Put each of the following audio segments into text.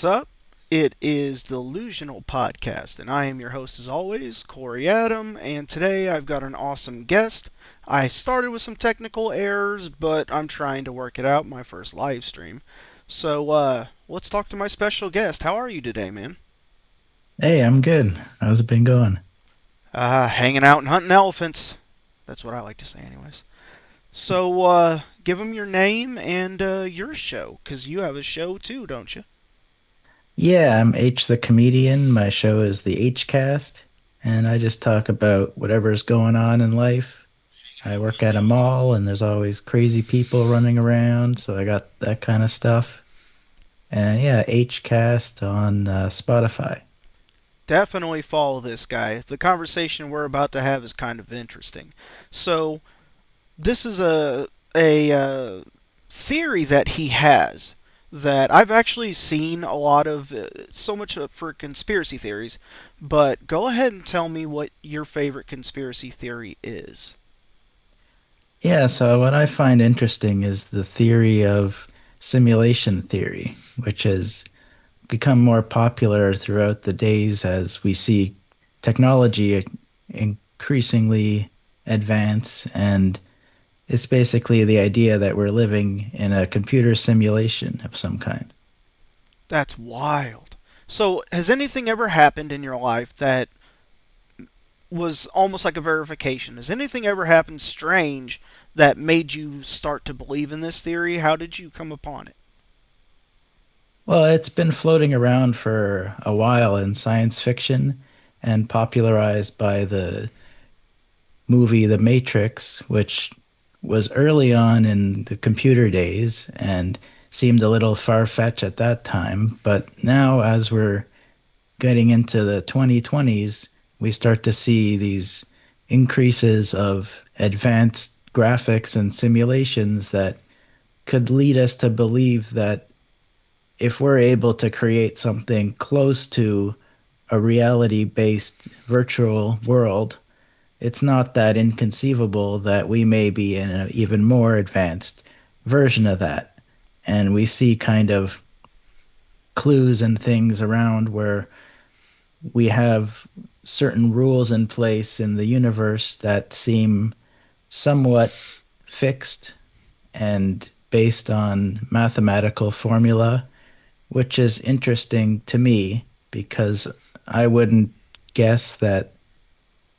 What's up? It is Delusional Podcast, and I am your host as always, 𝔻𝕗, and today I've got an awesome guest. I started with some technical errors, but I'm trying to work it out, my first live stream. So, let's talk to my special guest. How are you today, man? Hey, I'm good. How's it been going? Hanging out and hunting elephants. That's what I like to say anyways. So, give them your name and your show, 'cause you have a show too, don't you? Yeah, I'm H the comedian. My show is the H-Cast, and I just talk about whatever's going on in life. I work at a mall, and there's always crazy people running around, so I got that kind of stuff. And yeah, H-Cast on Spotify. Definitely follow this guy. The conversation we're about to have is kind of interesting. So, this is a theory that he has that I've actually seen a lot of, so much for conspiracy theories, but go ahead and tell me what your favorite conspiracy theory is. Yeah, so what I find interesting is the theory of simulation theory, which has become more popular throughout the days as we see technology increasingly advance. And it's basically the idea that we're living in a computer simulation of some kind. That's wild. So, has anything ever happened in your life that was almost like a verification? Has anything ever happened strange that made you start to believe in this theory? How did you come upon it? Well, it's been floating around for a while in science fiction and popularized by the movie The Matrix, which was early on in the computer days and seemed a little far-fetched at that time. But now, as we're getting into the 2020s, we start to see these increases of advanced graphics and simulations that could lead us to believe that if we're able to create something close to a reality based virtual world, it's not that inconceivable that we may be in an even more advanced version of that. And we see kind of clues and things around where we have certain rules in place in the universe that seem somewhat fixed and based on mathematical formula, which is interesting to me because I wouldn't guess that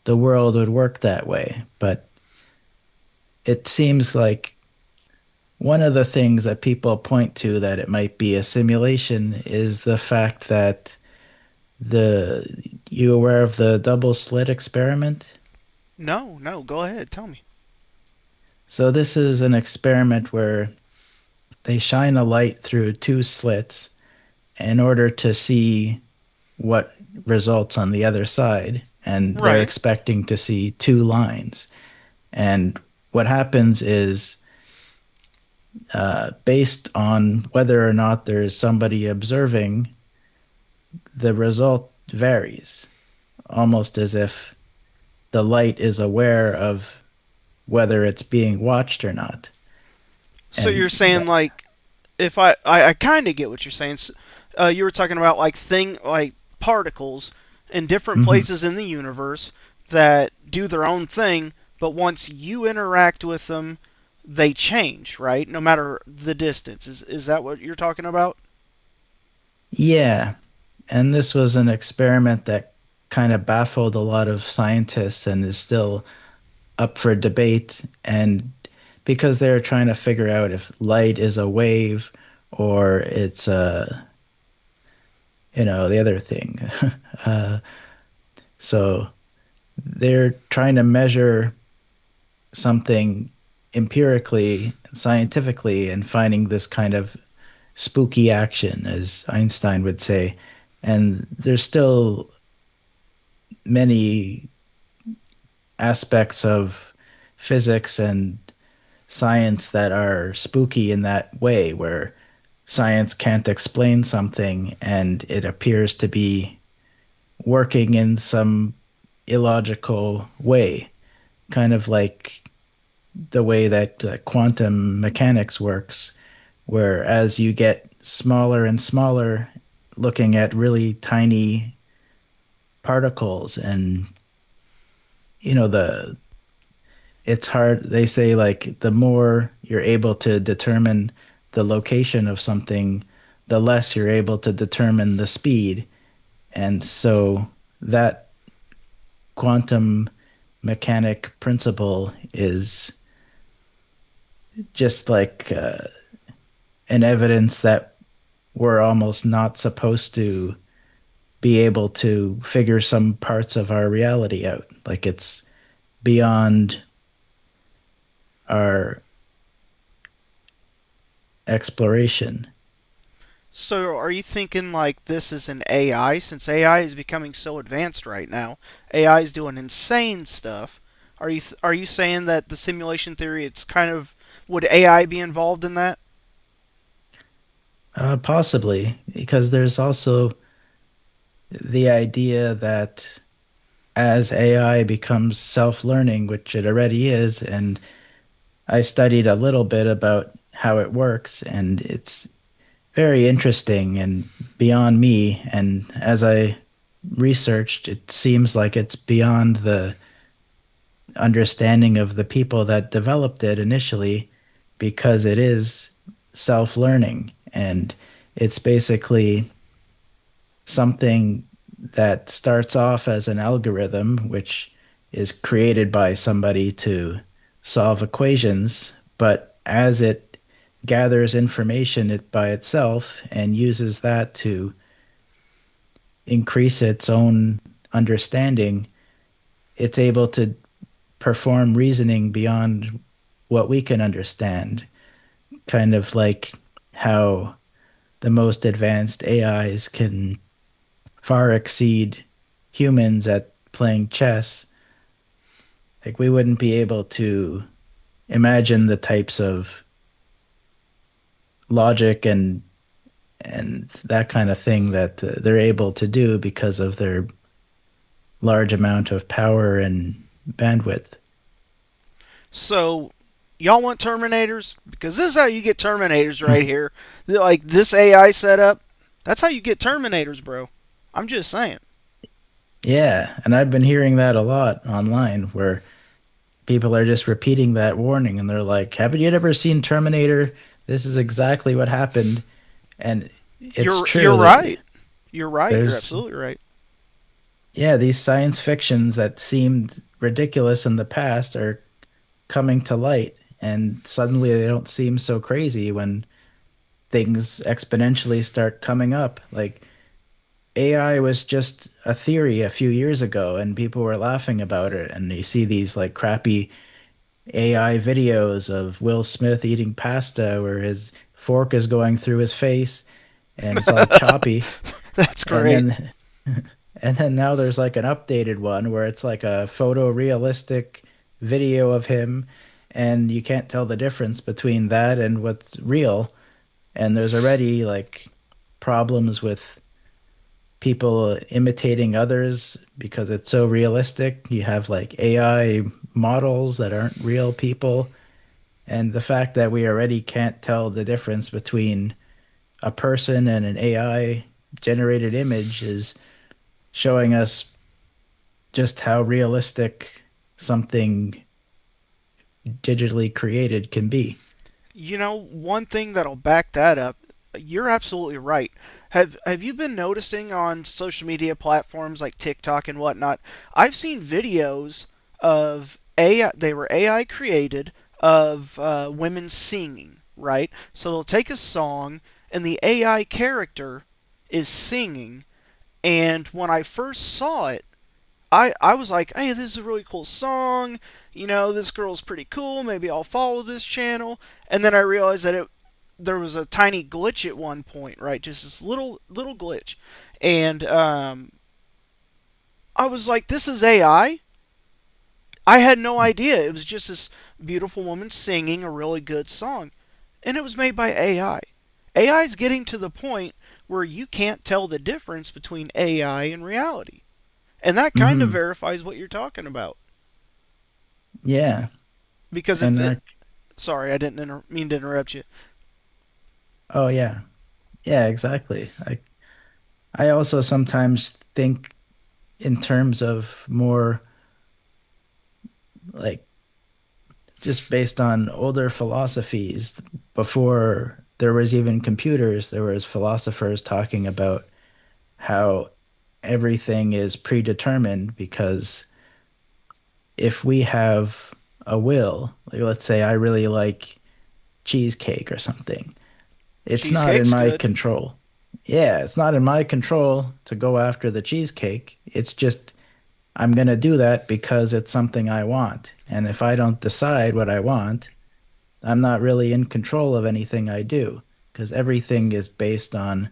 the world would work that way. But it seems like one of the things that people point to that it might be a simulation is the fact that the you aware of the double slit experiment? No, no, go ahead, tell me. So this is an experiment where they shine a light through two slits in order to see what results on the other side, and they're Right. expecting to see two lines. And what happens is, based on whether or not there's somebody observing, the result varies, almost as if the light is aware of whether it's being watched or not. So you're And saying like if I kind of get what you're saying. You were talking about like particles in different mhm. places in the universe that do their own thing, but once you interact with them, they change, right? No matter the distance. Is that what you're talking about? Yeah, and this was an experiment that kind of baffled a lot of scientists and is still up for debate. And because they're trying to figure out if light is a wave or it's the other thing. uh, so they're trying to measure something empirically, scientifically, and finding this kind of spooky action, as Einstein would say. And there's still many aspects of physics and science that are spooky in that way, where science can't explain something and it appears to be working in some illogical way, kind of like the way that quantum mechanics works, where as you get smaller and smaller looking at really tiny particles, and the it's hard. They say like the more you're able to determine the location of something, the less you're able to determine the speed. And so that quantum mechanic principle is just like an evidence that we're almost not supposed to be able to figure some parts of our reality out. Like it's beyond our exploration. So are you thinking like this is an AI, since AI is becoming so advanced right now? AI is doing insane stuff. Are you saying that the simulation theory, it's kind of, would AI be involved in that? Possibly, because there's also the idea that as AI becomes self-learning, which it already is, and I studied a little bit about how it works, and it's very interesting and beyond me. And as I researched, it seems like it's beyond the understanding of the people that developed it initially, because it is self-learning, and it's basically something that starts off as an algorithm, which is created by somebody to solve equations, but as it gathers information it by itself and uses that to increase its own understanding, it's able to perform reasoning beyond what we can understand. Kind of like how the most advanced AIs can far exceed humans at playing chess. Like we wouldn't be able to imagine the types of logic and that kind of thing that they're able to do because of their large amount of power and bandwidth. So y'all want Terminators? Because this is how you get Terminators right here. Like this AI setup, that's how you get Terminators, bro. I'm just saying. Yeah, and I've been hearing that a lot online where people are just repeating that warning and they're like, "Haven't you ever seen Terminator? This is exactly what happened." And it's You're true that right. You're right. You're there's, absolutely right. yeah, these science fictions that seemed ridiculous in the past are coming to light, and suddenly they don't seem so crazy when things exponentially start coming up. Like AI was just a theory a few years ago and people were laughing about it, and you see these like crappy AI videos of Will Smith eating pasta where his fork is going through his face and it's all choppy. That's And great. then and then now there's like an updated one where it's like a photorealistic video of him, and you can't tell the difference between that and what's real. And there's already like problems with people imitating others because it's so realistic. You have like AI models that aren't real people. And the fact that we already can't tell the difference between a person and an AI generated image is showing us just how realistic something digitally created can be. One thing that'll back that up, you're absolutely right. Have you been noticing on social media platforms like TikTok and whatnot? I've seen videos of AI, they were AI created, of women singing, right? So they'll take a song and the AI character is singing, and when I first saw it, I was like, hey, this is a really cool song. This girl's pretty cool. Maybe I'll follow this channel. And then I realized that there was a tiny glitch at one point, right? Just this little glitch. And I was like, this is AI. I had no idea. It was just this beautiful woman singing a really good song. And it was made by AI. AI is getting to the point where you can't tell the difference between AI and reality. And that kind of Hmm. verifies what you're talking about. Yeah. Because if And it, sorry, I didn't mean to interrupt you. oh yeah. Yeah, exactly. I also sometimes think in terms of more like just based on older philosophies. Before there was even computers, there was philosophers talking about how everything is predetermined because if we have a will, like let's say I really like cheesecake or something, it's not in Cheesecake's my good. control. Yeah, it's not in my control to go after the cheesecake. It's just I'm going to do that because it's something I want. And if I don't decide what I want, I'm not really in control of anything I do because everything is based on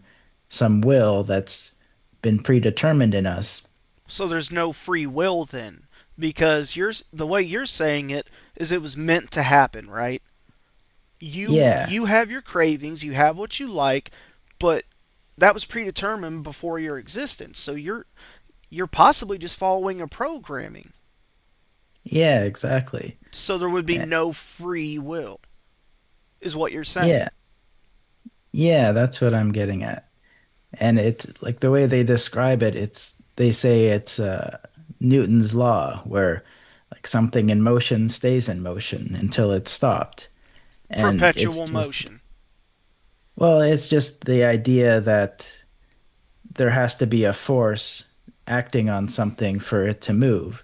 some will that's been predetermined in us. So there's no free will then, because the way you're saying it is it was meant to happen, right? Yeah. You have your cravings, you have what you like, but that was predetermined before your existence. So you're possibly just following a programming. Yeah, exactly. So there would be Eh, no free will, is what you're saying. Yeah. Yeah, that's what I'm getting at. And it's like the way they describe it, they say it's Newton's law where like something in motion stays in motion until it's stopped. And it's Perpetual just, motion. well, it's just the idea that there has to be a force acting on something for it to move,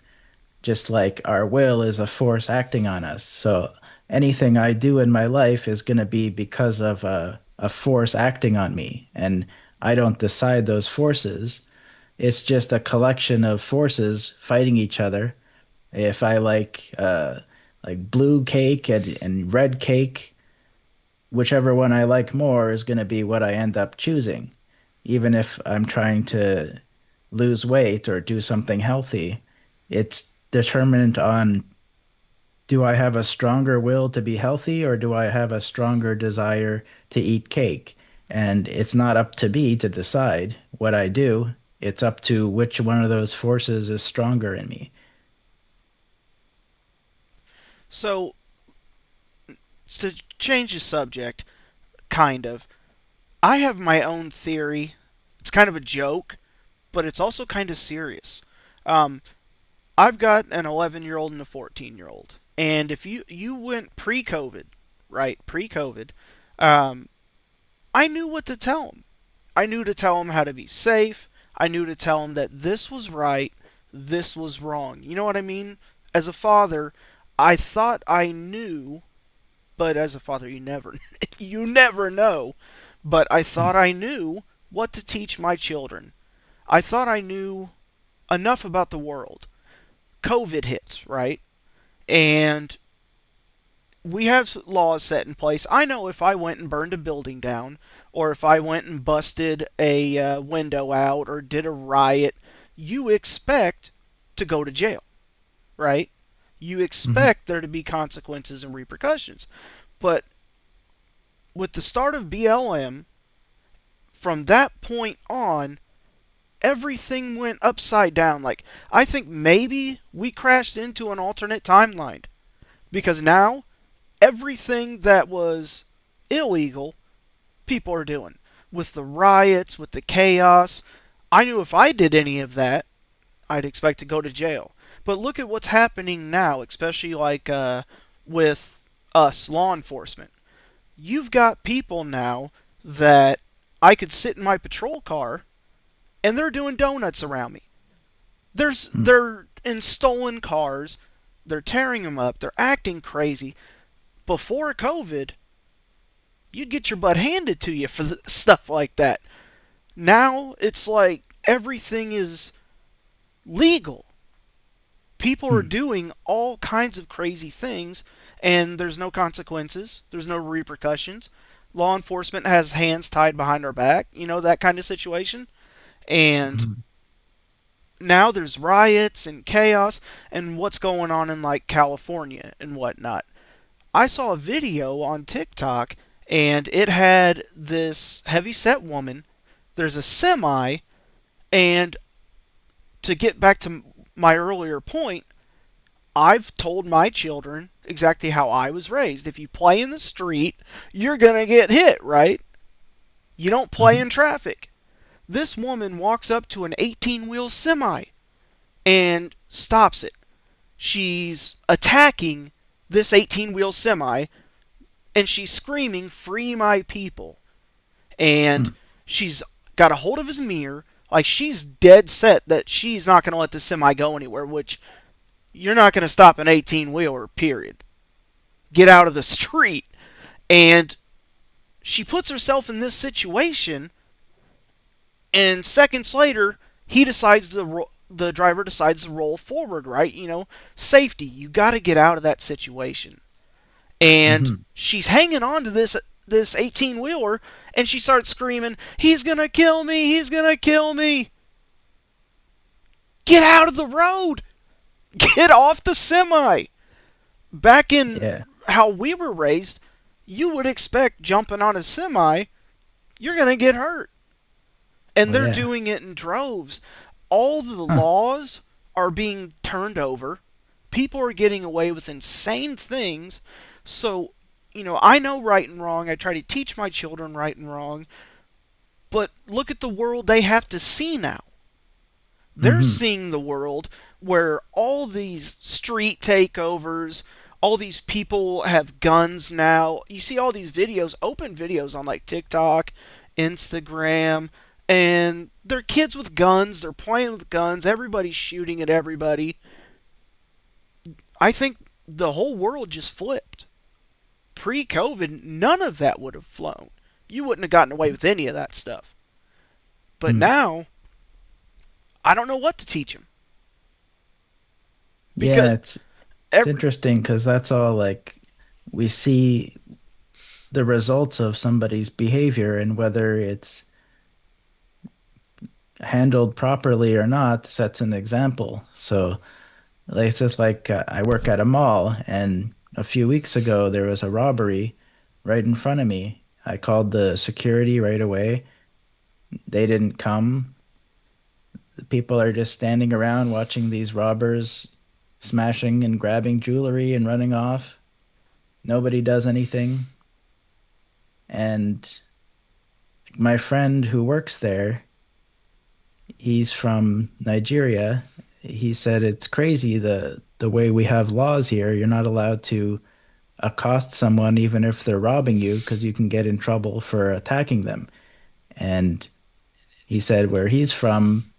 just like our will is a force acting on us. So anything I do in my life is going to be because of a force acting on me. And I don't decide those forces. It's just a collection of forces fighting each other. If I like blue cake and red cake, whichever one I like more is going to be what I end up choosing. Even if I'm trying to lose weight or do something healthy, it's determined on do I have a stronger will to be healthy or do I have a stronger desire to eat cake? And it's not up to me to decide what I do. It's up to which one of those forces is stronger in me. So to change the subject, kind of, I have my own theory. It's kind of a joke, but it's also kind of serious. Um, I've got an 11-year-old and a 14-year-old, and if you went pre-COVID, right, pre-COVID, um, I knew what to tell them. I knew to tell them how to be safe. I knew to tell them that this was right, this was wrong. You know what I mean? As a father, I thought I knew, but as a father, you never you never know. But I thought I knew what to teach my children. I thought I knew enough about the world. COVID hits, right? And we have laws set in place. I know if I went and burned a building down, or if I went and busted a window out, or did a riot, you expect to go to jail, right? You Mhm. expect there to be consequences and repercussions. But with the start of BLM, from that point on, everything went upside down. Like, I think maybe we crashed into an alternate timeline because now everything that was illegal, people are doing. With the riots, with the chaos, I knew if I did any of that, I'd expect to go to jail. But look at what's happening now, especially like with us, law enforcement. You've got people now that I could sit in my patrol car and they're doing donuts around me. Mm. They're in stolen cars, they're tearing them up, they're acting crazy. Before COVID, you'd get your butt handed to you for stuff like that. Now it's like everything is legal. People are Mm. doing all kinds of crazy things, and there's no consequences, there's no repercussions. Law enforcement has hands tied behind our back, that kind of situation. And Mhm. now there's riots and chaos and what's going on in like California and whatnot. I saw a video on TikTok and it had this heavy set woman. There's a semi, and to get back to my earlier point, I've told my children exactly how I was raised. If you play in the street, you're going to get hit, right? You don't play Mhm. in traffic. This woman walks up to an 18-wheel semi and stops it. She's attacking this 18-wheel semi, and she's screaming, "Free my people." And Hmm. she's got a hold of his mirror. Like, she's dead set that she's not going to let the semi go anywhere, which you're not going to stop an 18-wheeler, period. Get out of the street. And she puts herself in this situation, and seconds later, the driver decides to roll forward, right? Safety. You got to get out of that situation. And Hmm. she's hanging on to this 18-wheeler, and she starts screaming, "He's going to kill me! He's going to kill me!" Get out of the road! Get off the semi! Back in Yeah. how we were raised, you would expect jumping on a semi, you're going to get hurt. And Oh, they're yeah. doing it in droves. All the Huh. laws are being turned over. People are getting away with insane things. So, I know right and wrong. I try to teach my children right and wrong. But look at the world they have to see now. They're Hmm. seeing the world where all these street takeovers, all these people have guns now. You see all these videos, open videos on like TikTok, Instagram, and they're kids with guns, they're playing with guns, everybody's shooting at everybody. I think the whole world just flipped. Pre-COVID, none of that would have flown. You wouldn't have gotten away with any of that stuff. But Hmm. now, I don't know what to teach them because Yeah, it's every interesting because that's all like we see the results of somebody's behavior and whether it's handled properly or not sets an example. So, like, it's just like I work at a mall, and a few weeks ago there was a robbery right in front of me. I called the security right away. They didn't come. The people are just standing around watching these robbers smashing and grabbing jewelry and running off. Nobody does anything. And my friend who works there, he's from Nigeria. He said it's crazy the way we have laws here. You're not allowed to accost someone even if they're robbing you because you can get in trouble for attacking them. And he said where he's from,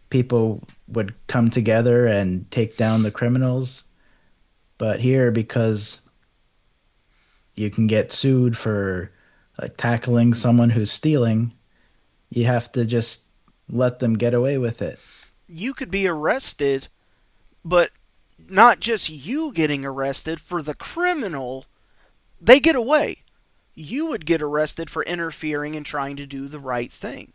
people would come together and take down the criminals. But here, because you can get sued for like tackling someone who's stealing, you have to just let them get away with it. you could be arrested, but not just you getting arrested for the criminal, they get away. You would get arrested for interfering and trying to do the right thing.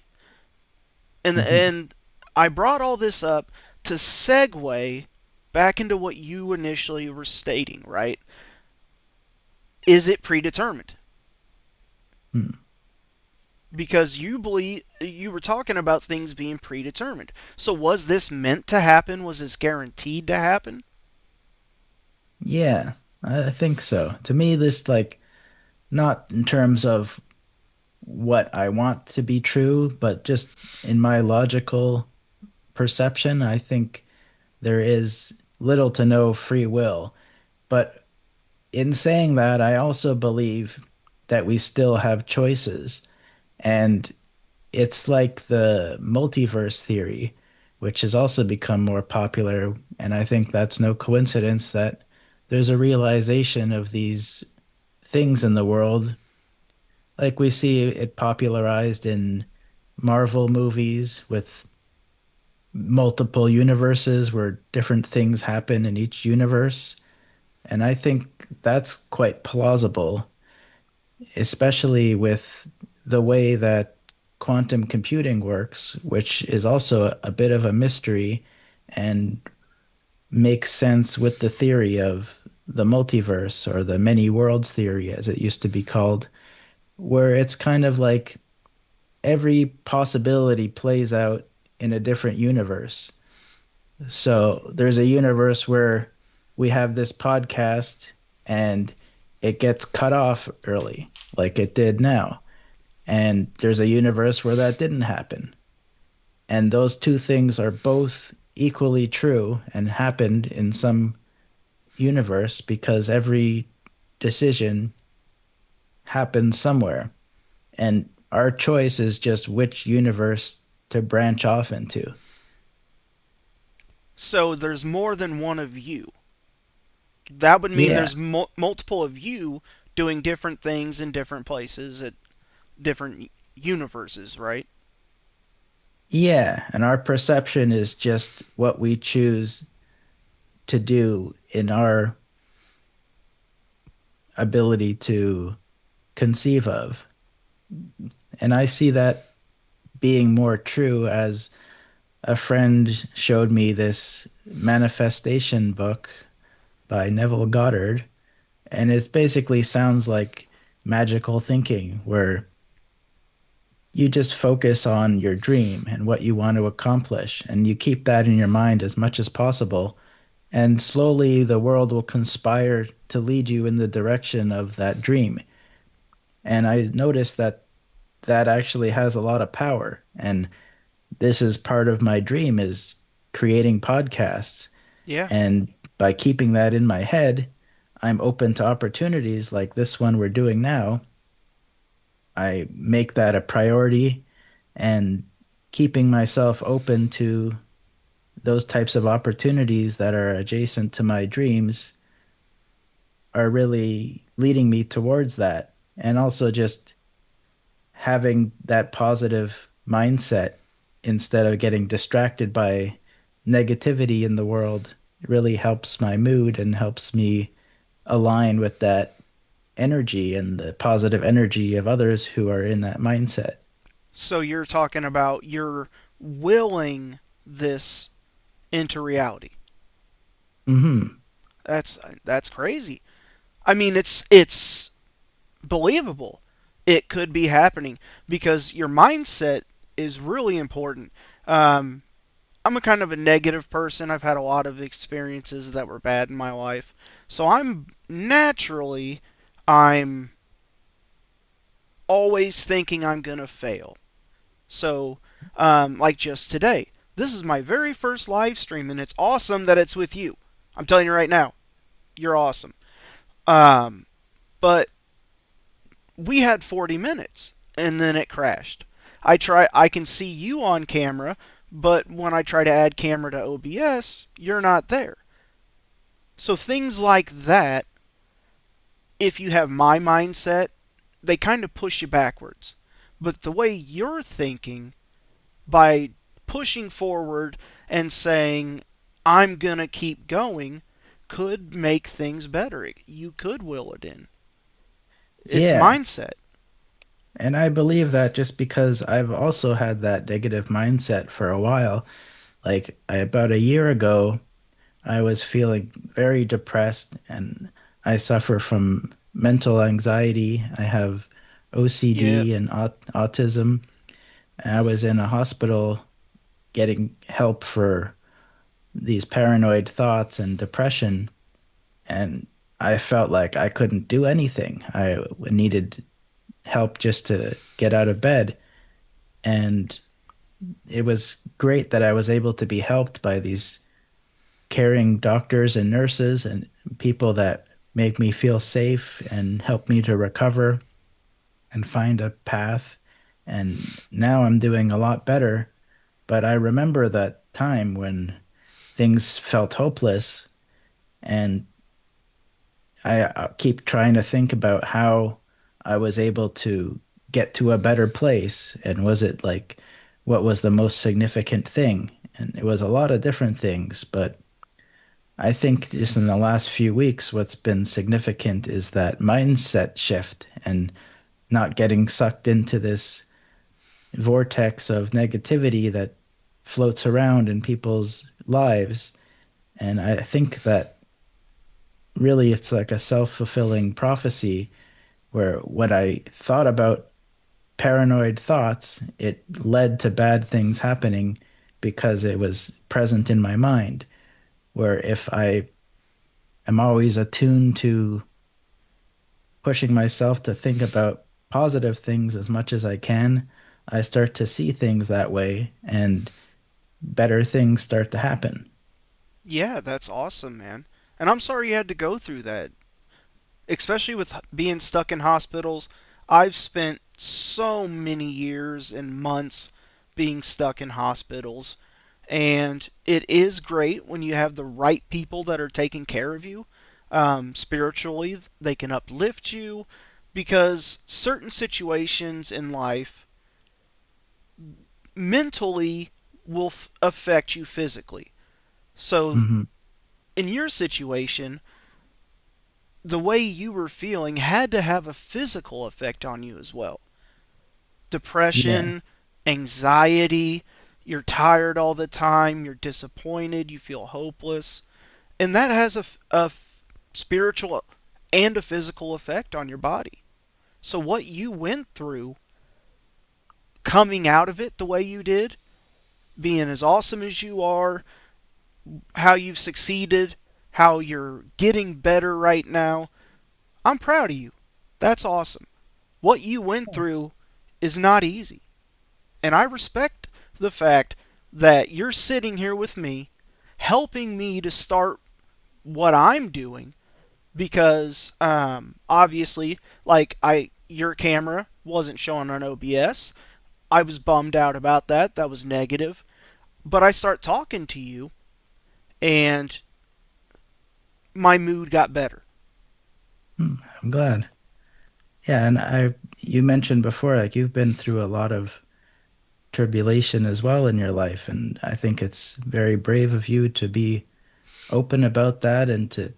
And Hmm. and I brought all this up to segue back into what you initially were stating, right? Is it predetermined? Hmm. Because you believe you were talking about things being predetermined. So was this meant to happen? Was this guaranteed to happen? Yeah, I think so. To me, this like not in terms of what I want to be true, but just in my logical perception, I think there is little to no free will. But in saying that, I also believe that we still have choices. And it's like the multiverse theory, which has also become more popular. And I think that's no coincidence that there's a realization of these things in the world. Like we see it popularized in Marvel movies with multiple universes where different things happen in each universe. And I think that's quite plausible, especially with the way that quantum computing works, which is also a bit of a mystery and makes sense with the theory of the multiverse or the many worlds theory, as it used to be called, where it's kind of like every possibility plays out in a different universe. So there's a universe where we have this podcast and it gets cut off early, like it did now. And there's a universe where that didn't happen. And those two things are both equally true and happened in some universe because every decision happens somewhere. And our choice is just which universe to branch off into. So there's more than one of you. That would mean Yeah. there's multiple of you doing different things in different places at different universes, right? Yeah. And our perception is just what we choose to do in our ability to conceive of. And I see that being more true as a friend showed me this manifestation book by Neville Goddard, and it basically sounds like magical thinking, where you just focus on your dream and what you want to accomplish, and you keep that in your mind as much as possible. And slowly the world will conspire to lead you in the direction of that dream. And I noticed that that actually has a lot of power. And this is part of my dream is creating podcasts. Yeah. And by keeping that in my head, I'm open to opportunities like this one we're doing now. I make that a priority and keeping myself open to those types of opportunities that are adjacent to my dreams are really leading me towards that. And also just having that positive mindset instead of getting distracted by negativity in the world really helps my mood and helps me align with that energy and the positive energy of others who are in that mindset. So you're talking about you're willing this into reality. Hmm. That's crazy. I mean, it's believable. It could be happening because your mindset is really important. Um, I'm a kind of a negative person. I've had a lot of experiences that were bad in my life. So I'm always thinking I'm going to fail. So, like just today, this is my very first live stream, and it's awesome that it's with you. I'm telling you right now, you're awesome. Um, but we had 40 minutes, and then it crashed. I can see you on camera, but when I try to add camera to OBS, you're not there. So things like that, if you have my mindset, they kind of push you backwards. But the way you're thinking, by pushing forward and saying, I'm going to keep going, could make things better. You could will it in. It's Yeah. mindset. And I believe that just because I've also had that negative mindset for a while. Like about a year ago, I was feeling very depressed and I suffer from mental anxiety. I have Yeah. OCD and autism. And I was in a hospital getting help for these paranoid thoughts and depression. And I felt like I couldn't do anything. I needed help just to get out of bed. And it was great that I was able to be helped by these caring doctors and nurses and people that make me feel safe and help me to recover and find a path. And now I'm doing a lot better. But I remember that time when things felt hopeless, and I keep trying to think about how I was able to get to a better place. And was it like, what was the most significant thing? And it was a lot of different things, but I think just in the last few weeks, what's been significant is that mindset shift and not getting sucked into this vortex of negativity that floats around in people's lives. And I think that really it's like a self-fulfilling prophecy where when I thought about paranoid thoughts, it led to bad things happening because it was present in my mind. Where if I am always attuned to pushing myself to think about positive things as much as I can, I start to see things that way and better things start to happen. Yeah, that's awesome, man. And I'm sorry you had to go through that, especially with being stuck in hospitals. I've spent so many years and months being stuck in hospitals, and it is great when you have the right people that are taking care of you. Spiritually, they can uplift you because certain situations in life mentally will affect you physically. So, Hmm. in your situation, the way you were feeling had to have a physical effect on you as well. Yeah. Depression, anxiety, you're tired all the time, you're disappointed, you feel hopeless, and that has a spiritual and a physical effect on your body. So what you went through, coming out of it the way you did, being as awesome as you are, how you've succeeded, how you're getting better right now, I'm proud of you. That's awesome. What you went through is not easy. And I respect the fact that you're sitting here with me, helping me to start what I'm doing because obviously, like your camera wasn't showing on OBS. I was bummed out about that. That was negative. But I start talking to you, and my mood got better. I'm glad. Yeah, and you mentioned before, like you've been through a lot of tribulation as well in your life, and I think it's very brave of you to be open about that and to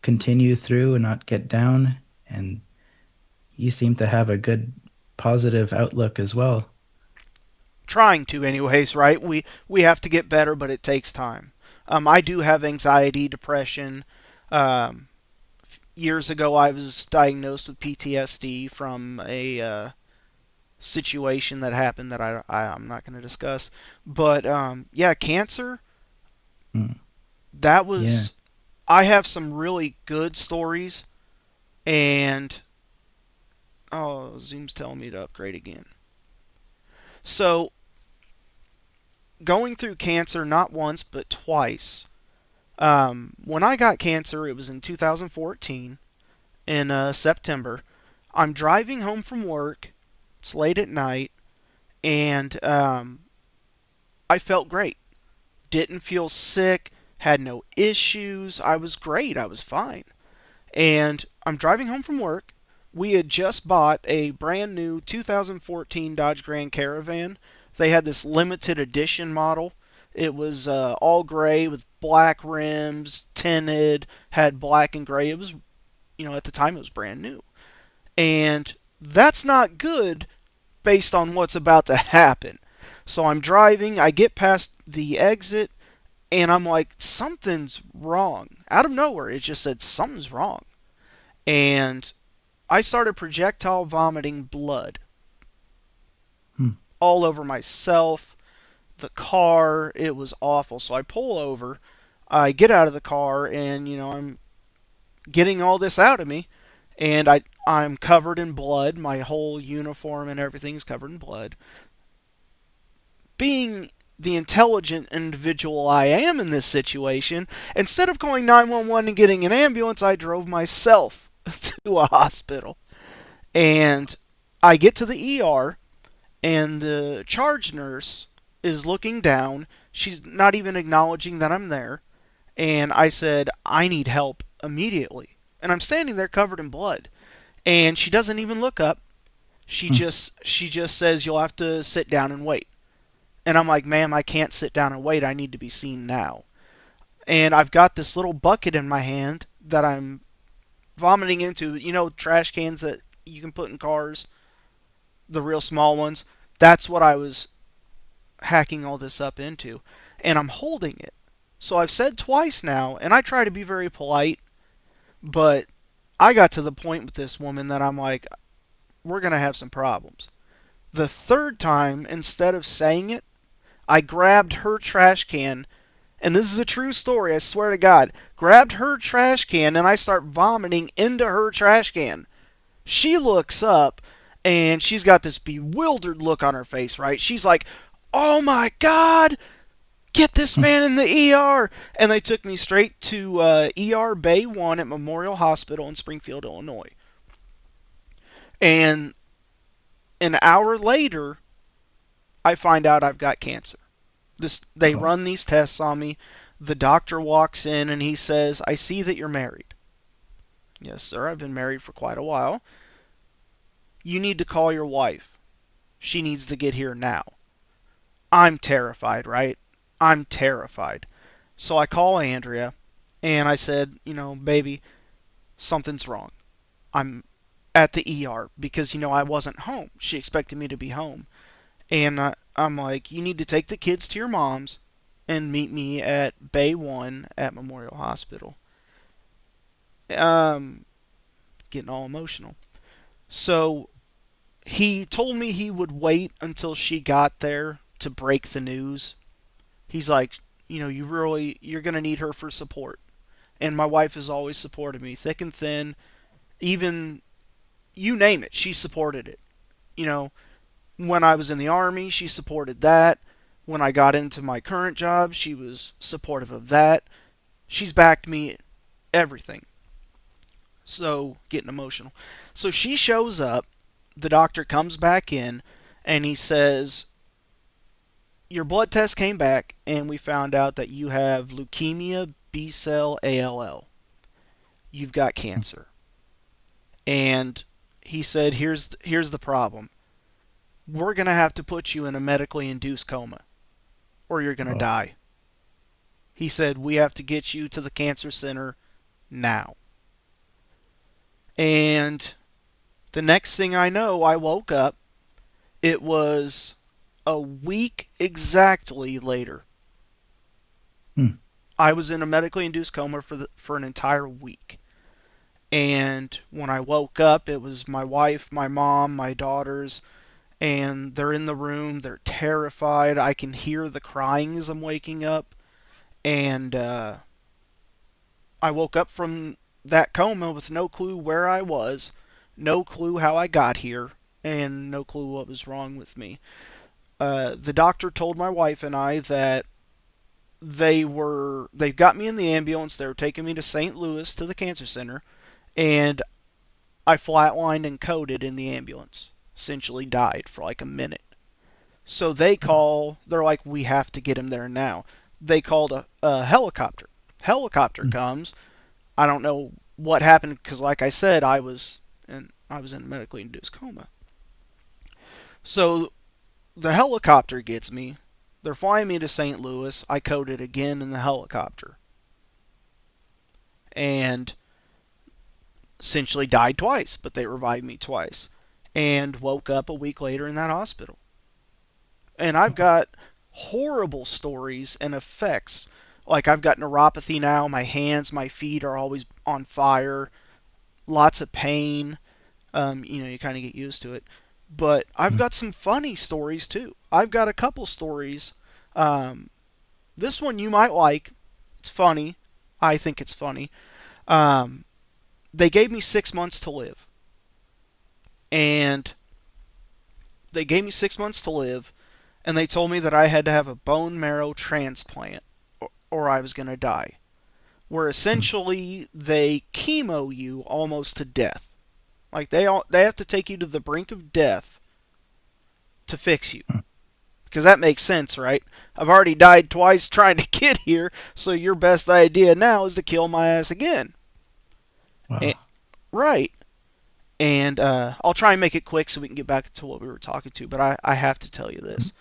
continue through and not get down. And you seem to have a good positive outlook as well. Trying to, anyways, right? We have to get better, but it takes time. I do have anxiety, depression. Um, Years ago, I was diagnosed with PTSD from a situation that happened that I'm not going to discuss. But yeah, cancer. Mm. That Yeah. was. I have some really good stories, and Zoom's telling me to upgrade again. So going through cancer not once but twice. When I got cancer, it was in 2014 in September. I'm driving home from work. It's late at night, and I felt great. Didn't feel sick. Had no issues. I was great. I was fine. And I'm driving home from work. We had just bought a brand new 2014 Dodge Grand Caravan. They had this limited edition model. It was all gray with black rims, tinted, had black and gray. It was, at the time it was brand new. And that's not good based on what's about to happen. So I'm driving, I get past the exit, and I'm like, something's wrong. Out of nowhere, it just said, something's wrong. And I started projectile vomiting blood Hmm. all over myself, the car. It was awful. So I pull over, I get out of the car, and I'm getting all this out of me, and I'm covered in blood. My whole uniform and everything's covered in blood. Being the intelligent individual I am in this situation, instead of calling 911 and getting an ambulance, I drove myself to a hospital. And I get to the ER, and the charge nurse is looking down. She's not even acknowledging that I'm there. And I said, I need help immediately. And I'm standing there covered in blood. And she doesn't even look up. Hmm. She just says, you'll have to sit down and wait. And I'm like, ma'am, I can't sit down and wait. I need to be seen now. And I've got this little bucket in my hand that I'm vomiting into. Trash cans that you can put in cars, the real small ones. That's what I was hacking all this up into. And I'm holding it. So I've said twice now, and I try to be very polite, but I got to the point with this woman that I'm like, we're going to have some problems. The third time, instead of saying it, I grabbed her trash can, and this is a true story, I swear to God, grabbed her trash can and I start vomiting into her trash can. She looks up And she's got this bewildered look on her face, right? She's like, "Oh my God, get this man in the ER!" And they took me straight to ER Bay 1 at Memorial Hospital in Springfield, Illinois. And an hour later, I find out I've got cancer. They Oh, run these tests on me. The doctor walks in and he says, "I see that you're married." "Yes, sir, I've been married for quite a while." "You need to call your wife. She needs to get here now." I'm terrified, right? I'm terrified. So I call Andrea and I said, "Baby, something's wrong. I'm at the ER," because, I wasn't home. She expected me to be home. And I'm like, "You need to take the kids to your mom's and meet me at Bay 1 at Memorial Hospital." Um, Getting all emotional. So he told me he would wait until she got there to break the news. He's like, you're going to need her for support. And my wife has always supported me, thick and thin. Even, you name it, she supported it. When I was in the Army, she supported that. When I got into my current job, she was supportive of that. She's backed me everything. So, getting emotional. So she shows up, the doctor comes back in, and he says, "Your blood test came back, and we found out that you have leukemia B-cell ALL. You've got cancer." And he said, here's the problem. "We're going to have to put you in a medically induced coma, or you're going to oh, die." He said, "We have to get you to the cancer center now." And the next thing I know, I woke up. It was a week exactly later. hmm. I was in a medically induced coma for an entire week. And when I woke up, it was my wife, my mom, my daughters, and they're in the room. They're terrified. I can hear the crying as I'm waking up. And I woke up from that coma with no clue where I was, no clue how I got here, and no clue what was wrong with me. The doctor told my wife and I that they got me in the ambulance. They were taking me to St. Louis to the cancer center, and I flatlined and coded in the ambulance. Essentially died for like a minute. So they're like, "We have to get him there now." They called a helicopter. Helicopter comes. I don't know what happened because, like I said, I was in a medically induced coma. So the helicopter gets me. They're flying me to St. Louis. I coded again in the helicopter. And essentially died twice, but they revived me twice. And woke up a week later in that hospital. And I've got horrible stories and effects. Like, I've got neuropathy now. My hands, my feet are always on fire. Lots of pain. You kind of get used to it. But I've got some funny stories too. I've got a couple stories. This one you might like. It's funny. I think it's funny. They gave me 6 months to live. And they gave me 6 months to live. And they told me that I had to have a bone marrow transplant or I was going to die. Where essentially they chemo you almost to death. Like they have to take you to the brink of death to fix you. Because that makes sense, right? I've already died twice trying to get here, so your best idea now is to kill my ass again. Wow. Right. And I'll try and make it quick so we can get back to what we were talking to, but I have to tell you this.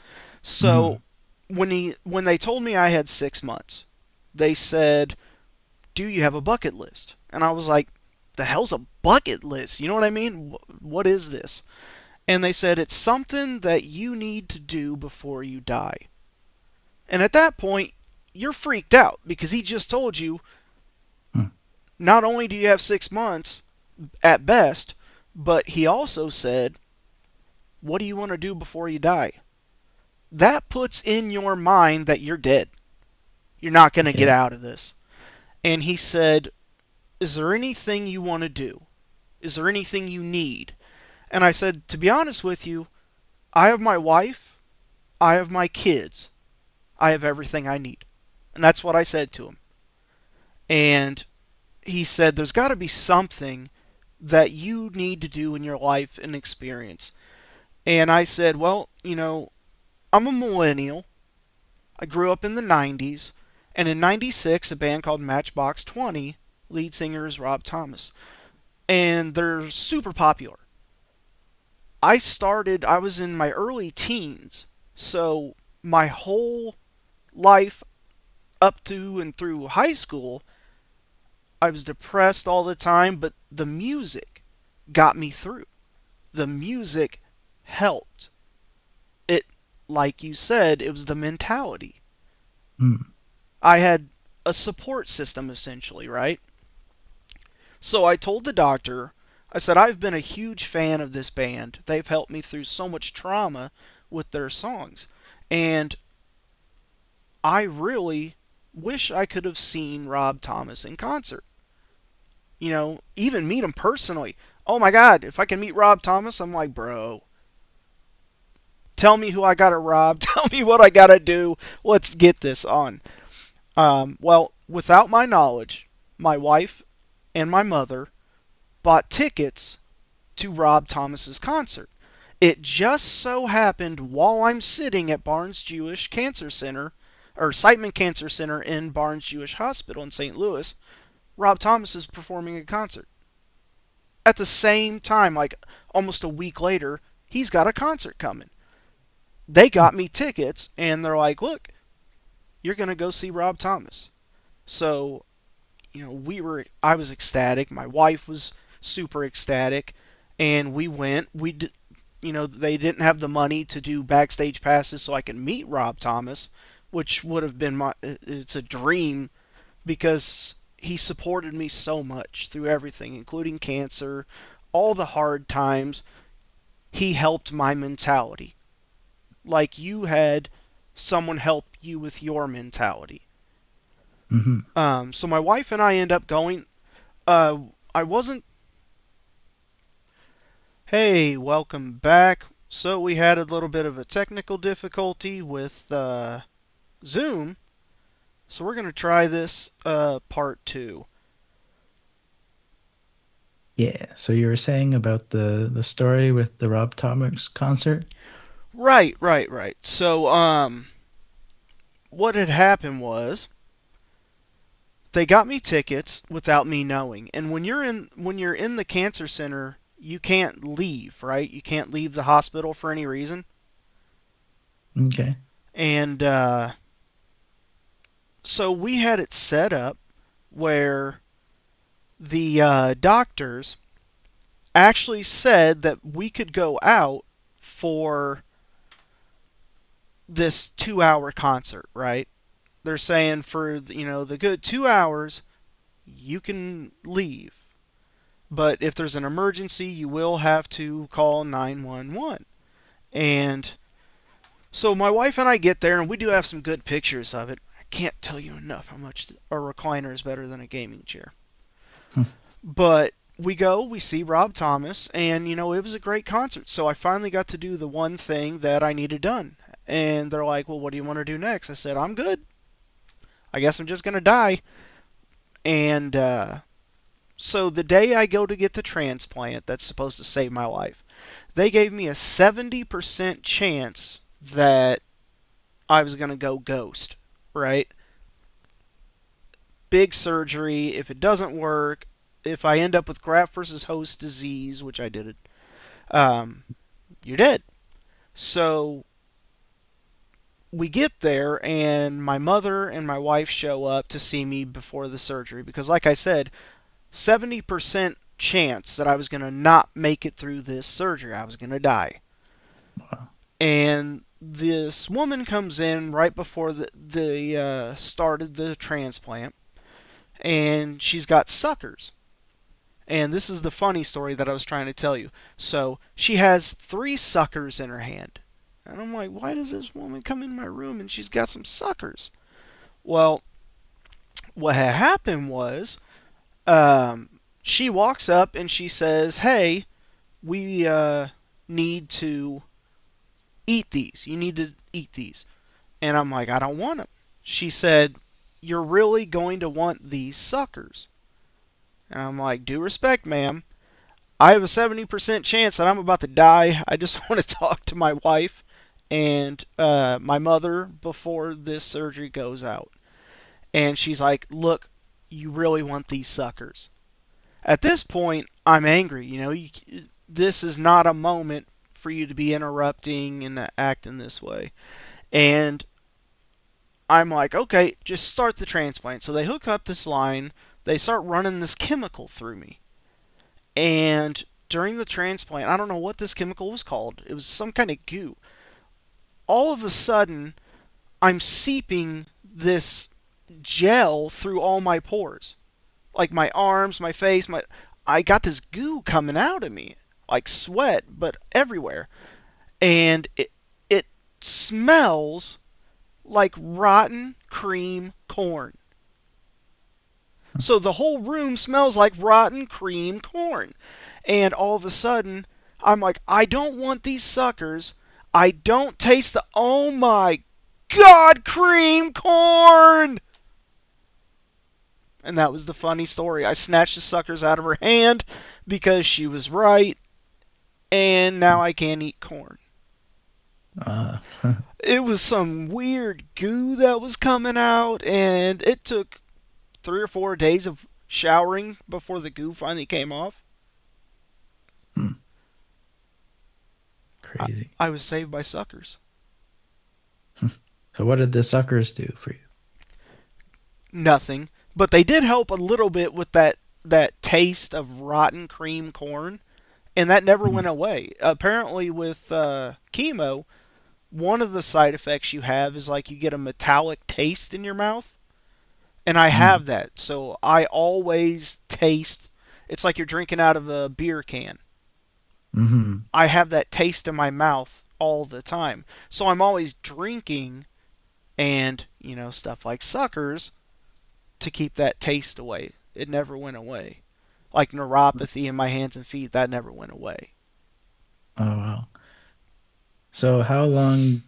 So when they told me I had 6 months, they said, "Do you have a bucket list?" And I was like, "The hell's a bucket list? You know what I mean? What is this?" And they said, "It's something that you need to do before you die." And at that point, you're freaked out because he just told you, not only do you have 6 months at best, but he also said, "What do you want to do before you die?" That puts in your mind that you're dead. You're not going to get Yeah. out of this. And he said, "Is there anything you want to do? Is there anything you need?" And I said, to be honest with you, I have my wife, I have my kids, I have everything I need. And that's what I said to him. And he said, there's got to be something that you need to do in your life and experience. And I said, well, I'm a millennial. I grew up in the 90s. And in 96, a band called Matchbox 20, lead singer is Rob Thomas. And they're super popular. I was in my early teens. So my whole life up to and through high school, I was depressed all the time, but the music got me through. The music helped. It, like you said, it was the mentality. Mm. I had a support system, essentially, right? So I told the doctor, I said, I've been a huge fan of this band. They've helped me through so much trauma with their songs. And I really wish I could have seen Rob Thomas in concert. Even meet him personally. Oh my God, if I can meet Rob Thomas, I'm like, bro, tell me who I gotta rob. Tell me what I gotta do. Let's get this on. Well, without my knowledge, my wife and my mother bought tickets to Rob Thomas's concert. It just so happened while I'm sitting at Barnes Jewish Cancer Center, or Siteman Cancer Center in Barnes Jewish Hospital in St. Louis, Rob Thomas is performing a concert. At the same time, like almost a week later, he's got a concert coming. They got me tickets, and they're like, look, you're going to go see Rob Thomas. So, I was ecstatic. My wife was super ecstatic, and we went. They didn't have the money to do backstage passes so I could meet Rob Thomas, which would have been it's a dream, because he supported me so much through everything, including cancer, all the hard times. He helped my mentality. Like you had someone help you with your mentality. Mm-hmm. So my wife and I end up going. I wasn't. Hey, welcome back. So we had a little bit of a technical difficulty with Zoom. So we're going to try this part 2. Yeah. So you were saying about the story with the Rob Thomas concert? Right. So what had happened was they got me tickets without me knowing. And when you're in the cancer center, you can't leave, right? You can't leave the hospital for any reason. Okay. And so we had it set up where the doctors actually said that we could go out for this 2-hour concert, right? They're saying for, the good 2 hours, you can leave. But if there's an emergency, you will have to call 911. And so my wife and I get there, and we do have some good pictures of it. I can't tell you enough how much a recliner is better than a gaming chair. But we see Rob Thomas, and, it was a great concert. So I finally got to do the one thing that I needed done. And they're like, well, what do you want to do next? I said, I'm good. I guess I'm just going to die. And so the day I go to get the transplant that's supposed to save my life, they gave me a 70% chance that I was going to go ghost, right? Big surgery. If it doesn't work, if I end up with graft versus host disease, which I did, you're dead. So we get there, and my mother and my wife show up to see me before the surgery because, like I said, 70% chance that I was going to not make it through this surgery. I was going to die. Wow. And this woman comes in right before the started the transplant, and she's got suckers. And this is the funny story that I was trying to tell you. So she has 3 suckers in her hand. And I'm like, why does this woman come in my room and she's got some suckers? Well, what had happened was she walks up and she says, hey, we need to eat these. You need to eat these. And I'm like, I don't want them. She said, you're really going to want these suckers. And I'm like, due respect, ma'am. I have a 70% chance that I'm about to die. I just want to talk to my wife and my mother before this surgery goes out. And she's like, look, you really want these suckers. At this point, I'm angry. This is not a moment for you to be interrupting and acting this way. And I'm like, okay, just start the transplant. So they hook up this line. They start running this chemical through me. And during the transplant, I don't know what this chemical was called. It was some kind of goo. All of a sudden, I'm seeping this gel through all my pores. Like my arms, my face, I got this goo coming out of me. Like sweat, but everywhere. And it smells like rotten cream corn. So the whole room smells like rotten cream corn. And all of a sudden, I'm like, I don't want these suckers. I don't taste oh my God, cream corn! And that was the funny story. I snatched the suckers out of her hand because she was right. And now I can't eat corn. It was some weird goo that was coming out, and it took 3 or 4 days of showering before the goo finally came off. Crazy. I was saved by suckers. So what did the suckers do for you? Nothing. But they did help a little bit with that taste of rotten cream corn, and that never went away. Apparently with chemo, one of the side effects you have is like you get a metallic taste in your mouth. And I have that. So I always taste, it's like you're drinking out of a beer can. Mm-hmm. I have that taste in my mouth all the time. So I'm always drinking and, stuff like suckers to keep that taste away. It never went away. Like neuropathy in my hands and feet, that never went away. Oh, wow. So how long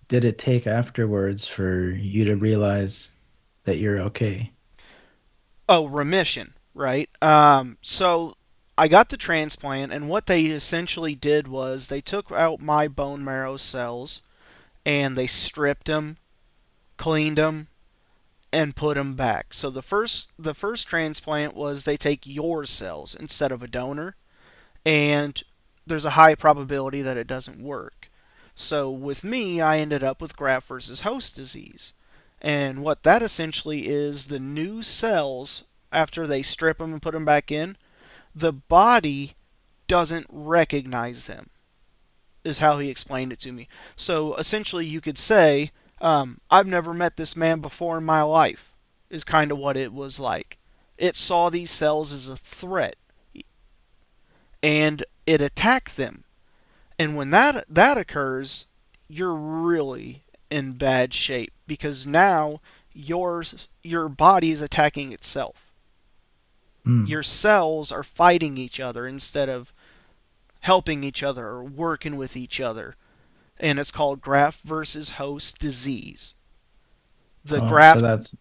did it take afterwards for you to realize that you're okay? Oh, remission, right? So I got the transplant, and what they essentially did was they took out my bone marrow cells, and they stripped them, cleaned them, and put them back. So the first transplant was they take your cells instead of a donor, and there's a high probability that it doesn't work. So with me, I ended up with graft versus host disease. And what that essentially is, the new cells, after they strip them and put them back in, the body doesn't recognize them, is how he explained it to me. So essentially you could say, I've never met this man before in my life, is kind of what it was like. It saw these cells as a threat, and it attacked them. And when that occurs, you're really in bad shape, because now your body is attacking itself. Your cells are fighting each other instead of helping each other or working with each other. And it's called graft versus host disease. The graft. So that's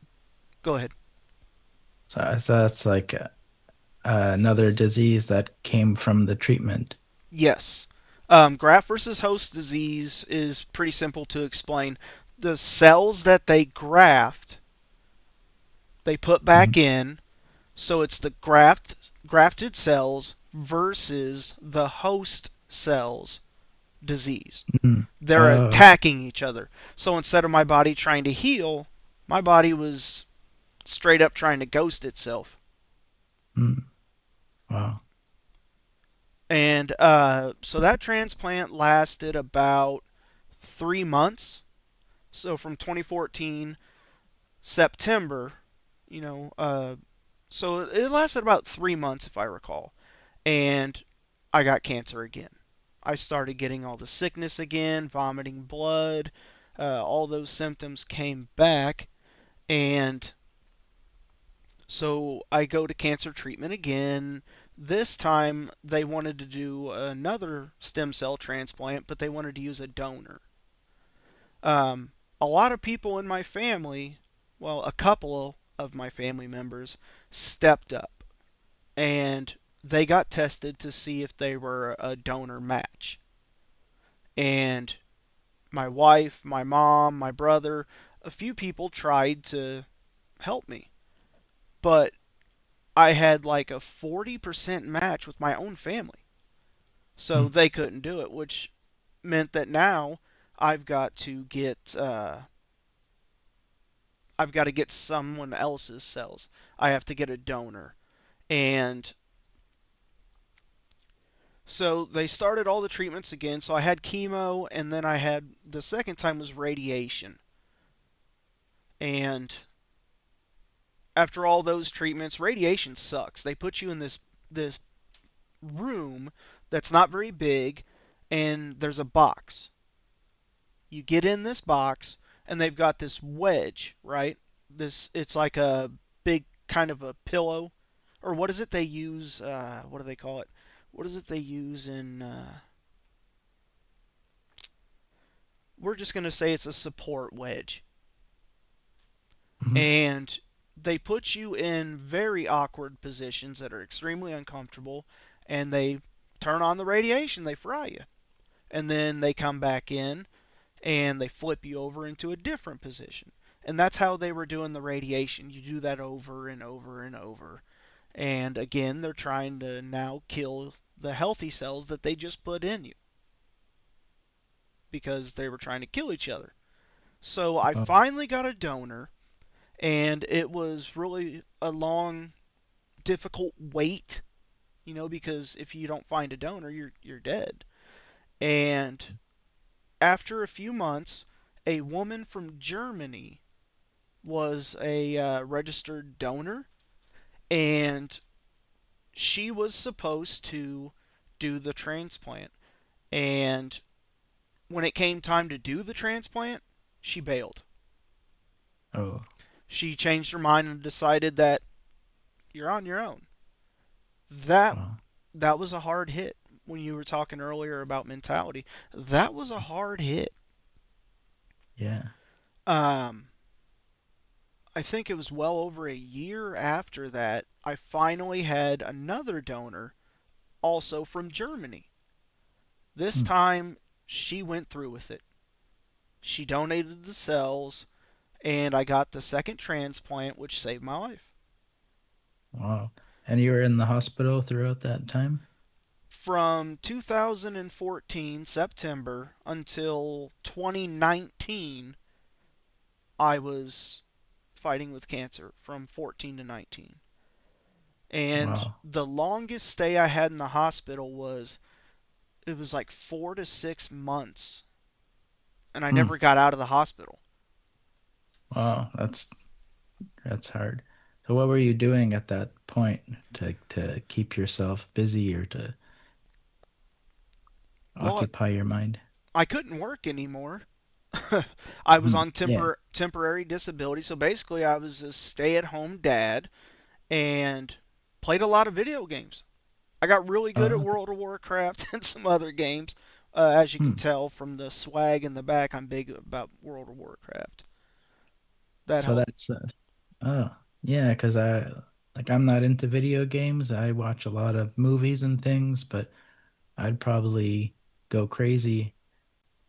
Go ahead. so that's like another disease that came from the treatment. Yes. Graft versus host disease is pretty simple to explain. The cells that they graft, they put back in. So it's the grafted cells versus the host cells disease. They're attacking each other. So instead of my body trying to heal, my body was straight up trying to ghost itself. Wow. And so that transplant lasted about 3 months. So from 2014, September, so it lasted about 3 months, if I recall. And I got cancer again. I started getting all the sickness again, vomiting blood. All those symptoms came back. And so I go to cancer treatment again. This time they wanted to do another stem cell transplant, but they wanted to use a donor. A lot of people in my family, well, a couple of my family members, stepped up and they got tested to see if they were a donor match. And my wife, my mom, my brother, a few people tried to help me. But I had like a 40% match with my own family. So Hmm. they couldn't do it, which meant that now I've got to get someone else's cells. I have to get a donor. And so they started all the treatments again. So I had chemo, and then I had the second time was radiation. And after all those treatments, radiation sucks. They put you in this room that's not very big, and there's a box. You get in this box, and they've got this wedge, right? It's like a big kind of a pillow, or what is it they use? What do they call it? What is it they use in? We're just gonna say it's a support wedge, Hmm. and they put you in very awkward positions that are extremely uncomfortable, and they turn on the radiation, they fry you, and then they come back in and they flip you over into a different position. And that's how they were doing the radiation. You do that over and over and over. And again, they're trying to now kill the healthy cells that they just put in you because they were trying to kill each other. So I Oh, finally got a donor, and it was really a long, difficult wait, because if you don't find a donor, you're dead. And after a few months, a woman from Germany was a registered donor, and she was supposed to do the transplant. And when it came time to do the transplant, she bailed. oh, She changed her mind and decided that you're on your own. That wow. that was a hard hit. When you were talking earlier about mentality, that was a hard hit. Yeah. Um, I think it was well over a year after that, I finally had another donor, also from Germany. This Hmm. time, she went through with it. She donated the cells, and I got the second transplant, which saved my life. Wow. And you were in the hospital throughout that time? From 2014 September until 2019, I was fighting with cancer from 14 to 19. And Wow. the longest stay I had in the hospital it was like 4 to 6 months, and I Hmm. never got out of the hospital. Wow. That's hard. So what were you doing at that point to keep yourself busy or to Well, occupy your mind? I couldn't work anymore. I was Hmm. on Yeah. temporary disability, so basically I was a stay-at-home dad and played a lot of video games. I got really good at Oh, World of Warcraft and some other games. As you can hmm. tell from the swag in the back, I'm big about World of Warcraft. That So helped. that's oh, yeah, because I'm not into video games. I watch a lot of movies and things, but I'd probably go crazy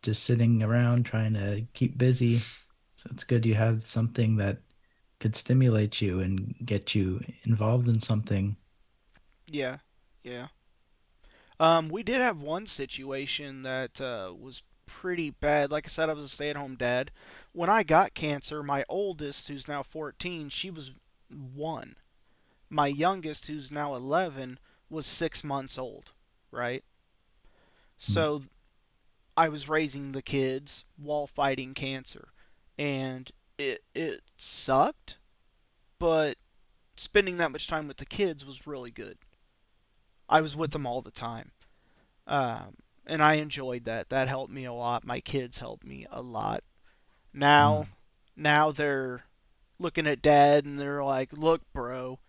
just sitting around trying to keep busy. So it's good you have something that could stimulate you and get you involved in something. Yeah, yeah. We did have one situation that was pretty bad. Like I said, I was a stay-at-home dad. When I got cancer, my oldest, who's now 14, she was 1. My youngest, who's now 11, was 6 months old, right? Hmm. So I was raising the kids while fighting cancer, and it sucked, but spending that much time with the kids was really good. I was with them all the time. And I enjoyed that. That helped me a lot. My kids helped me a lot. Now, Hmm. now they're looking at dad and they're like, "Look, bro."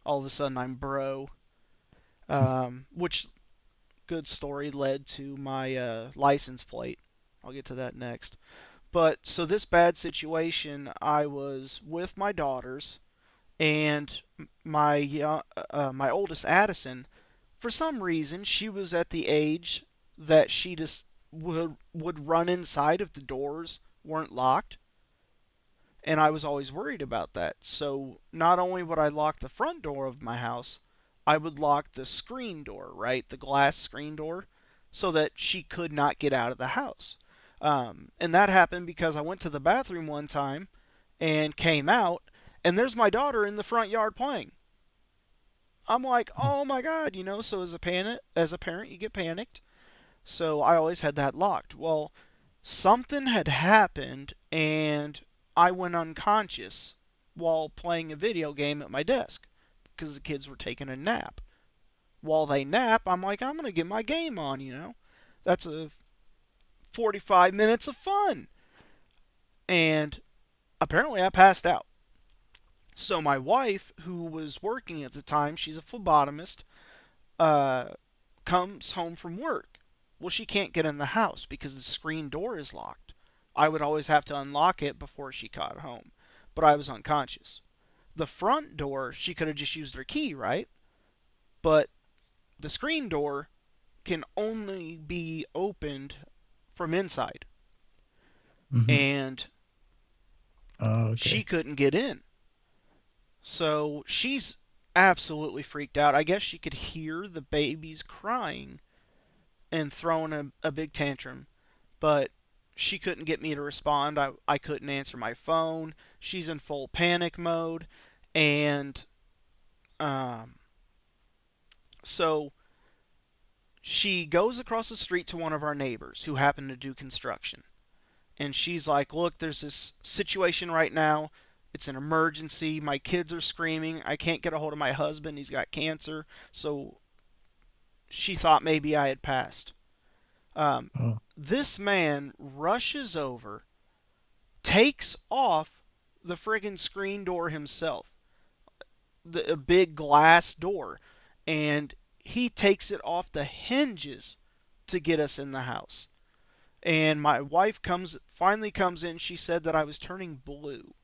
All of a sudden, I'm bro. which good story led to my license plate. I'll get to that next. But so this bad situation, I was with my daughters and my oldest Addison. For some reason, she was at the age that she just would run inside if the doors weren't locked, and I was always worried about that. So not only would I lock the front door of my house, I would lock the screen door, right, the glass screen door, so that she could not get out of the house. And that happened because I went to the bathroom one time and came out, and there's my daughter in the front yard playing. I'm like, oh my god, So as a parent, you get panicked. So I always had that locked. Well, something had happened, and I went unconscious while playing a video game at my desk because the kids were taking a nap. While they nap, I'm like, I'm gonna get my game on. That's a 45 minutes of fun. And apparently I passed out. So my wife, who was working at the time, she's a phlebotomist, uh, comes home from work. Well, she can't get in the house because the screen door is locked. I would always have to unlock it before she got home, but I was unconscious. The front door, she could have just used her key, right? But the screen door can only be opened from inside, Hmm. and Oh, she okay. couldn't get in. So she's absolutely freaked out. I guess she could hear the babies crying and throwing a big tantrum, but she couldn't get me to respond. I couldn't answer my phone. She's in full panic mode. And um, so she goes across the street to one of our neighbors who happen to do construction. And she's like, look, there's this situation right now. It's an emergency. My kids are screaming. I can't get a hold of my husband. He's got cancer. So she thought maybe I had passed. Um, Oh. this man rushes over, takes off the friggin' screen door himself, a big glass door, and he takes it off the hinges to get us in the house. And my wife finally comes in. She said that I was turning blue,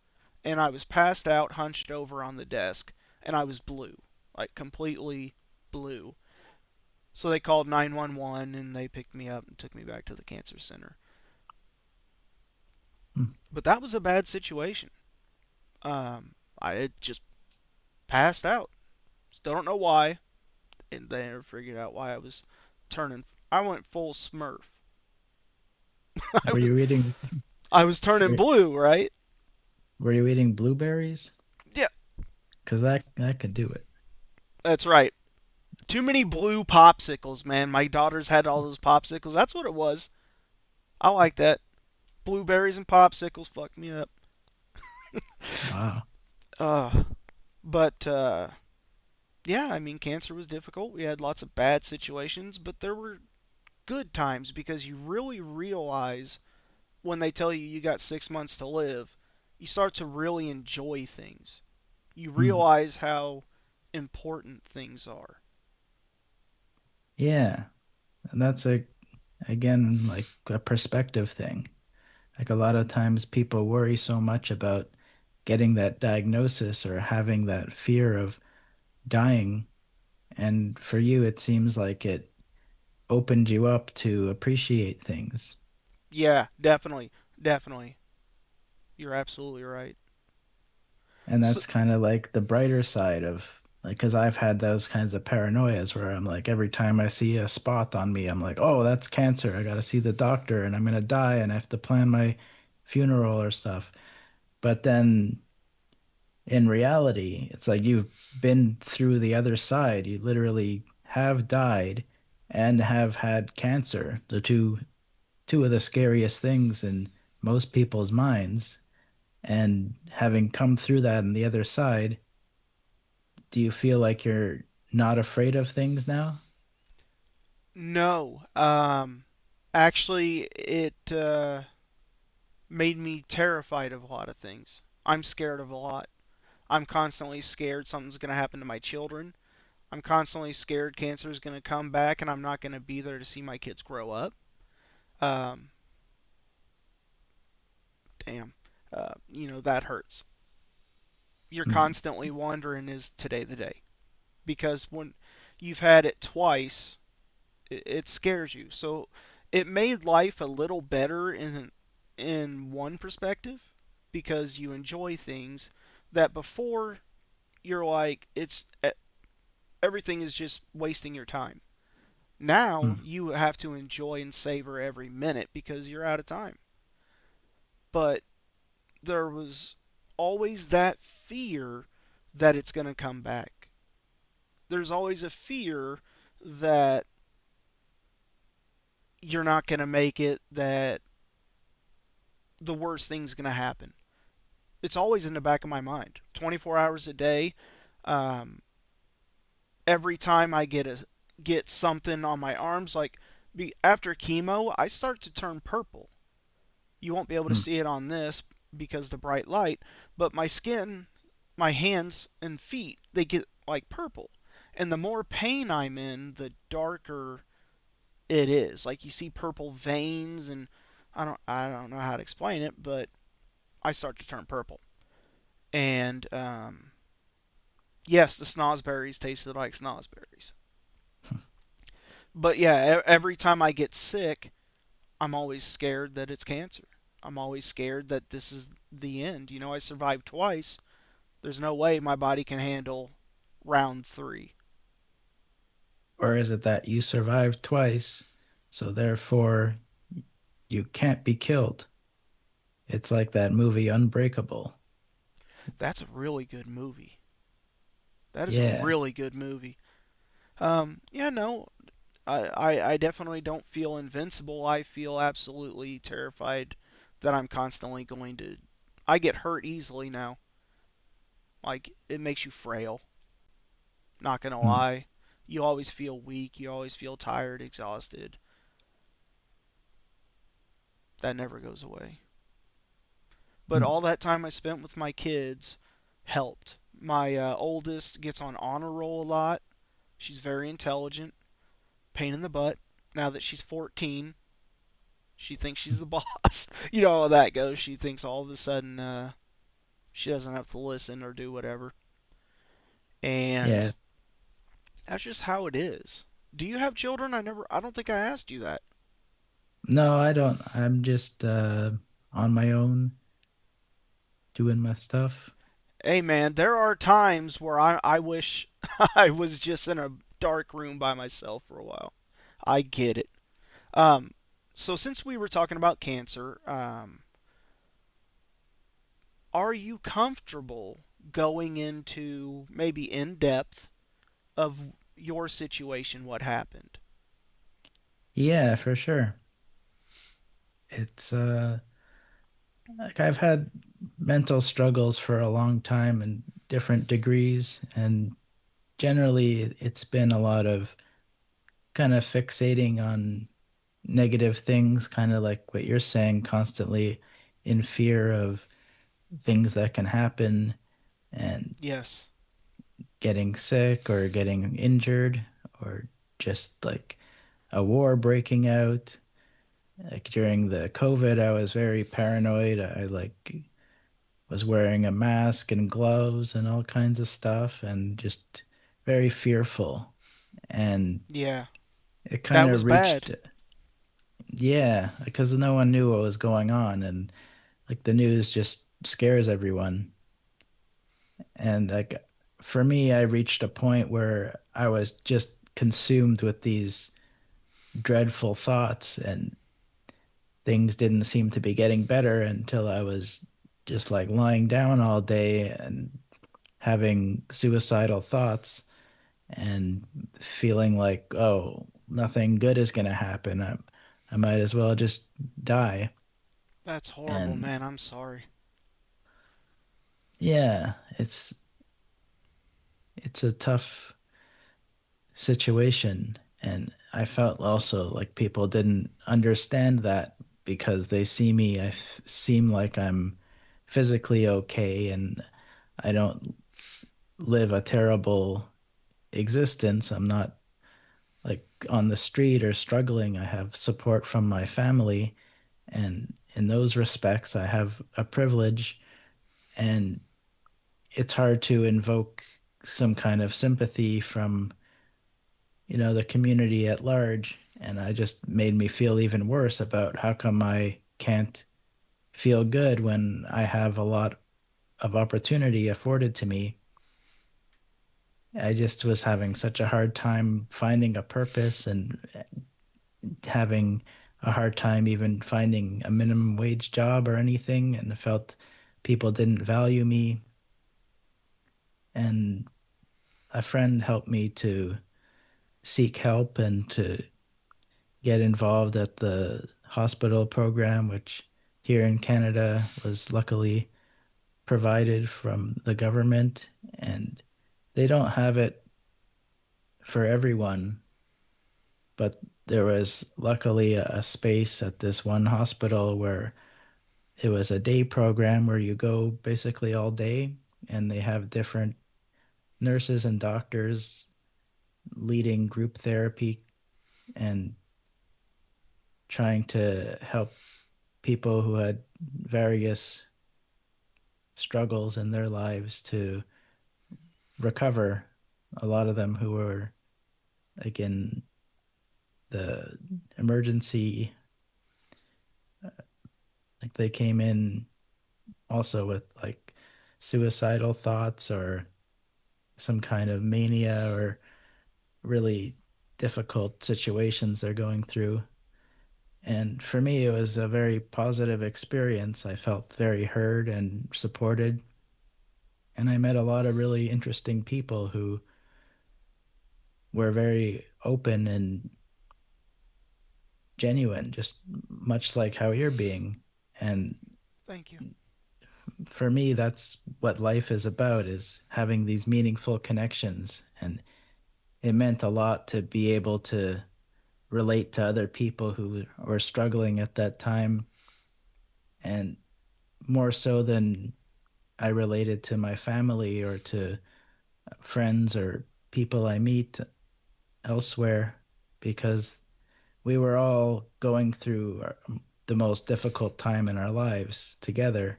and I was passed out, hunched over on the desk, and I was blue, like completely blue. So they called 911 and they picked me up and took me back to the cancer center. Hmm. But that was a bad situation. I had just passed out. Still don't know why, and they never figured out why I was turning. I went full Smurf. I Were was you eating I was turning were, blue, right? were you eating blueberries? Yeah, Because that could do it. that's right. Too many blue popsicles, man. My daughters had all those popsicles. That's what it was. I like that. Blueberries and popsicles fucked me up. Wow. Uh, but yeah, I mean, cancer was difficult. We had lots of bad situations, but there were good times because you really realize when they tell you you got 6 months to live, you start to really enjoy things. You Hmm. realize how important things are. Yeah. And that's again like a perspective thing. Like a lot of times people worry so much about getting that diagnosis or having that fear of dying. And for you, it seems like it opened you up to appreciate things. Yeah, definitely, definitely. You're absolutely right. And So, that's kind of like the brighter side of like, because I've had those kinds of paranoias where I'm like, every time I see a spot on me, I'm like, oh, that's cancer. I got to see the doctor and I'm going to die and I have to plan my funeral or stuff. But then in reality, it's like you've been through the other side. You literally have died and have had cancer, the two of the scariest things in most people's minds. And having come through that on the other side, do you feel like you're not afraid of things now? no, actually, it made me terrified of a lot of things. I'm scared of a lot. I'm constantly scared something's going to happen to my children. I'm constantly scared cancer is going to come back and I'm not going to be there to see my kids grow up. Um, damn, that hurts. You're Mm, constantly wondering, is today the day? Because when you've had it twice, it scares you. So it made life a little better in one perspective because you enjoy things that before you're like everything is just wasting your time. Now mm. you have to enjoy and savor every minute because you're out of time. But there was always that fear that it's going to come back. There's always a fear that you're not going to make it, that the worst thing's going to happen. It's always in the back of my mind. 24 hours a day. Um, every time I get something on my arms, like after chemo, I start to turn purple. You won't be able to Mm. see it on this because the bright light, but my skin, my hands and feet, they get like purple. And the more pain I'm in, the darker it is. Like you see purple veins and I don't know how to explain it, but I start to turn purple. And yes, the snozberries tasted like snozberries. But yeah, every time I get sick, I'm always scared that it's cancer. I'm always scared that this is the end. I survived twice. There's no way my body can handle round three. Or is it that you survived twice, so therefore you can't be killed? It's like that movie Unbreakable. That's a really good movie. That is a Yeah. really good movie. Yeah, no, I definitely don't feel invincible. I feel absolutely terrified that I'm constantly going to. I get hurt easily now. Like, it makes you frail. Not gonna Mm, lie. You always feel weak. You always feel tired, exhausted. That never goes away. But mm. all that time I spent with my kids helped. My oldest gets on honor roll a lot. She's very intelligent. Pain in the butt. Now that she's 14, she thinks she's the boss. You know how that goes. She thinks all of a sudden she doesn't have to listen or do whatever. And Yeah. that's just how it is. Do you have children? I don't think I asked you that. No, I don't. I'm just on my own doing my stuff. Hey man, there are times where I wish I was just in a dark room by myself for a while. I get it. Um, so since we were talking about cancer, are you comfortable going into maybe in depth of your situation, what happened? Yeah, for sure. It's like I've had mental struggles for a long time in different degrees, and generally it's been a lot of kind of fixating on negative things, kind of like what you're saying, constantly in fear of things that can happen and Yes. getting sick or getting injured or just like a war breaking out. Like during the COVID, I was very paranoid. I like was wearing a mask and gloves and all kinds of stuff and just very fearful. And Yeah. it kind That was of bad. reached, yeah, because no one knew what was going on. And like the news just scares everyone. And like for me, I reached a point where I was just consumed with these dreadful thoughts, and things didn't seem to be getting better until I was just like lying down all day and having suicidal thoughts and feeling like, oh, nothing good is going to happen. I might as well just die. That's horrible, And man. I'm sorry. yeah, it's a tough situation. And I felt also like people didn't understand that because they see me, seem like I'm physically okay and I don't live a terrible existence. I'm not like on the street or struggling. I have support from my family. And in those respects, I have a privilege. And it's hard to invoke some kind of sympathy from, the community at large. And I just made me feel even worse about how come I can't feel good when I have a lot of opportunity afforded to me. I just was having such a hard time finding a purpose and having a hard time even finding a minimum wage job or anything. And I felt people didn't value me. And a friend helped me to seek help and to get involved at the hospital program, which here in Canada was luckily provided from the government. And they don't have it for everyone, but there was luckily a space at this one hospital where it was a day program where you go basically all day, and they have different nurses and doctors leading group therapy and trying to help people who had various struggles in their lives to recover. A lot of them who were, again, the emergency, like they came in also with like suicidal thoughts or some kind of mania or really difficult situations they're going through. And for me, it was a very positive experience. I felt very heard and supported. And I met a lot of really interesting people who were very open and genuine, just much like how you're being. And Thank you. for me, that's what life is about, is having these meaningful connections. And it meant a lot to be able to relate to other people who were struggling at that time, and more so than I related to my family or to friends or people I meet elsewhere, because we were all going through the most difficult time in our lives together.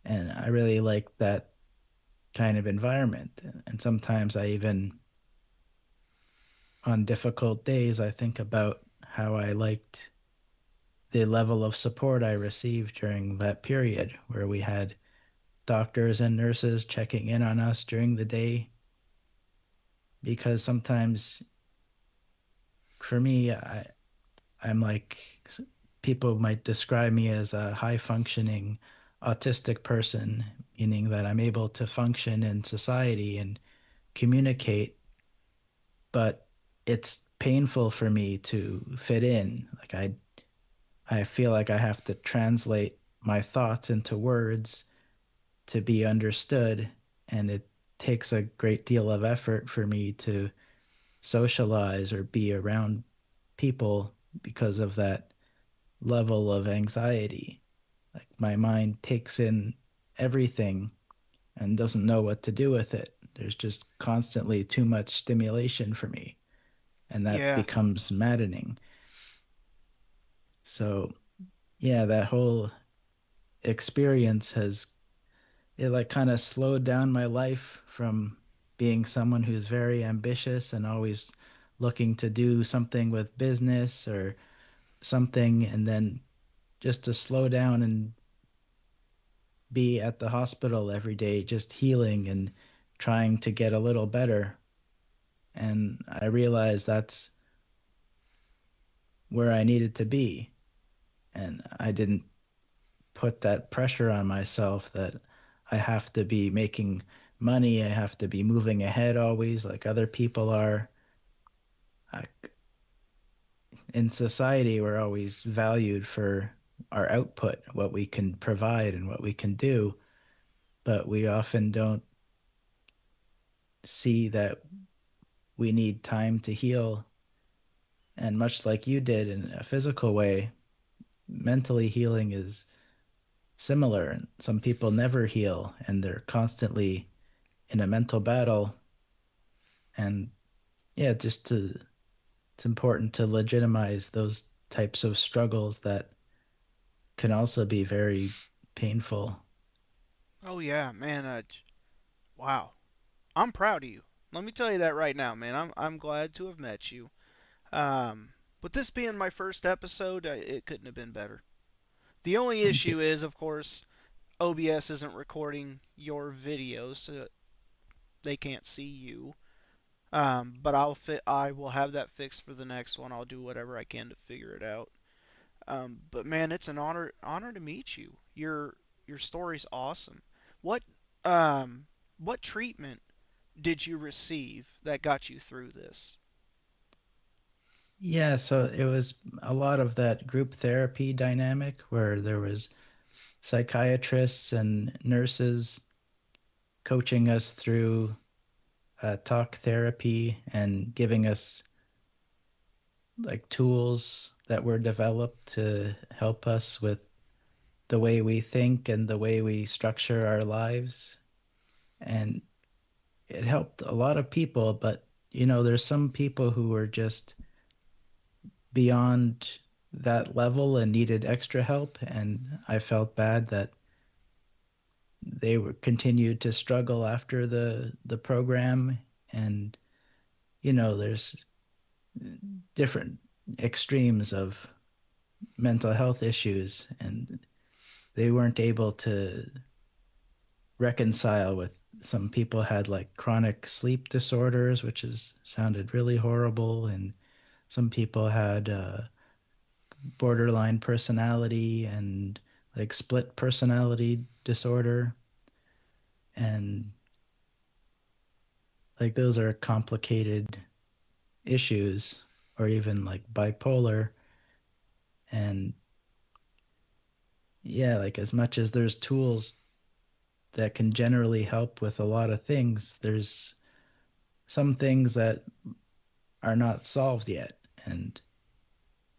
And I really like that kind of environment. And sometimes I even, on difficult days, I think about how I liked the level of support I received during that period where we had doctors and nurses checking in on us during the day. Because sometimes for me, I'm like, people might describe me as a high functioning autistic person, meaning that I'm able to function in society and communicate, but it's painful for me to fit in. Like I feel like I have to translate my thoughts into words to be understood, and it takes a great deal of effort for me to socialize or be around people because of that level of anxiety. Like my mind takes in everything and doesn't know what to do with it. There's just constantly too much stimulation for me, and that Yeah. becomes maddening. So, yeah, that whole experience has it like kind of slowed down my life from being someone who's very ambitious and always looking to do something with business or something, and then just to slow down and be at the hospital every day, just healing and trying to get a little better. And I realized that's where I needed to be. And I didn't put that pressure on myself that I have to be making money, I have to be moving ahead always like other people are. I, in society, we're always valued for our output, what we can provide and what we can do, but we often don't see that we need time to heal. And much like you did in a physical way, mentally healing is similar. And some people never heal and they're constantly in a mental battle. And yeah, it's important to legitimize those types of struggles that can also be very painful. Oh yeah, man. Wow. I'm proud of you. Let me tell you that right now, man. I'm glad to have met you. But this being my first episode, it couldn't have been better. The only Thank you. issue is, of course, OBS isn't recording your videos, so they can't see you. But I will have that fixed for the next one. I'll do whatever I can to figure it out. But man, it's an honor to meet you. Your story's awesome. What what treatment did you receive that got you through this? Yeah, so it was a lot of that group therapy dynamic where there was psychiatrists and nurses coaching us through talk therapy and giving us like tools that were developed to help us with the way we think and the way we structure our lives. And it helped a lot of people, but there's some people who were just beyond that level and needed extra help. And I felt bad that they were continued to struggle after the program. And there's different extremes of mental health issues, and they weren't able to reconcile with some people had like chronic sleep disorders, which is sounded really horrible, and some people had borderline personality and like split personality disorder, and like those are complicated issues, or even like bipolar. And yeah, like as much as there's tools that can generally help with a lot of things, there's some things that are not solved yet. And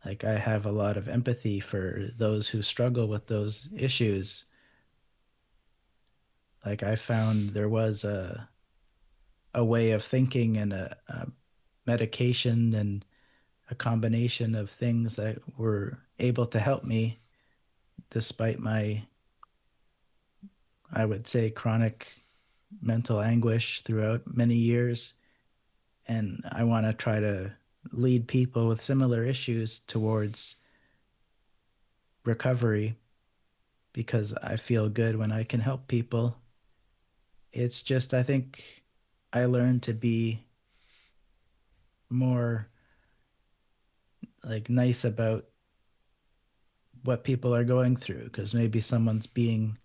like I have a lot of empathy for those who struggle with those issues. Like I found there was a way of thinking and a medication and a combination of things that were able to help me despite my, I would say, chronic mental anguish throughout many years. And I want to try to lead people with similar issues towards recovery because I feel good when I can help people. It's just, I think I learned to be more like nice about what people are going through because maybe someone's being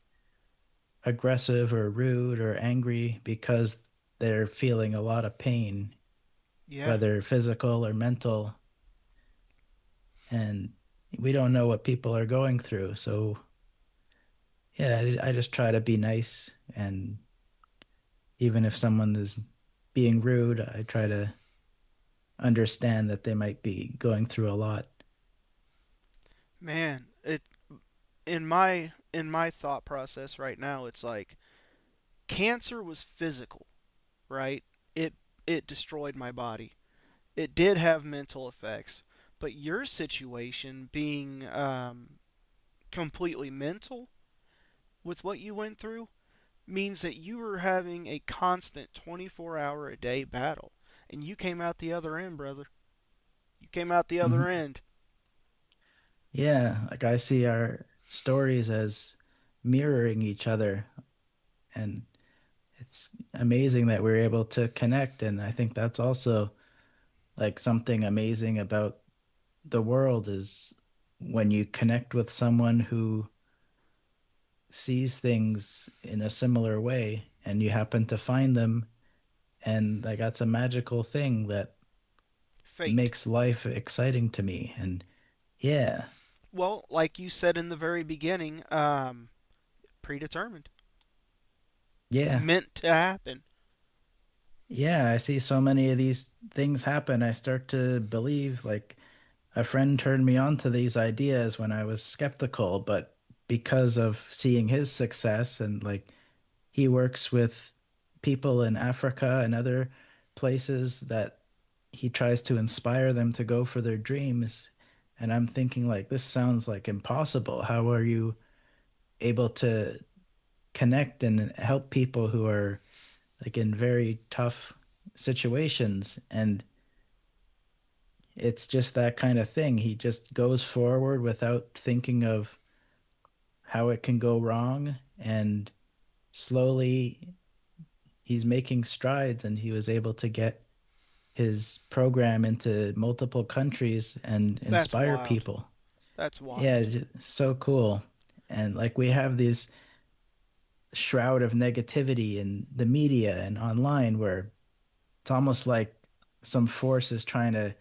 aggressive or rude or angry because they're feeling a lot of pain, Yeah. whether physical or mental. And we don't know what people are going through. So, yeah, I just try to be nice. And even if someone is being rude, I try to understand that they might be going through a lot. Man, it in my thought process right now, it's like cancer was physical, right? It it destroyed my body. It did have mental effects, but your situation being completely mental with what you went through means that you were having a constant 24-hour a day battle, and you came out the other end, brother. You came out the other Mhm. end. Yeah, like I see our stories as mirroring each other. And it's amazing that we're able to connect. And I think that's also like something amazing about the world is when you connect with someone who sees things in a similar way and you happen to find them. And like that's a magical thing that Fate. makes life exciting to me. And yeah, Well, like you said in the very beginning, predetermined. yeah, Meant to happen. yeah. I see so many of these things happen. I start to believe like a friend turned me on to these ideas when I was skeptical, but because of seeing his success and like he works with people in Africa and other places that he tries to inspire them to go for their dreams. And I'm thinking like this sounds like impossible. How are you able to connect and help people who are like in very tough situations? And it's just that kind of thing. He just goes forward without thinking of how it can go wrong, and slowly he's making strides, and he was able to get his program into multiple countries and That's inspire wild. people. That's Yeah, wild. so cool. And like we have this shroud of negativity in the media and online where it's almost like some force is trying to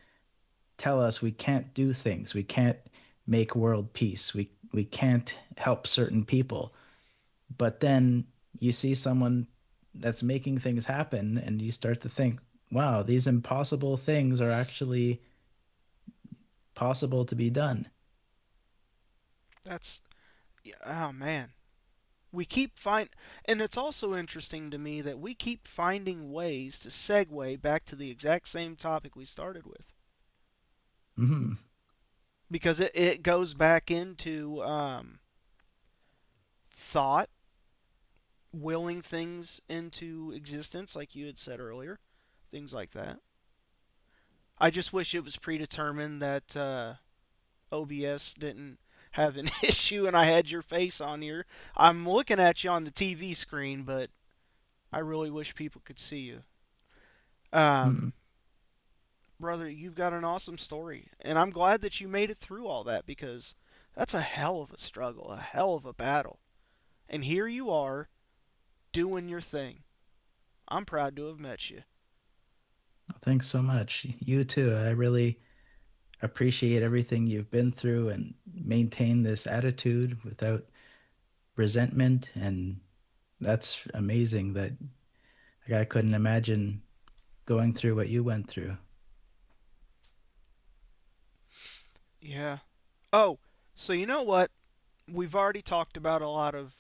tell us we can't do things. We can't make world peace. We can't help certain people. But then you see someone that's making things happen and you start to think, wow, these impossible things are actually possible to be done. That's yeah, oh man. We keep find and it's also interesting to me that we keep finding ways to segue back to the exact same topic we started with. Hmm. Because it goes back into thought, willing things into existence, like you had said earlier, things like that. I just wish it was predetermined that OBS didn't have an issue and I had your face on here. I'm looking at you on the TV screen, but I really wish people could see you. Hmm. Um, brother, you've got an awesome story, and I'm glad that you made it through all that because that's a hell of a struggle, a hell of a battle. And here you are doing your thing. I'm proud to have met you. Thanks so much. You too. I really appreciate everything you've been through and maintain this attitude without resentment. And that's amazing that like, I couldn't imagine going through what you went through. Yeah. Oh, so you know what? We've already talked about a lot of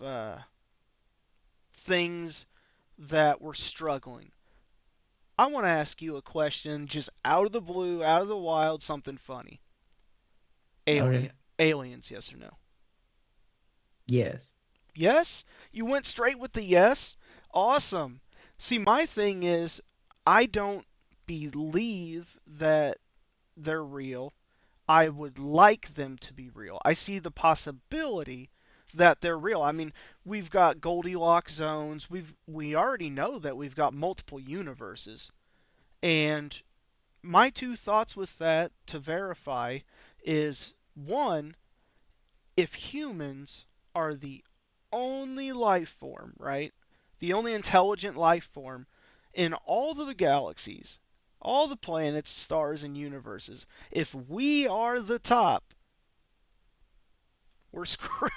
things that we're struggling. I want to ask you a question just out of the blue, out of the wild, something funny. Okay. Aliens, yes or no? Yes. Yes? You went straight with the yes? Awesome. See, my thing is, I don't believe that they're real. I would like them to be real. I see the possibility that they're real. I mean, we've got Goldilocks zones. We already know that we've got multiple universes. And my two thoughts with that to verify is one, if humans are the only life form, right? The only intelligent life form in all the galaxies, all the planets, stars, and universes, if we are the top, we're screwed.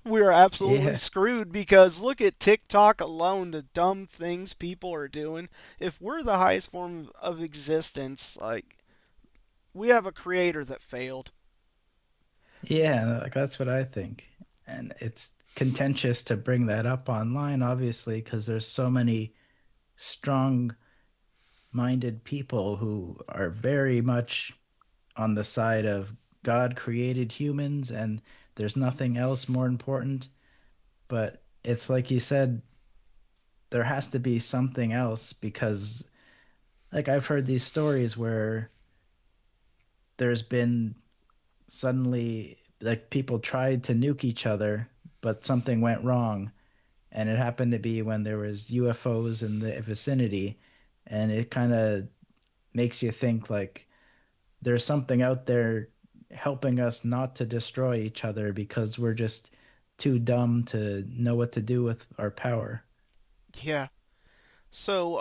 We're absolutely Yeah. screwed because look at TikTok alone, the dumb things people are doing. If we're the highest form of existence, like, we have a creator that failed. Yeah, like that's what I think. And it's contentious to bring that up online, obviously, because there's so many strong-minded people who are very much on the side of God created humans and there's nothing else more important. But it's like you said, there has to be something else because, like, I've heard these stories where there's been suddenly, like, people tried to nuke each other, but something went wrong. And it happened to be when there was UFOs in the vicinity. And it kind of makes you think, like, there's something out there helping us not to destroy each other because we're just too dumb to know what to do with our power. Yeah. So,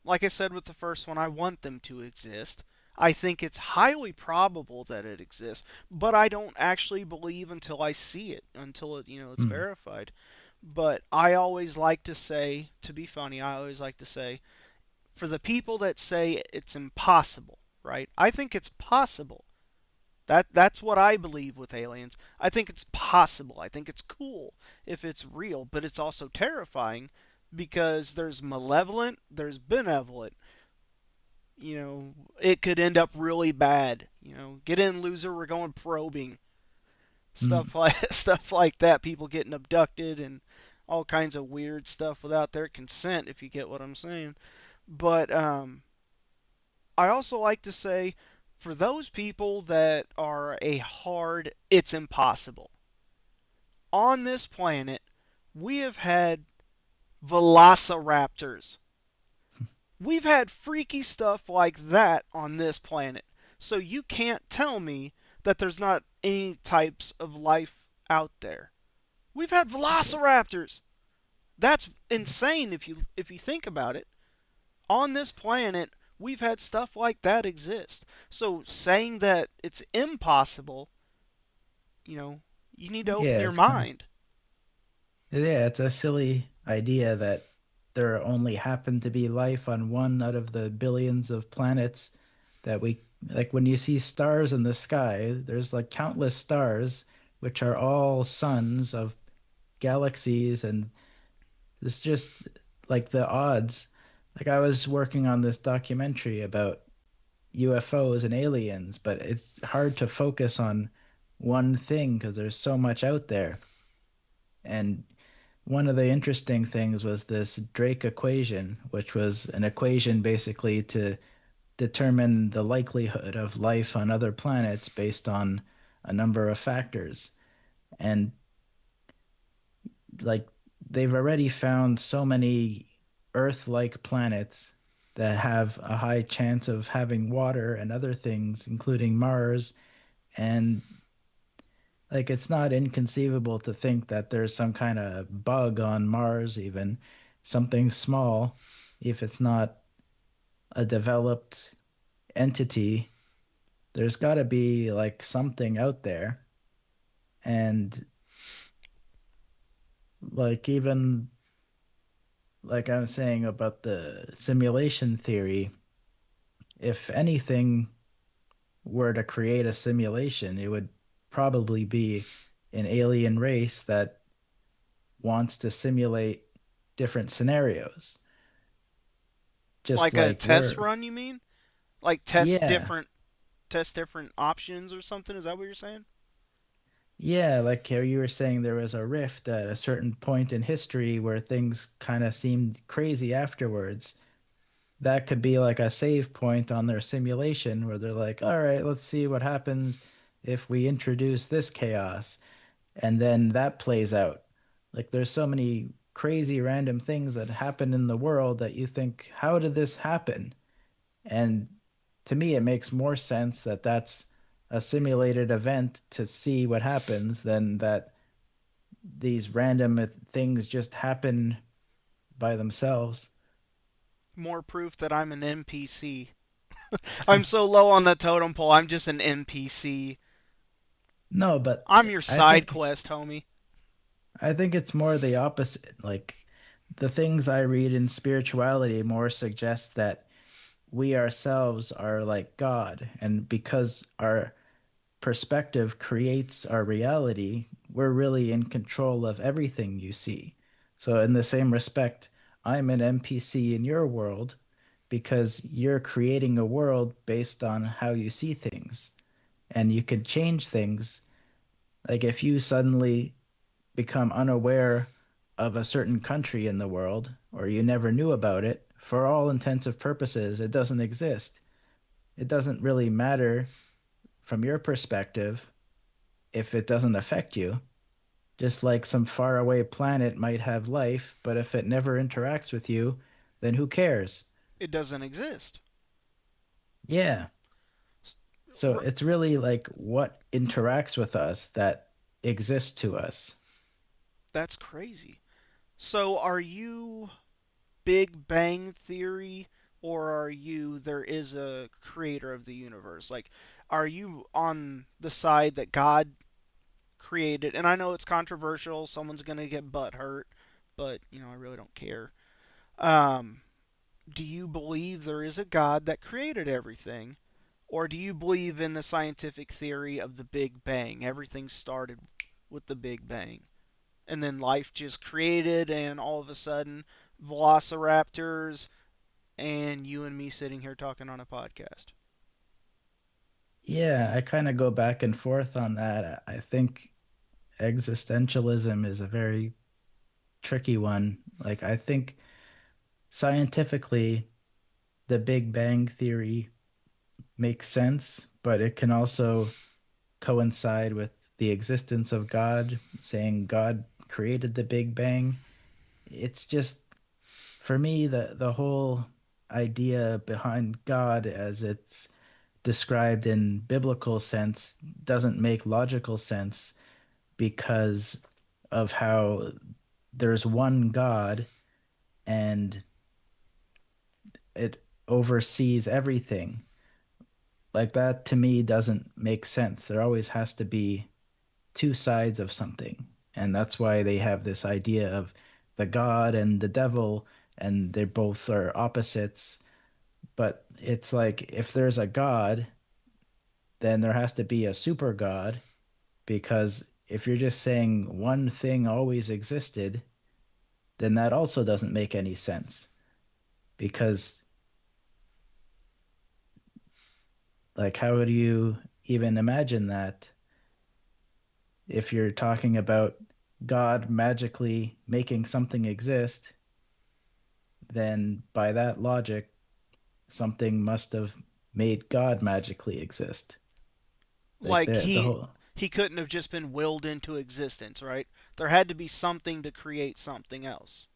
like I said with the first one, I want them to exist. I think it's highly probable that it exists, but I don't actually believe until I see it, until it's Mm. verified. But I always like to say, to be funny, I always like to say, for the people that say it's impossible, right? I think it's possible. That's what I believe with aliens. I think it's possible. I think it's cool if it's real, but it's also terrifying because there's malevolent, there's benevolent. It could end up really bad. Get in, loser. We're going probing. Mm. Stuff like that. People getting abducted and all kinds of weird stuff without their consent, if you get what I'm saying. But I also like to say, for those people that are a hard, it's impossible. On this planet, we have had velociraptors. We've had freaky stuff like that on this planet. So you can't tell me that there's not any types of life out there. We've had velociraptors. That's insane if you think about it. On this planet, we've had stuff like that exist. So saying that it's impossible, you know, you need to open Yeah, your it's kind of mind. yeah, it's a silly idea that there only happened to be life on one out of the billions of planets that we like when you see stars in the sky, there's like countless stars which are all suns of galaxies and it's just like the odds. Like I was working on this documentary about UFOs and aliens, but it's hard to focus on one thing because there's so much out there. And one of the interesting things was this Drake equation, which was an equation basically to determine the likelihood of life on other planets based on a number of factors. And like they've already found so many Earth-like planets that have a high chance of having water and other things, including Mars. And like it's not inconceivable to think that there's some kind of bug on Mars, even something small, if it's not a developed entity, there's got to be like something out there. And like even like I was saying about the simulation theory, if anything were to create a simulation, it would probably be an alien race that wants to simulate different scenarios. Just Like a like test we're, run, you mean? Like yeah, test different options or something? Is that what you're saying? yeah, like how you were saying there was a rift at a certain point in history where things kind of seemed crazy afterwards. That could be like a save point on their simulation where they're like, all right, let's see what happens if we introduce this chaos. And then that plays out. Like there's so many crazy random things that happen in the world that you think, how did this happen? And to me, it makes more sense that that's a simulated event to see what happens than that these random things just happen by themselves. More proof that I'm an NPC. I'm so low on the totem pole, I'm just an NPC. No, but I'm your I side think quest, homie. I think it's more the opposite. Like the things I read in spirituality more suggest that we ourselves are like God, and because our perspective creates our reality, we're really in control of everything you see. So, in the same respect, I'm an NPC in your world because you're creating a world based on how you see things. And you can change things. Like if you suddenly become unaware of a certain country in the world, or you never knew about it, for all intensive purposes, it doesn't exist. It doesn't really matter from your perspective if it doesn't affect you. Just like some faraway planet might have life, but if it never interacts with you, then who cares? It doesn't exist. Yeah. So R- it's really like what interacts with us that exists to us. that's crazy. So are you Big Bang Theory, or are you there is a creator of the universe? Like, are you on the side that God created? And I know it's controversial, someone's gonna get butt hurt, but I really don't care. Um, do you believe there is a God that created everything? Or do you believe in the scientific theory of the Big Bang? Everything started with the Big Bang. and then life just created, and all of a sudden, velociraptors, and you and me sitting here talking on a podcast. Yeah, I kind of go back and forth on that. I think existentialism is a very tricky one. Like, I think scientifically, the Big Bang theory makes sense, but it can also coincide with the existence of God, saying God created the Big Bang. It's just, for me, the whole idea behind God as it's described in biblical sense doesn't make logical sense because of how there's one God and it oversees everything. Like that to me doesn't make sense. There always has to be two sides of something. And that's why they have this idea of the God and the devil, and they both are opposites. But it's like if there's a God, then there has to be a super God, because if you're just saying one thing always existed, then that also doesn't make any sense. Because, like, how would you even imagine that if you're talking about God magically making something exist, then by that logic, something must have made God magically exist. Like Like the whole he couldn't have just been willed into existence, right? There had to be something to create something else.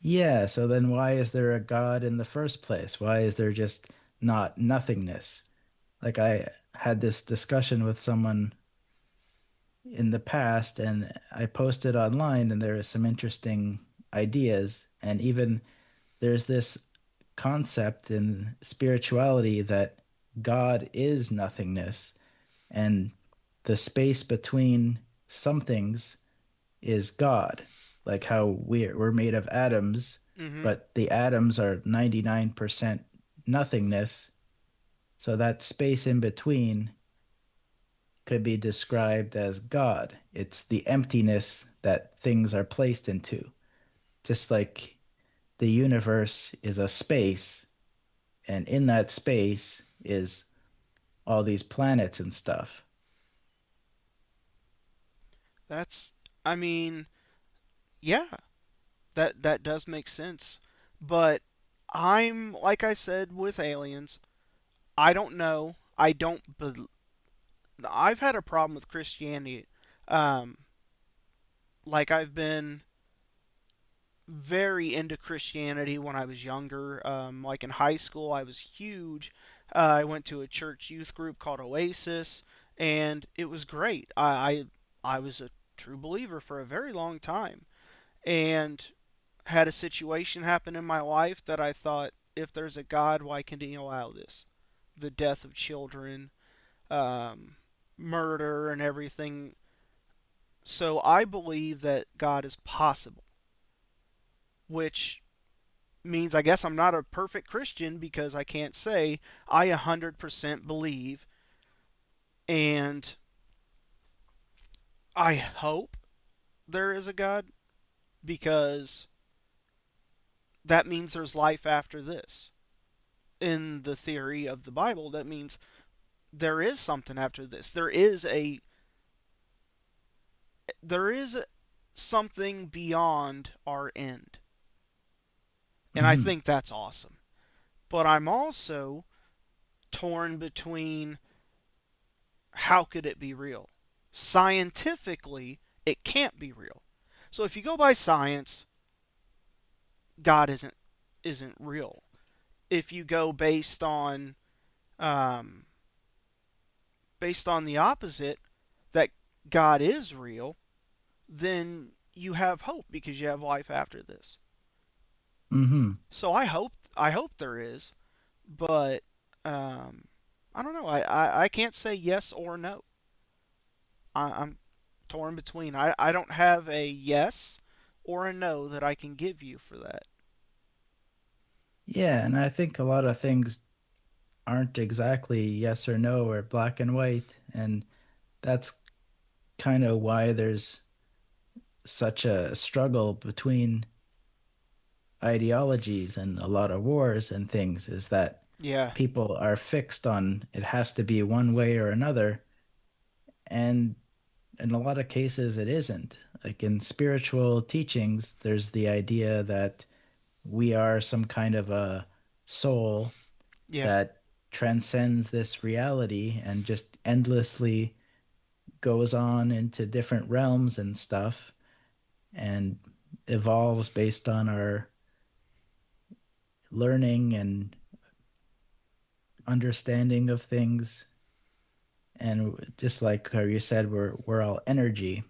Yeah, so then why is there a God in the first place? Why is there just not nothingness? Like I had this discussion with someone in the past and I posted online and there are some interesting ideas, and even there's this concept in spirituality that God is nothingness, and the space between some things is God. Like how we're made of atoms, Hmm. but the atoms are 99% nothingness. So that space in between could be described as God. It's the emptiness that things are placed into. Just like the universe is a space, and in that space is all these planets and stuff. That's, I mean, yeah, that does make sense. But I'm like I said with aliens, I don't know. I don't. I've had a problem with Christianity. Um, like I've been very into Christianity when I was younger. Like in high school, I was huge. I went to a church youth group called Oasis, and it was great. I was a true believer for a very long time, and had a situation happen in my life that I thought, if there's a God, why can He allow this? The death of children, um, murder, and everything. So I believe that God is possible, which means I guess I'm not a perfect Christian because I can't say I 100% believe, and I hope there is a God because that means there's life after this. In the theory of the Bible, that means there is something after this. There is something beyond our end. And I Hmm. think that's awesome. But I'm also torn between how could it be real? Scientifically, it can't be real. So if you go by science, God isn't real. If you go um, based on the opposite, that God is real, then you have hope because you have life after this. Hmm. So I hope there is, but um, I don't know. I can't say yes or no. I'm torn between. I don't have a yes or a no that I can give you for that. Yeah, and I think a lot of things aren't exactly yes or no or black and white, and that's kind of why there's such a struggle between ideologies and a lot of wars and things is that Yeah. people are fixed on it has to be one way or another. And in a lot of cases, it isn't. Like in spiritual teachings, there's the idea that we are some kind of a soul Yeah. that transcends this reality and just endlessly goes on into different realms and stuff and evolves based on our learning and understanding of things. And just like how you said, we're all energy,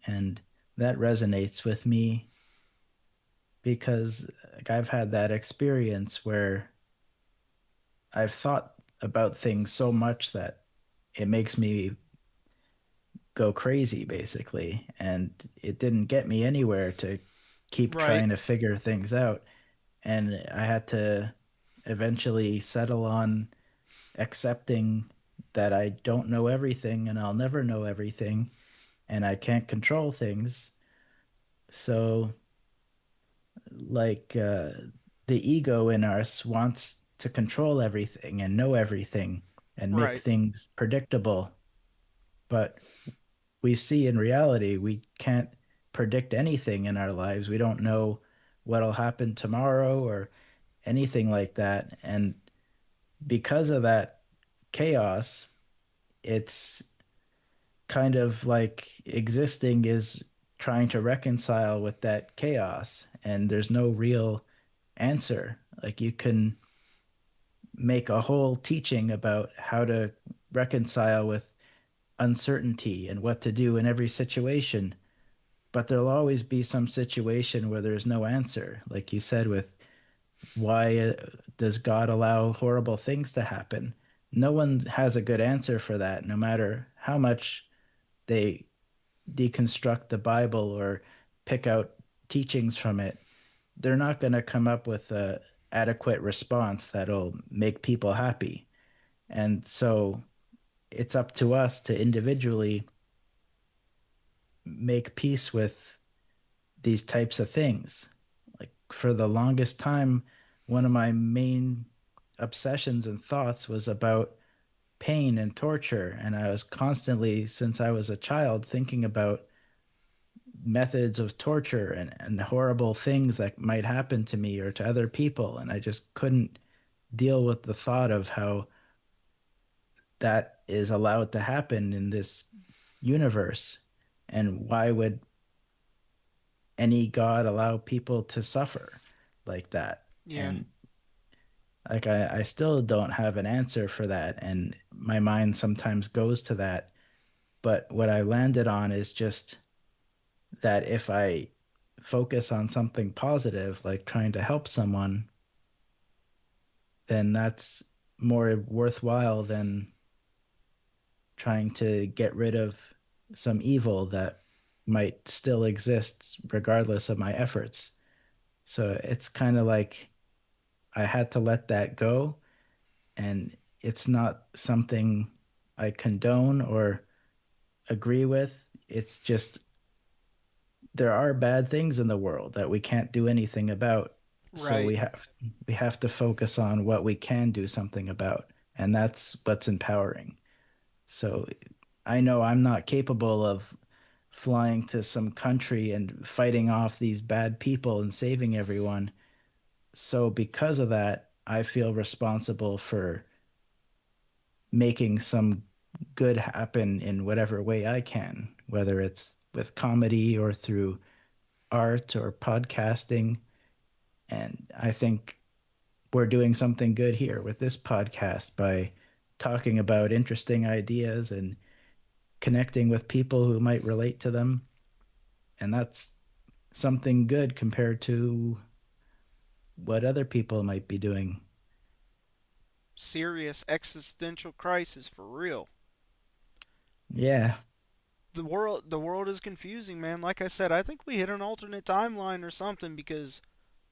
and that resonates with me because like, I've had that experience where I've thought about things so much that it makes me go crazy, basically. And it didn't get me anywhere to keep Right. trying to figure things out. And I had to eventually settle on accepting that I don't know everything and I'll never know everything and I can't control things. So, like, the ego in us wants to control everything and know everything and make Right. things predictable. But we see in reality, we can't predict anything in our lives. We don't know what'll happen tomorrow or anything like that. And because of that chaos, it's kind of like existing is trying to reconcile with that chaos, and there's no real answer. Like you can make a whole teaching about how to reconcile with uncertainty and what to do in every situation, but there'll always be some situation where there's no answer. Like you said, with why does God allow horrible things to happen? No one has a good answer for that, no matter how much they deconstruct the Bible or pick out teachings from it. They're not going to come up with a adequate response that'll make people happy. And so it's up to us to individually make peace with these types of things. Like for the longest time, one of my main obsessions and thoughts was about pain and torture. And I was constantly, since I was a child, thinking about methods of torture and horrible things that might happen to me or to other people. And I just couldn't deal with the thought of how that is allowed to happen in this universe. And why would any God allow people to suffer like that? Yeah. And like I still don't have an answer for that. And my mind sometimes goes to that. But what I landed on is just that if I focus on something positive, like trying to help someone, then that's more worthwhile than trying to get rid of some evil that might still exist regardless of my efforts. So it's kind of like I had to let that go, and it's not something I condone or agree with. It's just there are bad things in the world that we can't do anything about. So Right. we have to focus on what we can do something about, and that's what's empowering. So I know I'm not capable of flying to some country and fighting off these bad people and saving everyone. So because of that, I feel responsible for making some good happen in whatever way I can, whether it's with comedy or through art or podcasting. And I think we're doing something good here with this podcast by talking about interesting ideas and connecting with people who might relate to them. And that's something good compared to what other people might be doing. Serious existential crisis for real. Yeah. The world is confusing, man. Like I said, I think we hit an alternate timeline or something because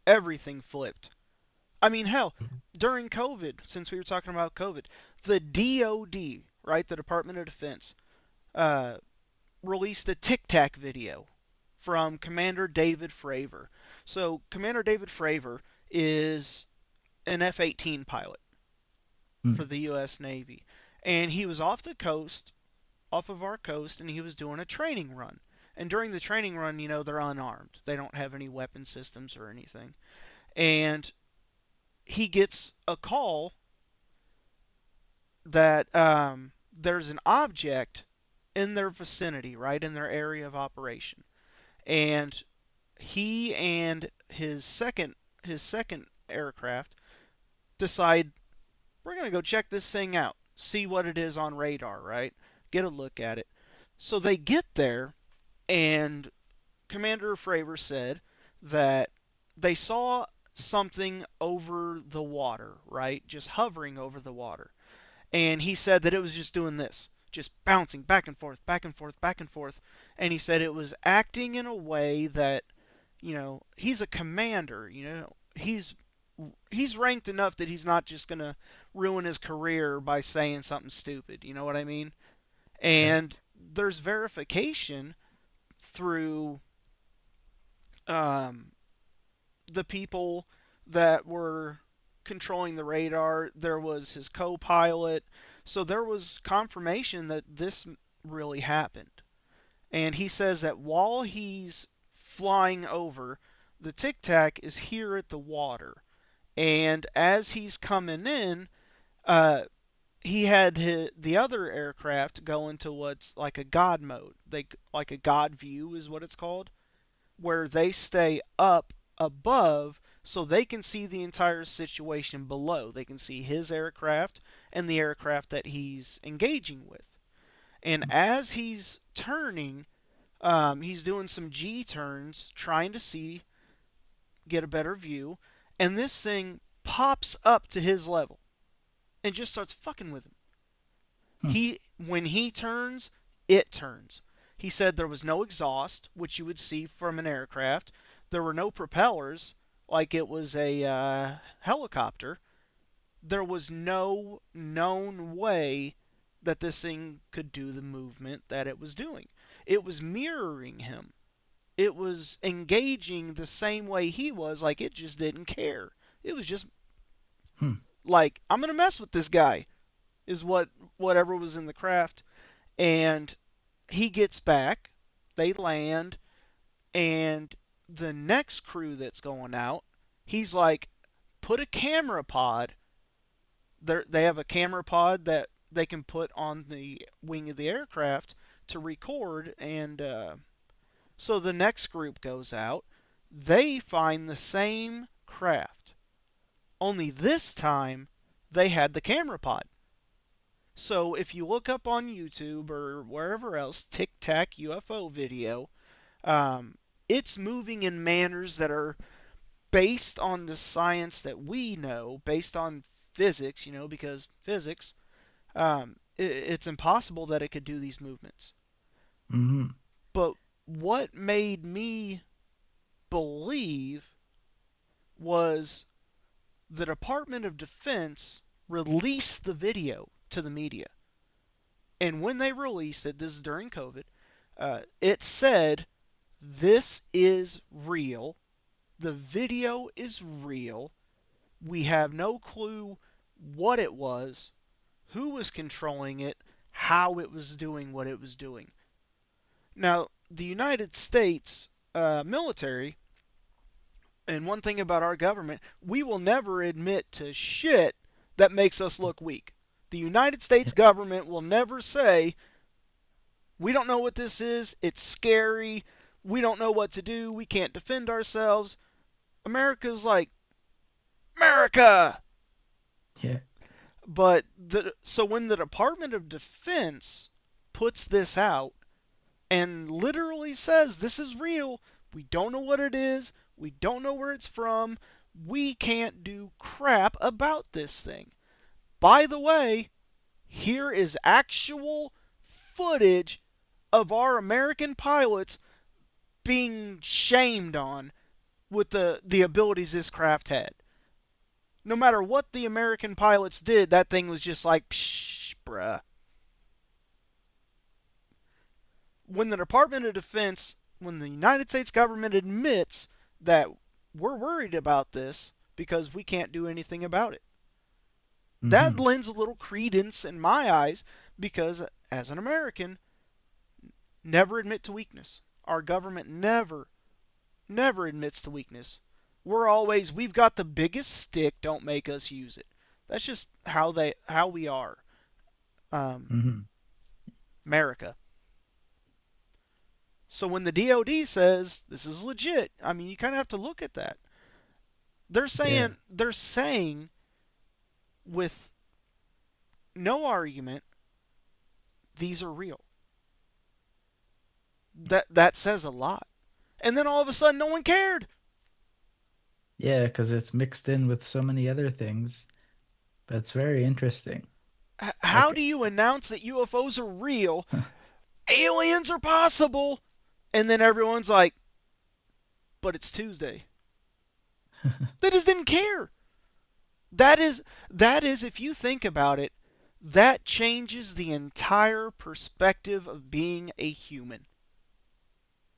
everything flipped. I mean, hell, during COVID, since we were talking about COVID, the DoD, right, the Department of Defense, uh, released a Tic Tac video from Commander David Fravor. So Commander David Fravor is an F-18 pilot for Hmm. the U.S. Navy, and he was off the coast, off of our coast, and he was doing a training run. And during the training run, they're unarmed. They don't have any weapon systems or anything. And he gets a call that there's an object in their vicinity, right in their area of operation. And he and his second aircraft decide, we're going to go check this thing out, see what it is on radar, right? Get a look at it. So they get there, and Commander Fravor said that they saw something over the water, right? Just hovering over the water. And he said that it was just doing this, just bouncing back and forth, back and forth, back and forth. And he said it was acting in a way that, he's a commander, he's ranked enough that he's not just going to ruin his career by saying something stupid, you know what I mean? Sure. And there's verification through um, the people that were controlling the radar. There was his co-pilot, so there was confirmation that this really happened. And he says that while he's flying over, the Tic Tac is here at the water, and as he's coming in, uh, he had the other aircraft go into what's like a God mode. Like a God view is what it's called, where they stay up above so they can see the entire situation below. They can see his aircraft and the aircraft that he's engaging with. And as he's turning, he's doing some G turns, trying to get a better view, and this thing pops up to his level and just starts fucking with him. Hmm. When he turns, it turns. He said there was no exhaust, which you would see from an aircraft. There were no propellers, like it was a helicopter. There was no known way that this thing could do the movement that it was doing. It was mirroring him. It was engaging the same way he was, like it just didn't care. It was just Hmm. like, I'm gonna mess with this guy, is whatever was in the craft. And he gets back, they land, and the next crew that's going out, he's like, put a camera pod. They have a camera pod that they can put on the wing of the aircraft to record. And so the next group goes out. They find the same craft, only this time they had the camera pod. So if you look up on YouTube or wherever else, Tic Tac UFO video, it's moving in manners that are based on the science that we know, based on physics, because physics, it's impossible that it could do these movements. Hmm. But what made me believe was the Department of Defense released the video to the media. And when they released it, this is during COVID, it said, this is real. The video is real. We have no clue what it was, who was controlling it, how it was doing what it was doing. Now, the United States military, and one thing about our government, we will never admit to shit that makes us look weak. The United States Yeah. government will never say, we don't know what this is, it's scary, we don't know what to do, we can't defend ourselves. America's like, America! Yeah. But so when the Department of Defense puts this out and literally says, this is real, we don't know what it is, we don't know where it's from, we can't do crap about this thing. By the way, here is actual footage of our American pilots being shamed on with the abilities this craft had. No matter what the American pilots did, that thing was just like, psh, bruh. When the Department of Defense when the United States government admits that we're worried about this because we can't do anything about it. That Hmm. lends a little credence in my eyes because, as an American, never admit to weakness. Our government never admits to weakness. We're always, we've got the biggest stick, don't make us use it. That's just how we are. Um, Hmm. America. So when the DOD says this is legit, I mean, you kind of have to look at that. Yeah. They're saying with no argument these are real. That says a lot. And then all of a sudden no one cared. Yeah, because it's mixed in with so many other things. But it's very interesting. How do Like, you announce that UFOs are real? Aliens are possible. And then everyone's like, but it's Tuesday. They just didn't care. That is if you think about it, that changes the entire perspective of being a human.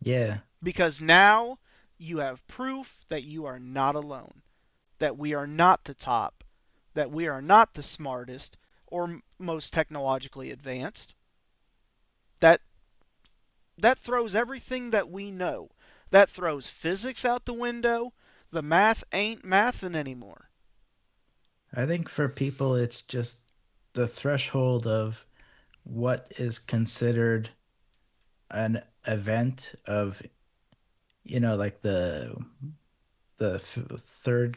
yeah, Because now you have proof that you are not alone, that we are not the top, that we are not the smartest or most technologically advanced. That that throws everything that we know. That throws physics out the window. The math ain't mathin' anymore. I think for people, it's just the threshold of what is considered an event of, like the third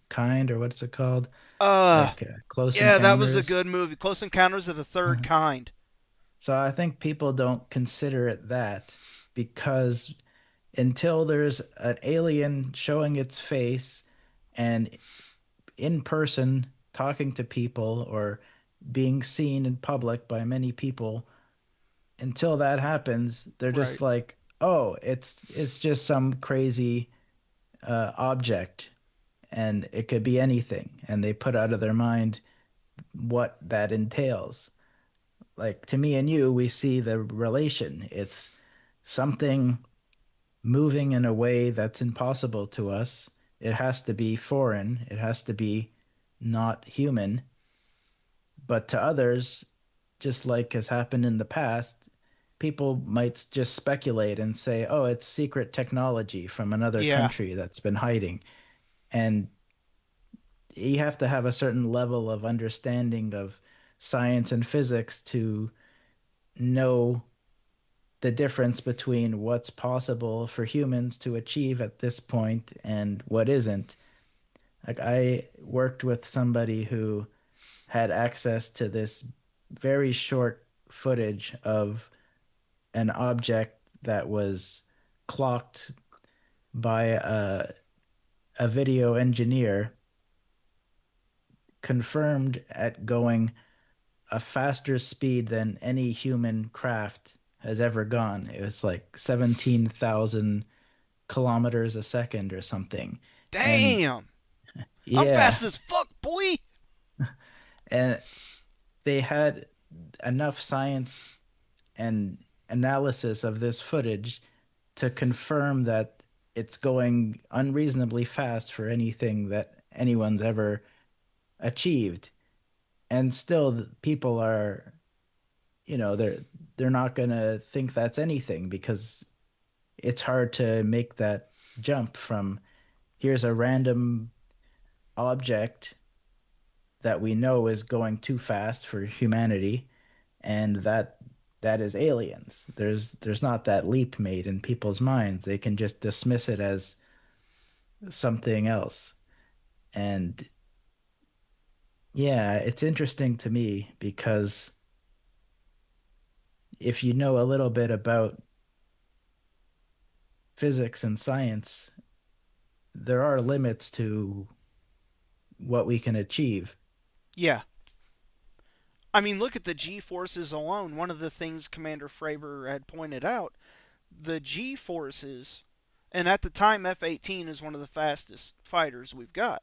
kind, or what's it called? Uh, Like Close yeah, that was a Encounters. good movie. Close Encounters of the Third Kind. So I think people don't consider it that because until there's an alien showing its face and in person talking to people or being seen in public by many people, until that happens, they're just Right. like, oh, it's just some crazy object, and it could be anything, and they put out of their mind what that entails. Like to me and you, we see the relation. It's something moving in a way that's impossible to us. It has to be foreign. It has to be not human. But to others, just like has happened in the past, people might just speculate and say, oh, it's secret technology from another Yeah. country that's been hiding. And you have to have a certain level of understanding of science and physics to know the difference between what's possible for humans to achieve at this point and what isn't. Like I worked with somebody who had access to this very short footage of an object that was clocked by a video engineer, confirmed at going a faster speed than any human craft has ever gone. It was like 17,000 kilometers a second or something. And Damn. I'm yeah, fast as fuck, boy. and they had enough science and analysis of this footage to confirm that it's going unreasonably fast for anything that anyone's ever achieved. And still, people are, they're not going to think that's anything because it's hard to make that jump from here's a random object that we know is going too fast for humanity, and that is aliens. There's not that leap made in people's minds. They can just dismiss it as something else. And yeah, it's interesting to me because if you know a little bit about physics and science, there are limits to what we can achieve. Yeah. I mean, look at the G forces alone. One of the things Commander Fravor had pointed out, the G forces, and at the time, F-18 is one of the fastest fighters we've got.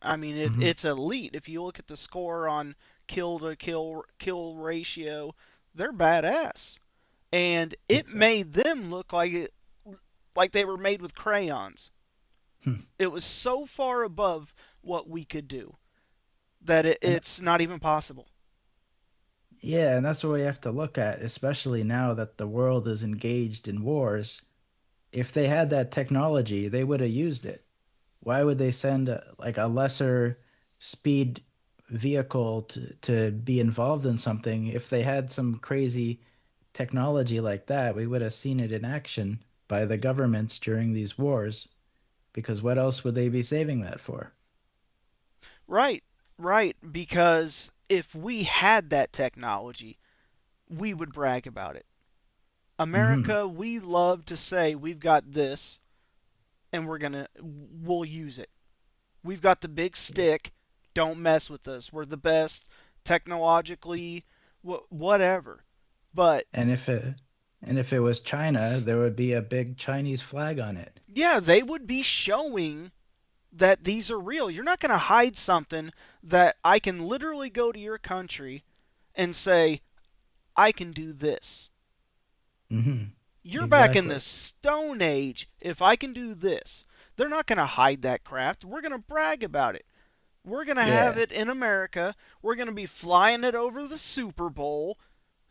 I mean, Hmm. it's elite. If you look at the score on kill ratio, they're badass, and it Exactly. made them look like like they were made with crayons. Hmm. It was so far above what we could do that And it's not even possible. yeah, and that's what we have to look at, especially now that the world is engaged in wars. If they had that technology, they would have used it. Why would they send like a lesser speed vehicle to be involved in something? If they had some crazy technology like that, we would have seen it in action by the governments during these wars, because what else would they be saving that for? Right, right. Because if we had that technology, we would brag about it. Hmm. America, we love to say we've got this and we'll use it. We've got the big stick. Don't mess with us. We're the best technologically, whatever. But And if it was China, there would be a big Chinese flag on it. yeah, they would be showing that these are real. You're not going to hide something that I can literally go to your country and say, I can do this. Hmm. You're back in the Exactly. Stone Age. If I can do this, they're not going to hide that craft. We're going to brag about it. We're going to have Yeah. it in America. We're going to be flying it over the Super Bowl,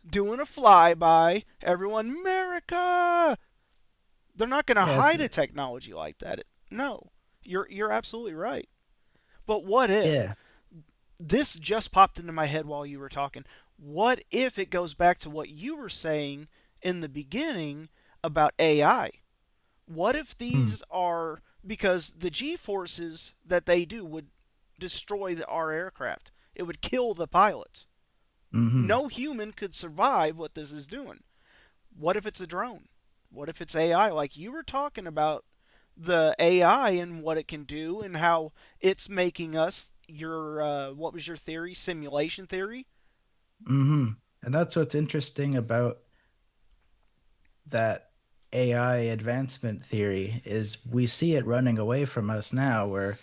doing a flyby. Everyone, America! They're not going to Yeah, it's hide a technology like that. No, you're absolutely right. But what if yeah. this just popped into my head while you were talking? What if it goes back to what you were saying in the beginning about AI? What if Hmm. these are because the G forces that they do would destroy our aircraft? It would kill the pilots. Hmm. No human could survive what this is doing. What if it's a drone? What if it's AI? Like you were talking about the AI and what it can do and how it's making us your what was your theory? Simulation theory? Hmm. And that's what's interesting about that AI advancement theory is we see it running away from us now, where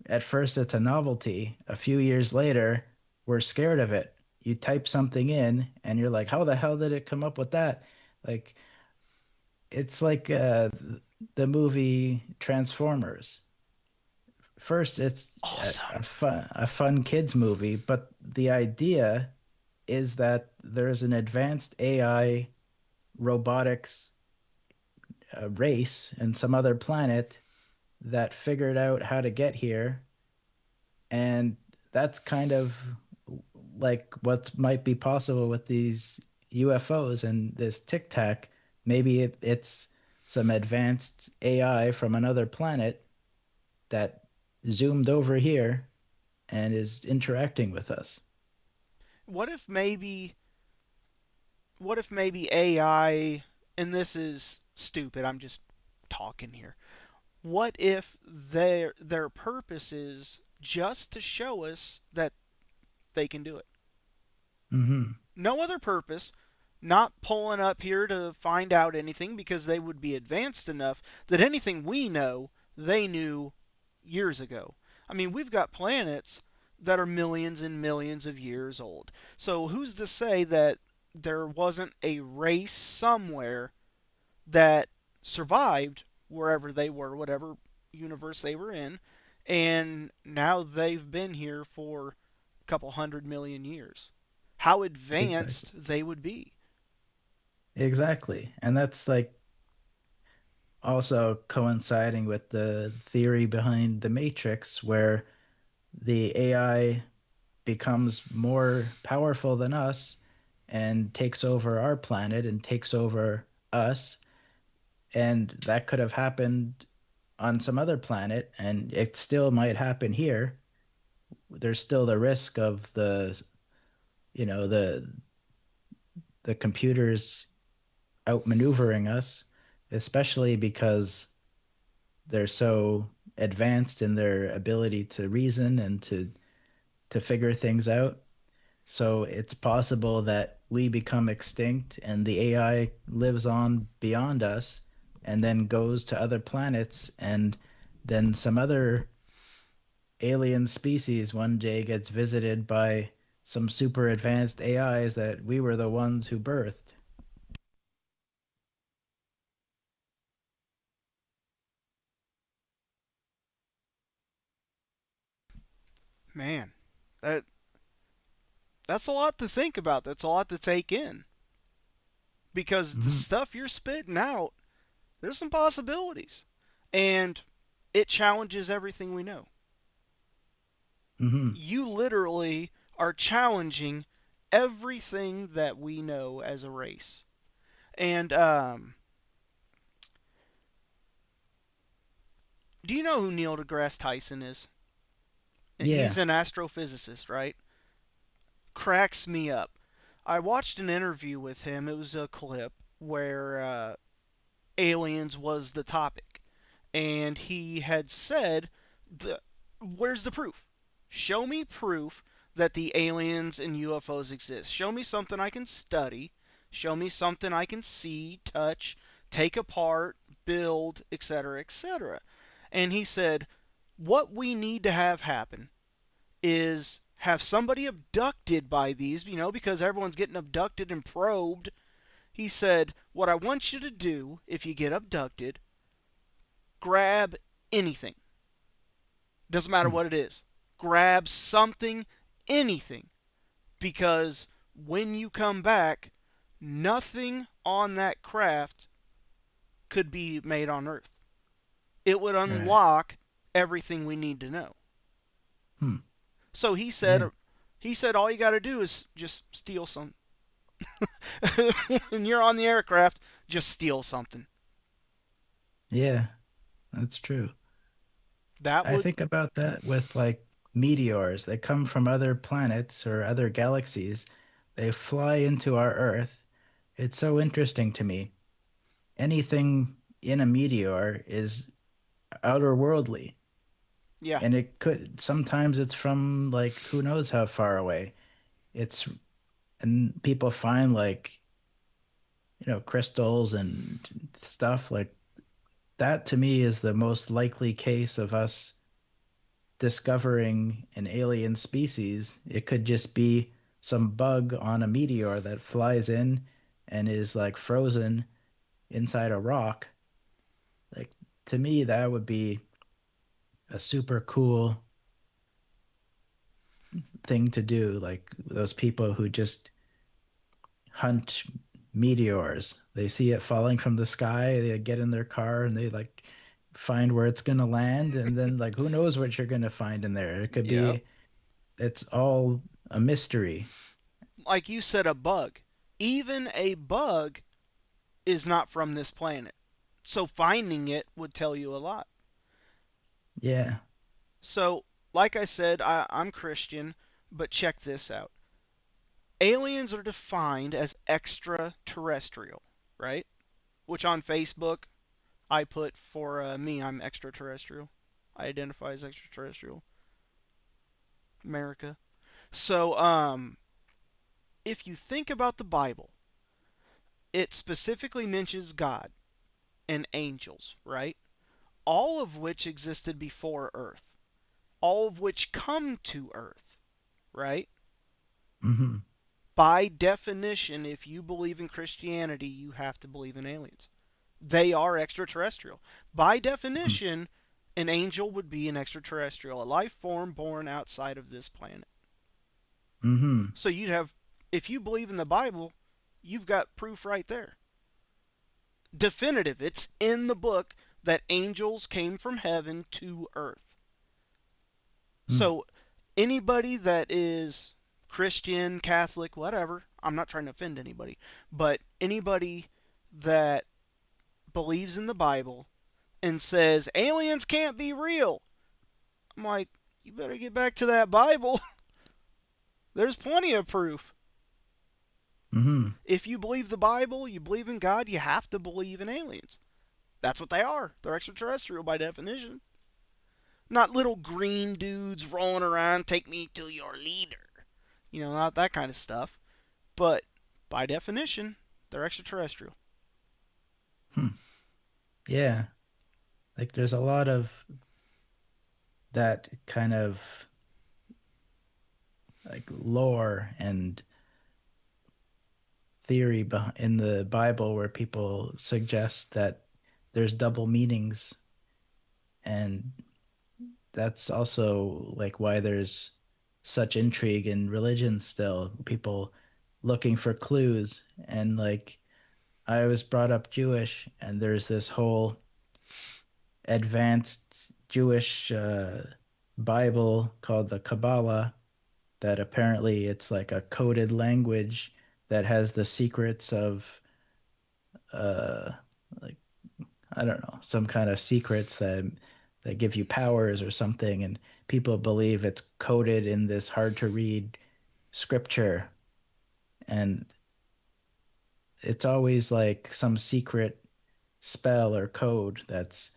at first it's a novelty. A few years later, we're scared of it. You type something in and you're like, how the hell did it come up with that? Like, it's like the movie Transformers. First, it's Awesome. a fun kids movie, but the idea is that there's an advanced AI robotics race in some other planet that figured out how to get here, and that's kind of like what might be possible with these UFOs and this Tic Tac. Maybe it's some advanced AI from another planet that zoomed over here and is interacting with us. What if maybe AI, and this is stupid, I'm just talking here. What if their purpose is just to show us that they can do it? Hmm. No other purpose, not pulling up here to find out anything because they would be advanced enough that anything we know, they knew years ago. I mean, we've got planets that are millions and millions of years old. So who's to say that there wasn't a race somewhere that survived wherever they were, whatever universe they were in, and now they've been here for a couple 100 million years? How advanced Exactly. they would be. Exactly. And that's like also coinciding with the theory behind the Matrix, where the AI becomes more powerful than us and takes over our planet and takes over us. And that could have happened on some other planet, and it still might happen here. There's still the risk of you know, the computers outmaneuvering us, especially because they're so advanced in their ability to reason and to figure things out. So it's possible that we become extinct and the AI lives on beyond us and then goes to other planets, and then some other alien species one day gets visited by some super advanced AIs that we were the ones who birthed. Man, that that's a lot to think about. That's a lot to take in because the Hmm. stuff you're spitting out, there's some possibilities, and it challenges everything we know. Hmm. You literally are challenging everything that we know as a race. And do you know who Neil deGrasse Tyson is? He's Yeah. an astrophysicist, right? Cracks me up. I watched an interview with him. It was a clip where aliens was the topic, and he had said, "Where's the proof? Show me proof that the aliens and UFOs exist. Show me something I can study. Show me something I can see, touch, take apart, build, etc., etc." And he said, "What we need to have happen is have somebody abducted by these, because everyone's getting abducted and probed." He said, "What I want you to do if you get abducted, grab anything. Doesn't matter Hmm. what it is. Grab something, anything, because when you come back, nothing on that craft could be made on Earth. It would Right. unlock everything we need to know." Hmm. So Yeah. he said all you got to do is just steal some. When you're on the aircraft, just steal something. Yeah. That's true. That I would, think about that with like meteors. They come from other planets or other galaxies. They fly into our Earth. It's so interesting to me. Anything in a meteor is outer worldly. yeah, And it could sometimes it's from like who knows how far away. It's and people find like, crystals and stuff like that to me is the most likely case of us discovering an alien species. It could just be some bug on a meteor that flies in and is like frozen inside a rock. Like to me, that would be a super cool thing to do. Like those people who just hunt meteors. They see it falling from the sky, they get in their car and they like find where it's gonna land, and then like who knows what you're gonna find in there. It could yeah. be it's all a mystery. Like you said, a bug. Even a bug is not from this planet. So finding it would tell you a lot. Yeah. So, like I said, I'm Christian, but check this out. Aliens are defined as extraterrestrial, right? Which on Facebook, I put for me, I'm extraterrestrial. I identify as extraterrestrial. America. So, if you think about the Bible, it specifically mentions God and angels, right? All of which existed before Earth, all of which come to Earth, right? Hmm. By definition, if you believe in Christianity, you have to believe in aliens. They are extraterrestrial. By definition, an angel would be an extraterrestrial, a life form born outside of this planet. Hmm. So you'd have, if you believe in the Bible, you've got proof right there. Definitive. It's in the book that angels came from heaven to earth. Hmm. So anybody that is Christian, Catholic, whatever, I'm not trying to offend anybody, but anybody that believes in the Bible and says aliens can't be real, I'm like, you better get back to that Bible. There's plenty of proof. Hmm. If you believe the Bible, you believe in God, you have to believe in aliens. That's what they are. They're extraterrestrial by definition. Not little green dudes rolling around, take me to your leader. Not that kind of stuff. But by definition, they're extraterrestrial. Hmm. Yeah. Like there's a lot of that kind of like lore and theory in the Bible where people suggest that there's double meanings, and that's also like why there's such intrigue in religion still, people looking for clues. And like I was brought up Jewish, and there's this whole advanced Jewish Bible called the Kabbalah that apparently it's like a coded language that has the secrets of uh like I don't know, some kind of secrets that give you powers or something, and people believe it's coded in this hard to read scripture, and it's always like some secret spell or code that's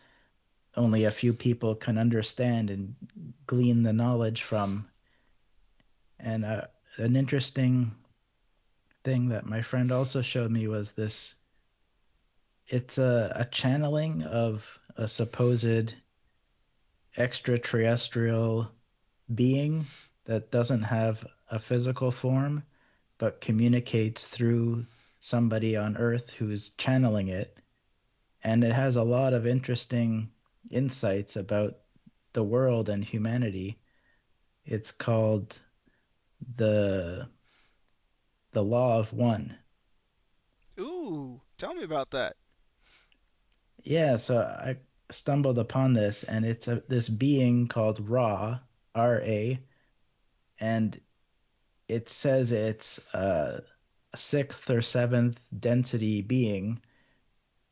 only a few people can understand and glean the knowledge from. And an interesting thing that my friend also showed me was this. It's a channeling of a supposed extraterrestrial being that doesn't have a physical form, but communicates through somebody on Earth who's channeling it. And it has a lot of interesting insights about the world and humanity. It's called the the Law of One. Ooh, tell me about that. Yeah, so I stumbled upon this, and it's this being called Ra, R-A, and it says it's a sixth or seventh density being,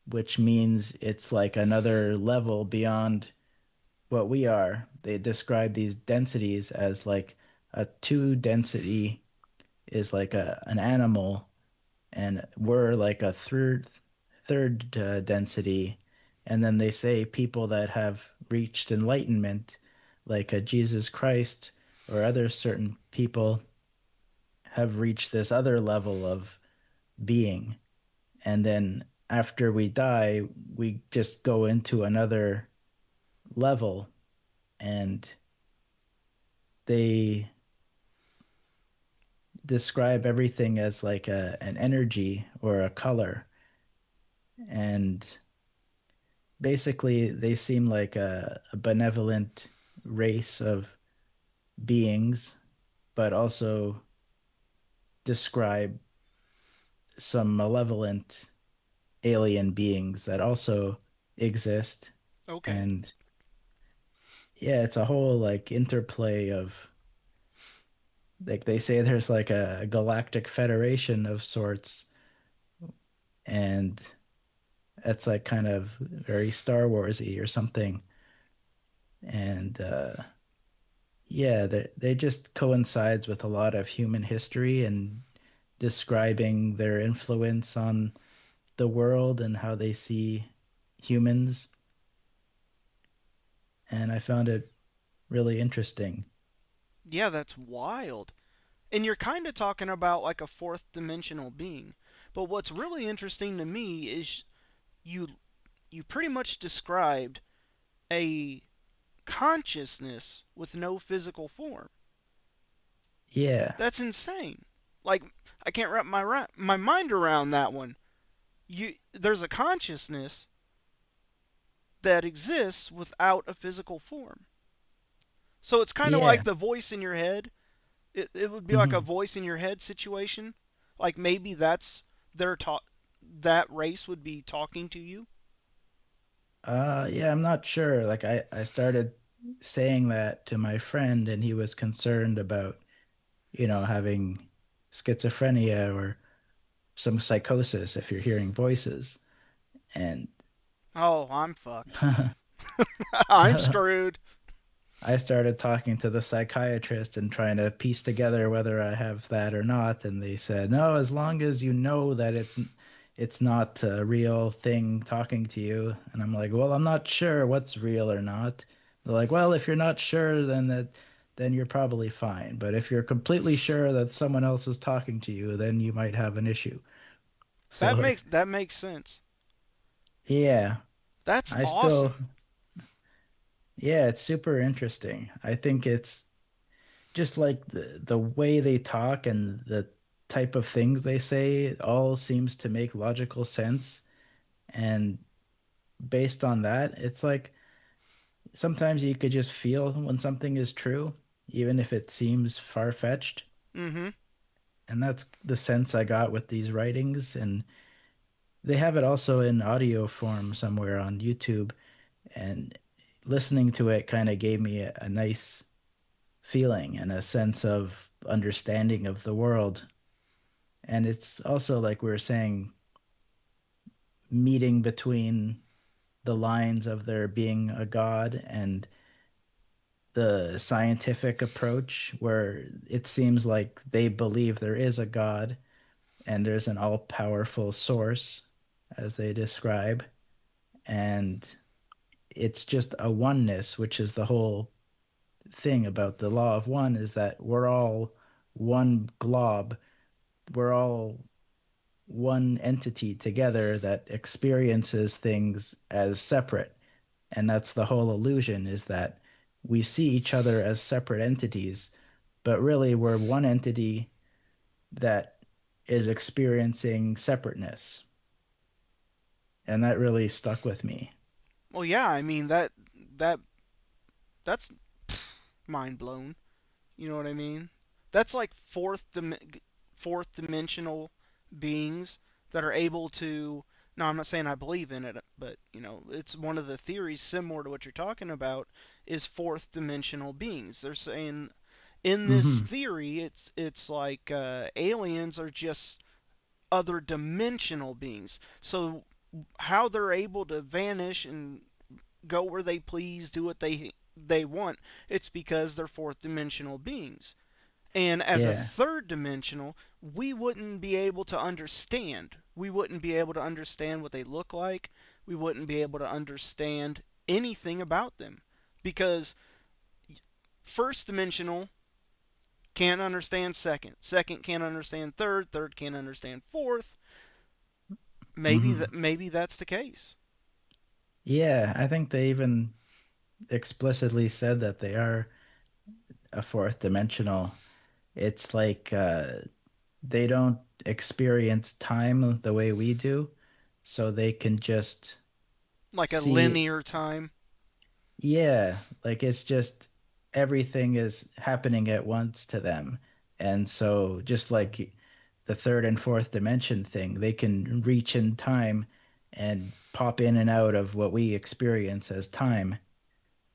which means it's like another level beyond what we are. They describe these densities as like a two density is like an animal, and we're like a third density. And then they say people that have reached enlightenment, like a Jesus Christ or other certain people, have reached this other level of being. And then after we die, we just go into another level, and they describe everything as like an energy or a color. And basically, they seem like a benevolent race of beings, but also describe some malevolent alien beings that also exist. Okay. And yeah, it's a whole like interplay of like they say there's like a galactic federation of sorts, and it's like kind of very Star Warsy or something. And yeah, they just coincides with a lot of human history and describing their influence on the world and how they see humans. And I found it really interesting. Yeah, that's wild. And you're kind of talking about like a fourth dimensional being. But what's really interesting to me is you you pretty much described a consciousness with no physical form. Yeah, That's insane. Like I can't wrap my mind around that one. There's a consciousness that exists without a physical form. So it's kind of like yeah. the voice in your head. It would be like a Mhm. voice in your head situation. Like maybe that's their talk. That race would be talking to you. Yeah, I'm not sure. Like I started saying that to my friend, and he was concerned about, having schizophrenia or some psychosis if you're hearing voices. And Oh, I'm fucked. I'm so screwed. I started talking to the psychiatrist and trying to piece together whether I have that or not, and they said, "No, as long as you know that it's not a real thing talking to you." And I'm like, "Well, I'm not sure what's real or not." They're like, "Well, if you're not sure, then you're probably fine. But if you're completely sure that someone else is talking to you, then you might have an issue." So, That makes sense. yeah, That's I still awesome. yeah, it's super interesting. I think it's just like the way they talk and the type of things they say, it all seems to make logical sense. And based on that, it's like sometimes you could just feel when something is true. even if it seems far-fetched. Mm-hmm. And that's the sense I got with these writings. And they have it also in audio form somewhere on YouTube. And listening to it kind of gave me a nice feeling and a sense of understanding of the world. And it's also, like we were saying, meeting between the lines of there being a God and the scientific approach, where it seems like they believe there is a God and there's an all-powerful source, as they describe, and it's just a oneness, which is the whole thing about the law of one, is that we're all one glob. We're all one entity together that experiences things as separate. And that's the whole illusion, is that we see each other as separate entities, but really we're one entity that is experiencing separateness. And that really stuck with me. Well, yeah, I mean that's mind blown. You know what I mean? That's like fourth dimensional beings that are able to. No, I'm not saying I believe in it, but it's one of the theories similar to what you're talking about is fourth dimensional beings. They're saying in this Hmm. theory, it's like aliens are just other dimensional beings. So how they're able to vanish and go where they please, do what they want, it's because they're fourth dimensional beings. And as a Yeah. third dimensional, we wouldn't be able to understand. We wouldn't be able to understand what they look like. We wouldn't be able to understand anything about them. Because first dimensional can't understand second. Second can't understand third. Third can't understand fourth. Hmm. Maybe that's the case. Yeah, I think they even explicitly said that they are a fourth dimensional. It's like they don't experience time the way we do, so they can just Like a see. linear time. Yeah, like it's just everything is happening at once to them. And so just like the third and fourth dimension thing, they can reach in time and pop in and out of what we experience as time.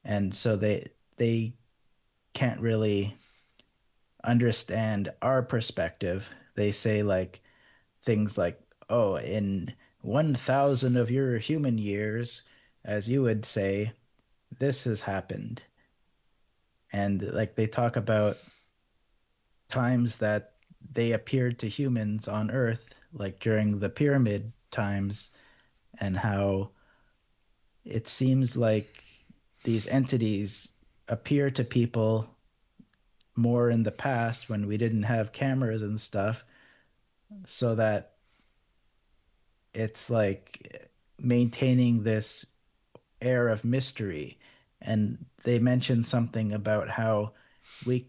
And so they can't really understand our perspective. They say like things like, "Oh, in 1,000 of your human years, as you would say, this has happened." And like they talk about times that they appeared to humans on Earth, like during the pyramid times, and how it seems like these entities appear to people more in the past when we didn't have cameras and stuff, so that it's like maintaining this air of mystery. And they mentioned something about how we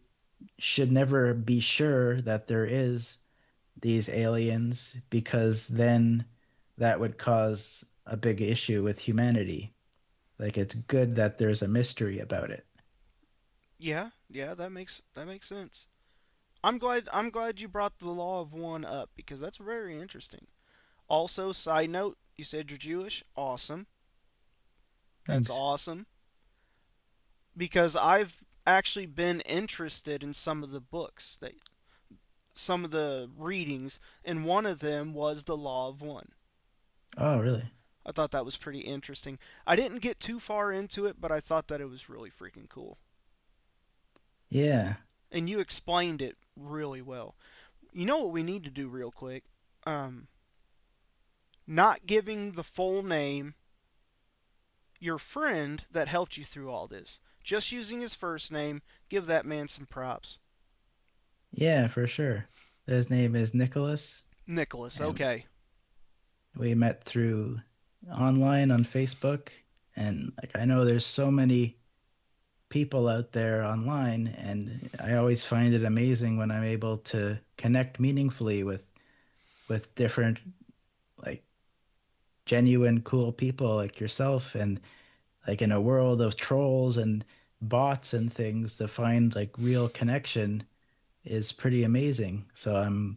should never be sure that there is these aliens, because then that would cause a big issue with humanity. Like it's good that there's a mystery about it. Yeah, yeah, that makes sense. I'm glad you brought the law of one up because that's very interesting. Also, side note, you said you're Jewish. Awesome. That's Thanks. awesome. Because I've actually been interested in some of the readings, and one of them was the law of one. Oh, really? I thought that was pretty interesting. I didn't get too far into it, but I thought that it was really freaking cool. Yeah. And you explained it really well. You know what we need to do real quick? Um, Not giving the full name, your friend that helped you through all this. Just using his first name, give that man some props. Yeah, for sure. His name is Nicholas, Nicholas, and okay. we met through online on Facebook. And like I know there's so many people out there online, and I always find it amazing when I'm able to connect meaningfully with different, like, genuine cool people like yourself. And like in a world of trolls and bots and things to find like real connection is pretty amazing. So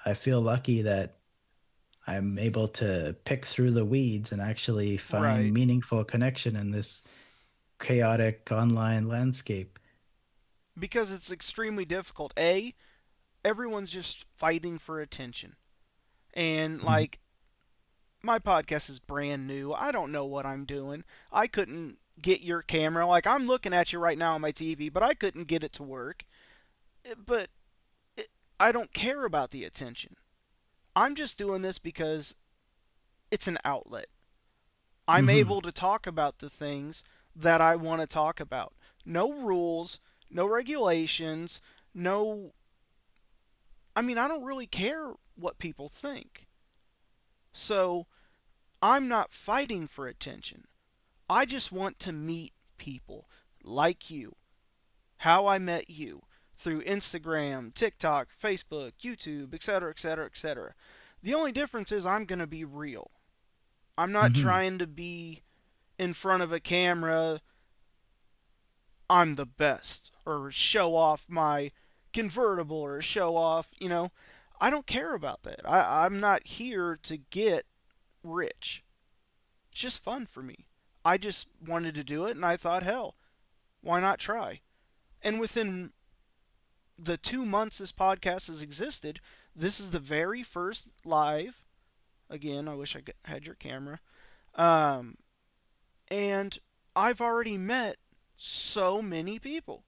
I feel lucky that I'm able to pick through the weeds and actually find Right. meaningful connection in this chaotic online landscape. Because it's extremely difficult. A, everyone's just fighting for attention. And, Mhm. like, my podcast is brand new. I don't know what I'm doing. I couldn't get your camera. Like, I'm looking at you right now on my TV, but I couldn't get it to work. But it, I don't care about the attention. I'm just doing this because it's an outlet. I'm Mhm. able to talk about the things that I want to talk about. No rules, no regulations, no. I mean, I don't really care what people think. So I'm not fighting for attention. I just want to meet people like you. How I met you through Instagram, TikTok, Facebook, YouTube, etc., etc., etc. The only difference is I'm going to be real. I'm not Mhm. trying to be in front of a camera, I'm the best, or show off my convertible, or show off, I don't care about that. I'm not here to get rich. It's just fun for me. I just wanted to do it, and I thought, hell, why not try? And within the 2 months this podcast has existed, this is the very first live. Again, I wish I had your camera. Um, and I've already met so many people.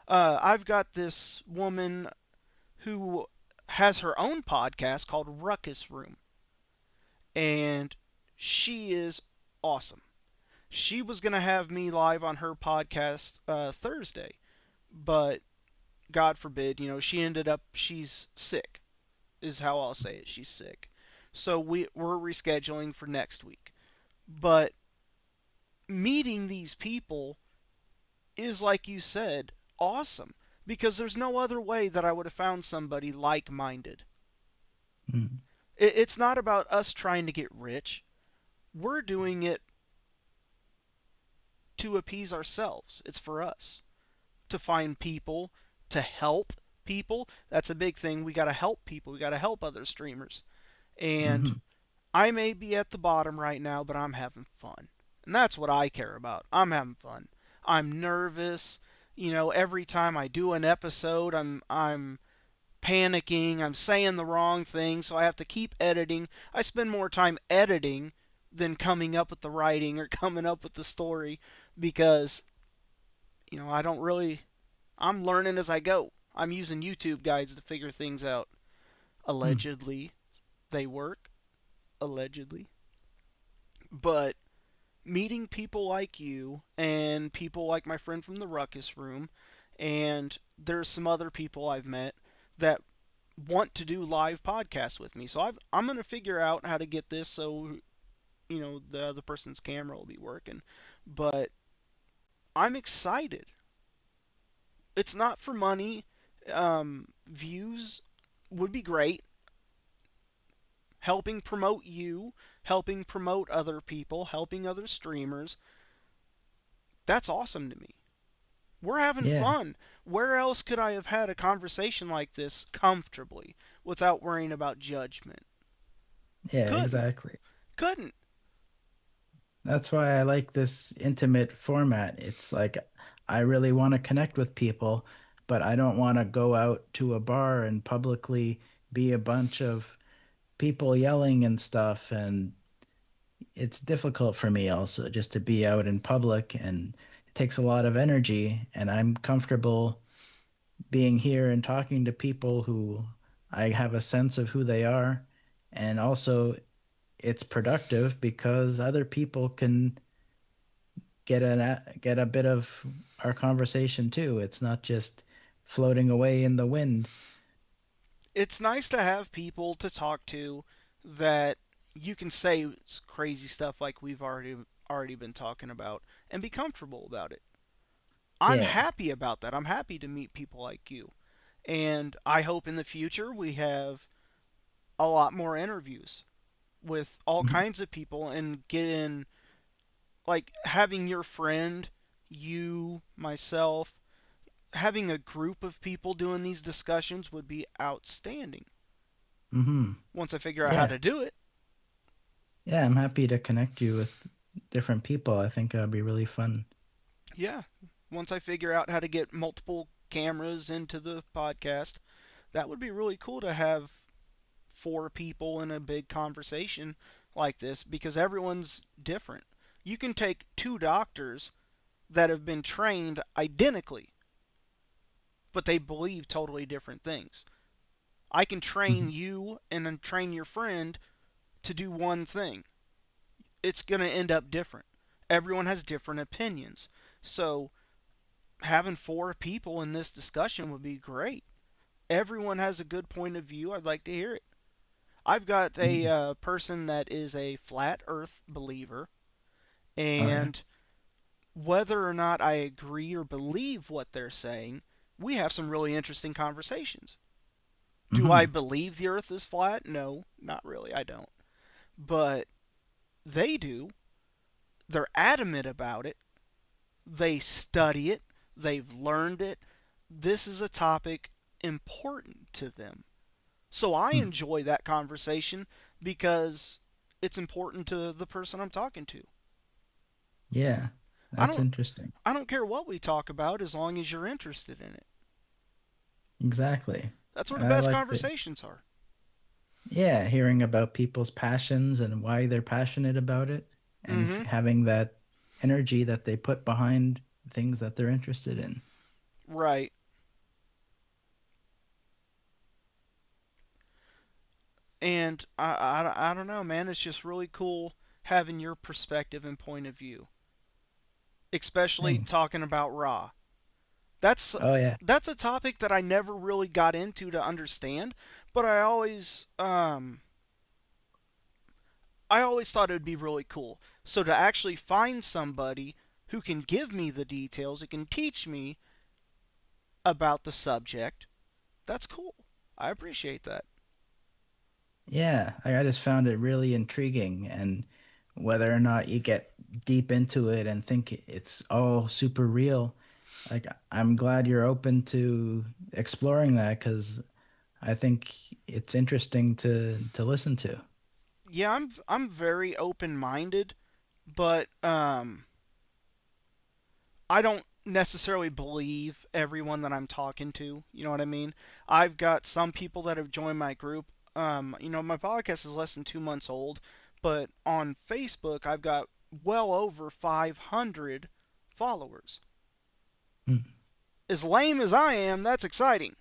I've got this woman who has her own podcast called Ruckus Room, and she is awesome. She was going to have me live on her podcast Thursday, but God forbid, she's sick, is how I'll say it. She's sick. So we're rescheduling for next week. But meeting these people is, like you said, awesome. Because there's no other way that I would have found somebody like minded. Mhm. It's not about us trying to get rich. We're doing it to appease ourselves. It's for us to find people, to help people. That's a big thing. We got to help people. We got to help other streamers. And Mhm. I may be at the bottom right now, but I'm having fun. And that's what I care about. I'm having fun. I'm nervous. Every time I do an episode, I'm panicking. I'm saying the wrong thing, so I have to keep editing. I spend more time editing than coming up with the writing or coming up with the story because, I don't really. I'm learning as I go. I'm using YouTube guides to figure things out. Mhm. Allegedly, they work. Allegedly. But meeting people like you and people like my friend from the Ruckus Room, and there's some other people I've met that want to do live podcasts with me. So I'm going to figure out how to get this so the other person's camera will be working. But I'm excited. It's not for money. Views would be great. Helping promote you, helping promote other people, helping other streamers. That's awesome to me. We're having Yeah. fun. Where else could I have had a conversation like this comfortably without worrying about judgment? Yeah, Couldn't. exactly. Couldn't. That's why I like this intimate format. It's like I really want to connect with people, but I don't want to go out to a bar and publicly be a bunch of people yelling and stuff. And it's difficult for me also just to be out in public, and it takes a lot of energy. And I'm comfortable being here and talking to people who I have a sense of who they are. And also, it's productive because other people can get a bit of our conversation too. It's not just floating away in the wind. It's nice to have people to talk to that you can say crazy stuff like we've already been talking about and be comfortable about it. I'm Yeah. happy about that. I'm happy to meet people like you. And I hope in the future we have a lot more interviews with all Mhm. kinds of people and get in, like having your friend, you, myself, having a group of people doing these discussions would be outstanding. Hmm. Once I figure out how Yeah. to do it, Yeah, I'm happy to connect you with different people. I think that'd be really fun. yeah. Once I figure out how to get multiple cameras into the podcast, that would be really cool to have four people in a big conversation like this because everyone's different. You can take two doctors that have been trained identically, but they believe totally different things. I can train Mhm. you and then train your friend to do one thing. It's going to end up different. Everyone has different opinions. So having four people in this discussion would be great. Everyone has a good point of view. I'd like to hear it. I've got a Mhm. person that is a flat Earth believer, Oh yeah. and whether or not I agree or believe what they're saying, we have some really interesting conversations. Do I Hmm. believe the Earth is flat? No, not really. I don't. But they do. They're adamant about it. They study it. They've learned it. This is a topic important to them. So I enjoy that conversation because it's important to the person I'm talking to. Yeah, I that's don't interesting. I don't care what we talk about as long as you're interested in it. Exactly. That's where the And I best like that. conversations are. Yeah, hearing about people's passions and why they're passionate about it and Mhm. having that energy that they put behind things that they're interested in. Right. And I don't know, man. It's just really cool having your perspective and point of view, especially Thanks. talking about Raw. That's Oh yeah. that's a topic that I never really got into to understand, but I always thought it would be really cool. So to actually find somebody who can give me the details, who can teach me about the subject, that's cool. I appreciate that. Yeah, I just found it really intriguing, and whether or not you get deep into it and think it's all super real, like I'm glad you're open to exploring that because I think it's interesting to listen to. Yeah, I'm very open-minded, but I don't necessarily believe everyone that I'm talking to. You know what I mean? I've got some people that have joined my group. My podcast is less than 2 months old, but on Facebook I've got well over 500 followers. As lame as I am, that's exciting.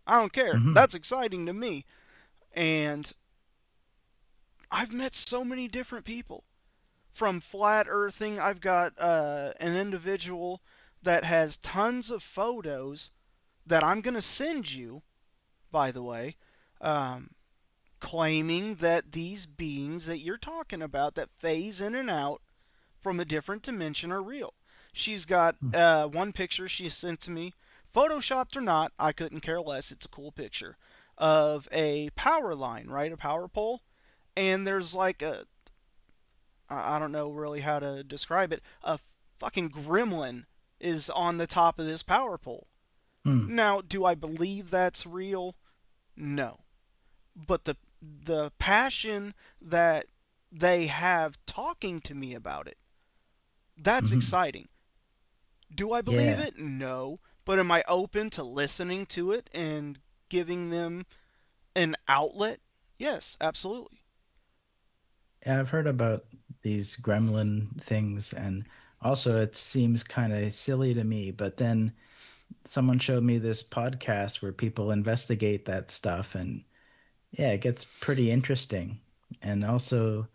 I don't care. Mm-hmm. That's exciting to me. And I've met so many different people. From flat earthing, I've got an individual that has tons of photos that I'm going to send you, by the way, um, claiming that these beings that you're talking about that phase in and out from a different dimension are real. She's got one picture she sent to me, photoshopped or not, I couldn't care less. It's a cool picture of a power line, right? A power pole. And there's like I don't know really how to describe it, a fucking gremlin is on the top of this power pole. Hmm. Now, do I believe that's real? No. But the passion that they have talking to me about it, that's Hmm. exciting. Do I believe Yeah. it? No. But am I open to listening to it and giving them an outlet? Yes, absolutely. Yeah, I've heard about these gremlin things, and also it seems kind of silly to me, but then someone showed me this podcast where people investigate that stuff, and yeah, it gets pretty interesting. And also,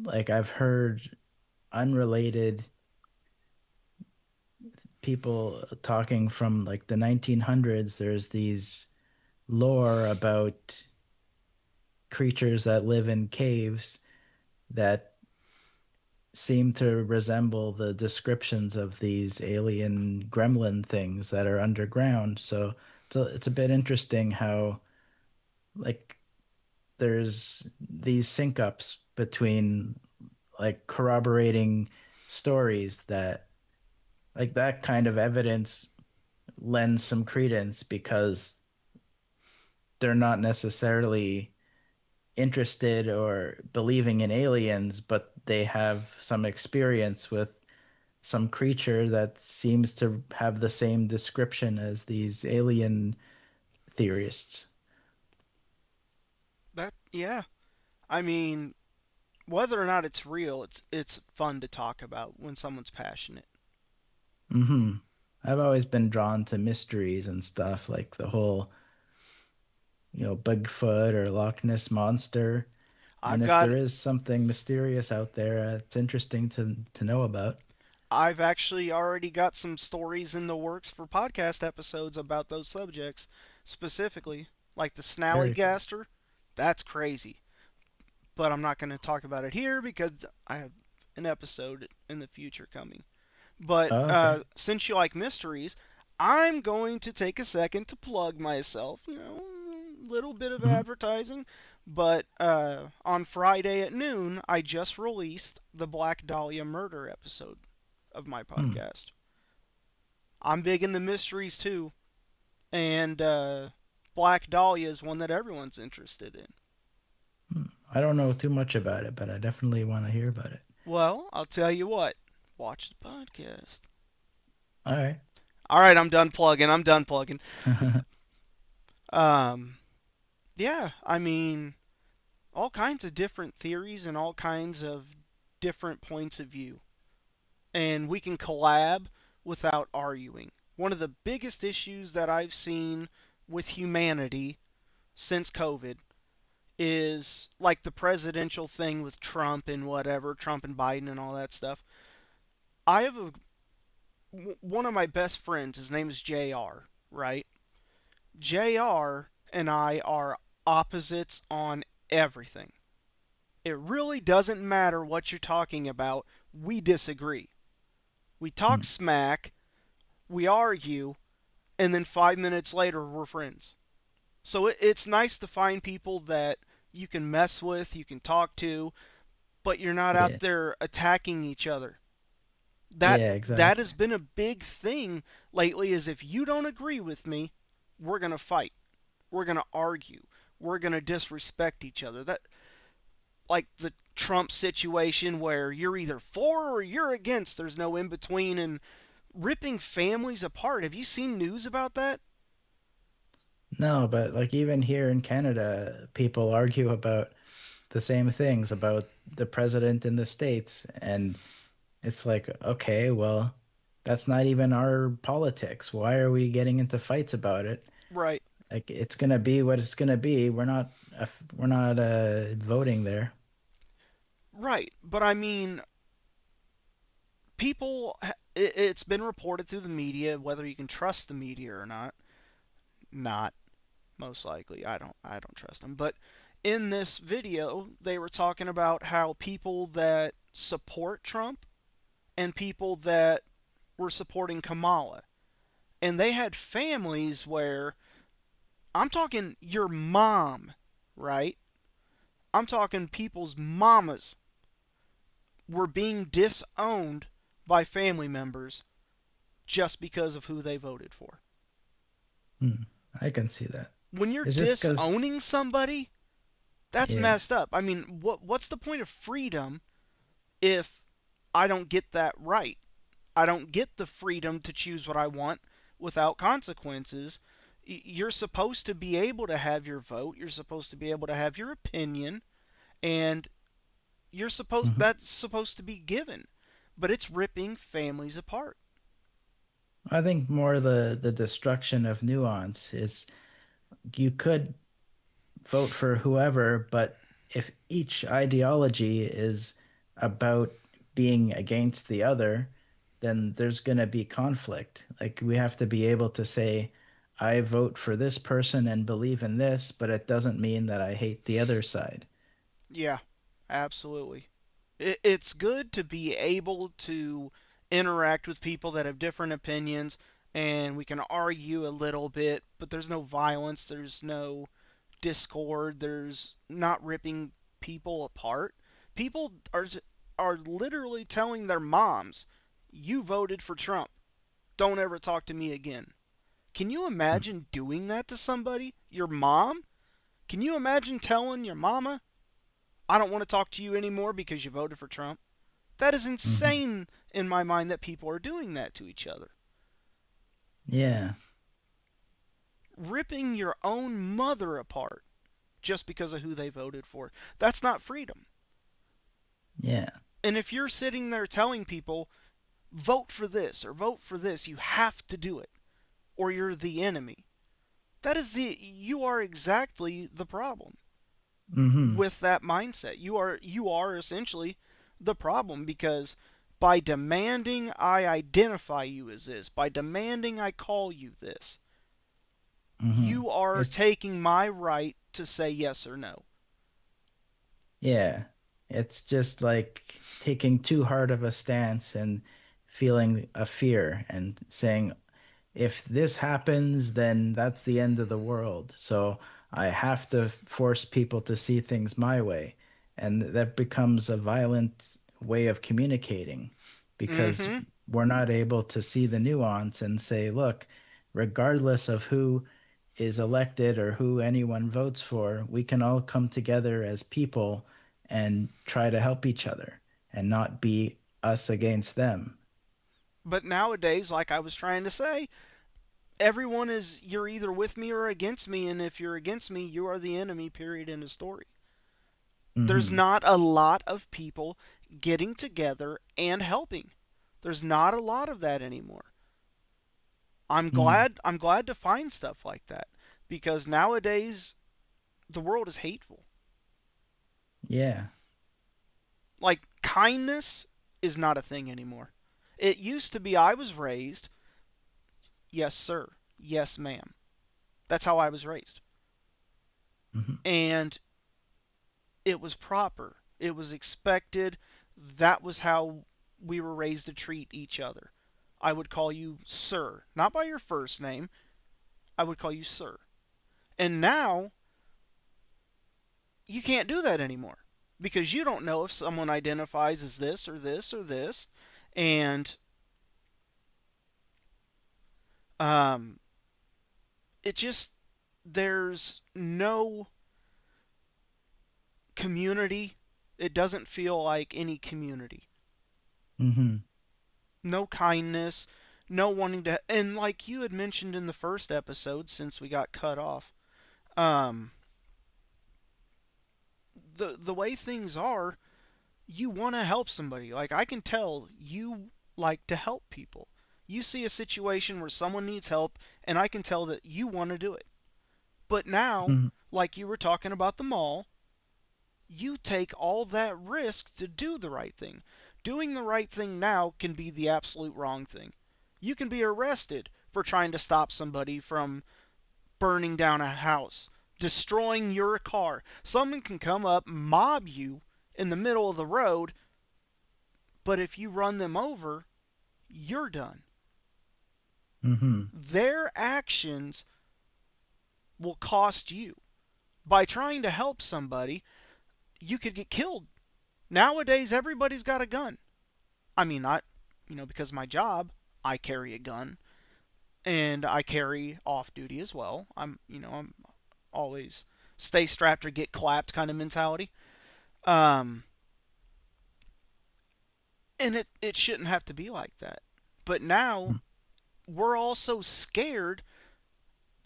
like, I've heard unrelated people talking from like the 1900s. There's these lore about creatures that live in caves that seem to resemble the descriptions of these alien gremlin things that are underground. So it's a bit interesting how like there's these sync ups between like corroborating stories that like that kind of evidence lends some credence because they're not necessarily interested or believing in aliens, but they have some experience with some creature that seems to have the same description as these alien theorists. That yeah. I mean, whether or not it's real, it's fun to talk about when someone's passionate. Hmm. I've always been drawn to mysteries and stuff like the whole, Bigfoot or Loch Ness monster. And I've if got there is something mysterious out there, it's interesting to know about. I've actually already got some stories in the works for podcast episodes about those subjects specifically, like the Very cool. Snallygaster. That's crazy. But I'm not going to talk about it here because I have an episode in the future coming. But Oh, okay. since you like mysteries, I'm going to take a second to plug myself. A little bit of Mhm. advertising. But on Friday at noon, I just released the Black Dahlia murder episode of my Hmm. podcast. I'm big into mysteries too, and Black Dahlia is one that everyone's interested in. Hmm. I don't know too much about it, but I definitely want to hear about it. Well, I'll tell you what. Watch the podcast. All right. All right, I'm done plugging. I'm done plugging. Um, yeah, I mean, all kinds of different theories and all kinds of different points of view. And we can collab without arguing. One of the biggest issues that I've seen with humanity since COVID is like the presidential thing with Trump and whatever, Trump and Biden and all that stuff. I have one of my best friends, his name is JR, right? JR and I are opposites on everything. It really doesn't matter what you're talking about. We disagree. We talk Hmm. smack, we argue, and then 5 minutes later we're friends. So it's nice to find people that you can mess with, you can talk to, but you're not out Yeah. there attacking each other. That Yeah, that exactly. has been a big thing lately is if you don't agree with me, we're going to fight. We're going to argue. We're going to disrespect each other. That like the Trump situation where you're either for or you're against. There's no in between and ripping families apart. Have you seen news about that? No, but like even here in Canada, people argue about the same things about the president in the States. And it's like, okay, well, that's not even our politics. Why are we getting into fights about it? Right. Like it's gonna be what it's gonna be. We're not voting there. Right. But I mean, people it's been reported through the media whether you can trust the media or not most likely. I don't trust them. But in this video, they were talking about how people that support Trump and people that were supporting Kamala, and they had families where I'm talking your mom, right? I'm talking people's mamas were being disowned by family members just because of who they voted for. Hmm, I can see that. When you're It's just because, disowning somebody, that's yeah. messed up. I mean, what's the point of freedom if I don't get that right? I don't get the freedom to choose what I want without consequences. You're supposed to be able to have your vote. You're supposed to be able to have your opinion, and you're supposed Mhm. that's supposed to be given. But it's ripping families apart. I think more the destruction of nuance is you could vote for whoever, but if each ideology is about being against the other, then there's going to be conflict. Like we have to be able to say, I vote for this person and believe in this, but it doesn't mean that I hate the other side. Yeah, absolutely. It's good to be able to interact with people that have different opinions and we can argue a little bit, but there's no violence, there's no discord, there's not ripping people apart. People are literally telling their moms, "You voted for Trump." don't ever talk to me again. Can you imagine doing that to somebody? Your mom? Can you imagine telling your mama, I don't want to talk to you anymore because you voted for Trump? That is Hmm. insane in my mind that people are doing that to each other. Yeah. Ripping your own mother apart just because of who they voted for. That's not freedom. Yeah. And if you're sitting there telling people, vote for this or vote for this, you have to do it, or you're the enemy. You are exactly the problem Hmm. with that mindset. You are essentially the problem because by demanding I identify you as this, by demanding I call you this, Hmm. you are It's taking my right to say yes or no. Yeah. It's just like taking too hard of a stance and feeling a fear and saying, if this happens, then that's the end of the world. So I have to force people to see things my way. And that becomes a violent way of communicating because Mm-hmm. we're not able to see the nuance and say, look, regardless of who is elected or who anyone votes for, we can all come together as people and try to help each other and not be us against them. But nowadays, like I was trying to say, you're either with me or against me, and if you're against me, you are the enemy, period, in the story. There's Hmm. not a lot of people getting together and helping. There's not a lot of that anymore. I'm glad to find stuff like that because nowadays the world is hateful. Yeah. Like kindness is not a thing anymore. It used to be I was raised, yes sir, yes ma'am. That's how I was raised. Hmm. And it was proper. It was expected. That was how we were raised to treat each other. I would call you sir, not by your first name. I would call you sir. And now you can't do that anymore because you don't know if someone identifies as this or this or this, and um, it just there's no community. It doesn't feel like any community. Hmm. No kindness, no wanting to. And like you had mentioned in the first episode, since we got cut off, um, the way things are, you want to help somebody. Like I can tell you like to help people. You see a situation where someone needs help, and I can tell that you want to do it. But now, Hmm. like you were talking about the mall, you take all that risk to do the right thing. Doing the right thing now can be the absolute wrong thing. You can be arrested for trying to stop somebody from burning down a house, destroying your car. Someone can come up, mob you in the middle of the road, but if you run them over, you're done. Hmm. Their actions will cost you. By trying to help somebody, you could get killed. Nowadays, everybody's got a gun. I mean, because of my job, I carry a gun and I carry off duty as well. I'm always stay strapped or get clapped kind of mentality. Um, and it shouldn't have to be like that. But now we're all so scared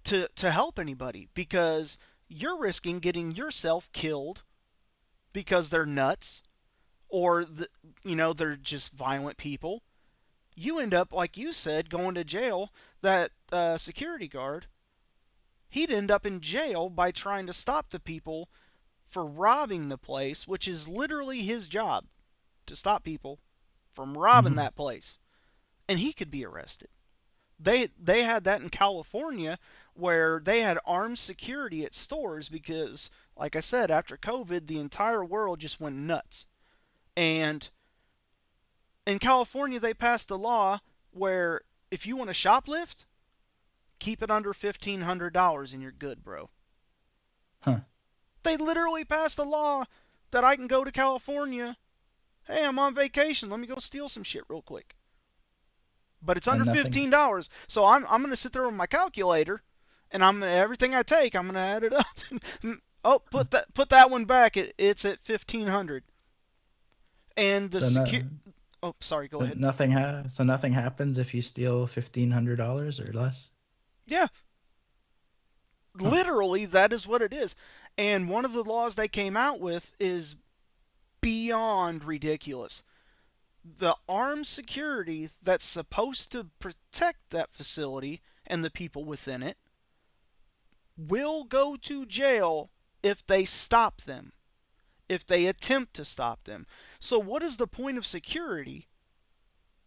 to help anybody because you're risking getting yourself killed because they're nuts or they're just violent people. You end up, like you said, going to jail. That security guard, he'd end up in jail by trying to stop the people for robbing the place, which is literally his job, to stop people from robbing Hmm. that place, and he could be arrested. They had that in California where they had armed security at stores because, like I said, after COVID, the entire world just went nuts. And in California, they passed a law where if you want to shoplift, keep it under $1,500 and you're good, bro. Huh. They literally passed a law that I can go to California. Hey, I'm on vacation. Let me go steal some shit real quick. but it's under And nothing. $15. So I'm going to sit there with my calculator, and everything I take, I'm going to add it up. Oh, Huh. put that one back. It's at 1500. And the So secure. no, Oh, sorry. Go so ahead. nothing happens if you steal $1,500 or less. Yeah, Huh. literally, that is what it is. And one of the laws they came out with is beyond ridiculous. The armed security that's supposed to protect that facility and the people within it will go to jail if they stop them, if they attempt to stop them. So, what is the point of security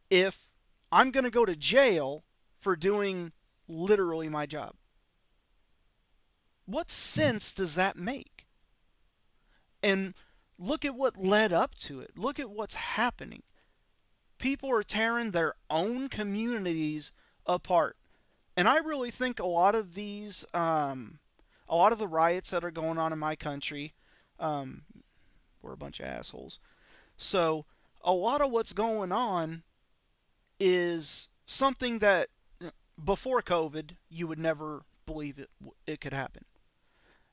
if I'm going to go to jail for doing literally my job? What Hmm. sense does that make? And look at what led up to it. Look at what's happening. People are tearing their own communities apart. And I really think a lot of the riots that are going on in my country, um, we're a bunch of assholes. So a lot of what's going on is something that before COVID you would never believe it could happen.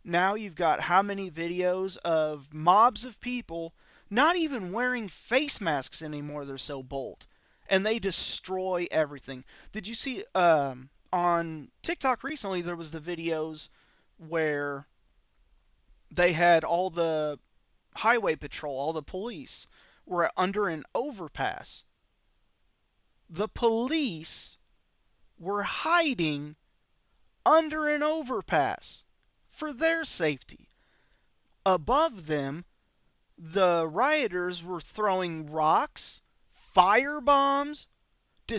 Now you've got how many videos of mobs of people not even wearing face masks anymore? They're so bold, and they destroy everything. Did you see on TikTok recently? There was the videos where they had all the highway patrol, all the police were under an overpass. The police were hiding under an overpass for their safety. Above them, the rioters were throwing rocks, fire bombs,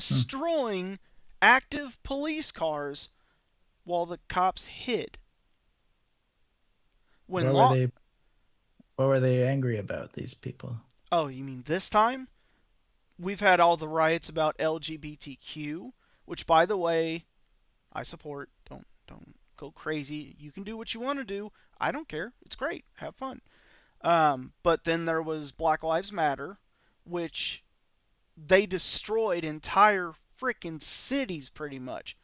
Hmm. destroying active police cars while the cops hid. When What were law they what were they angry about, these people? Oh, you mean this time? We've had all the riots about LGBTQ, which by the way, I support. Don't go crazy. You can do what you want to do. I don't care. It's great. Have fun. But then there was Black Lives Matter, which they destroyed entire freaking cities pretty much,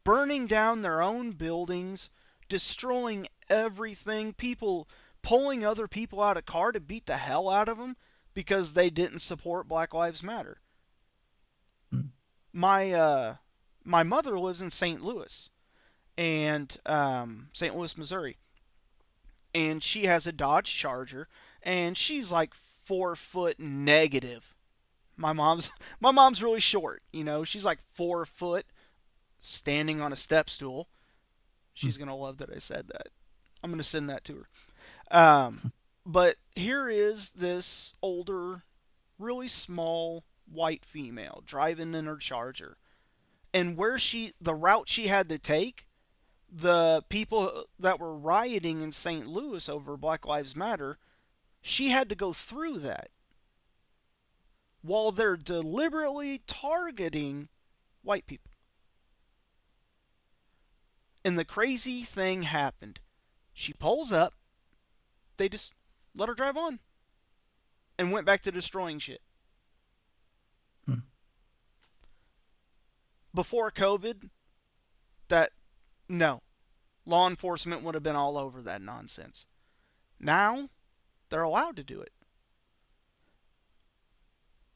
burning down their own buildings, destroying everything, people pulling other people out of car to beat the hell out of them because they didn't support Black Lives Matter. Hmm. My mother lives in St. Louis and St. Louis, Missouri, and she has a Dodge Charger, and she's like 4 foot negative. My mom's really short, she's like 4 foot, standing on a step stool. Hmm. She's gonna love that I said that. I'm gonna send that to her. But here is this older, really small white female driving in her Charger, and the route she had to take, the people that were rioting in St. Louis over Black Lives Matter, she had to go through that while they're deliberately targeting white people. And the crazy thing happened. She pulls up, they just let her drive on and went back to destroying shit. Hmm. Before COVID, that no, law enforcement would have been all over that nonsense. Now, they're allowed to do it.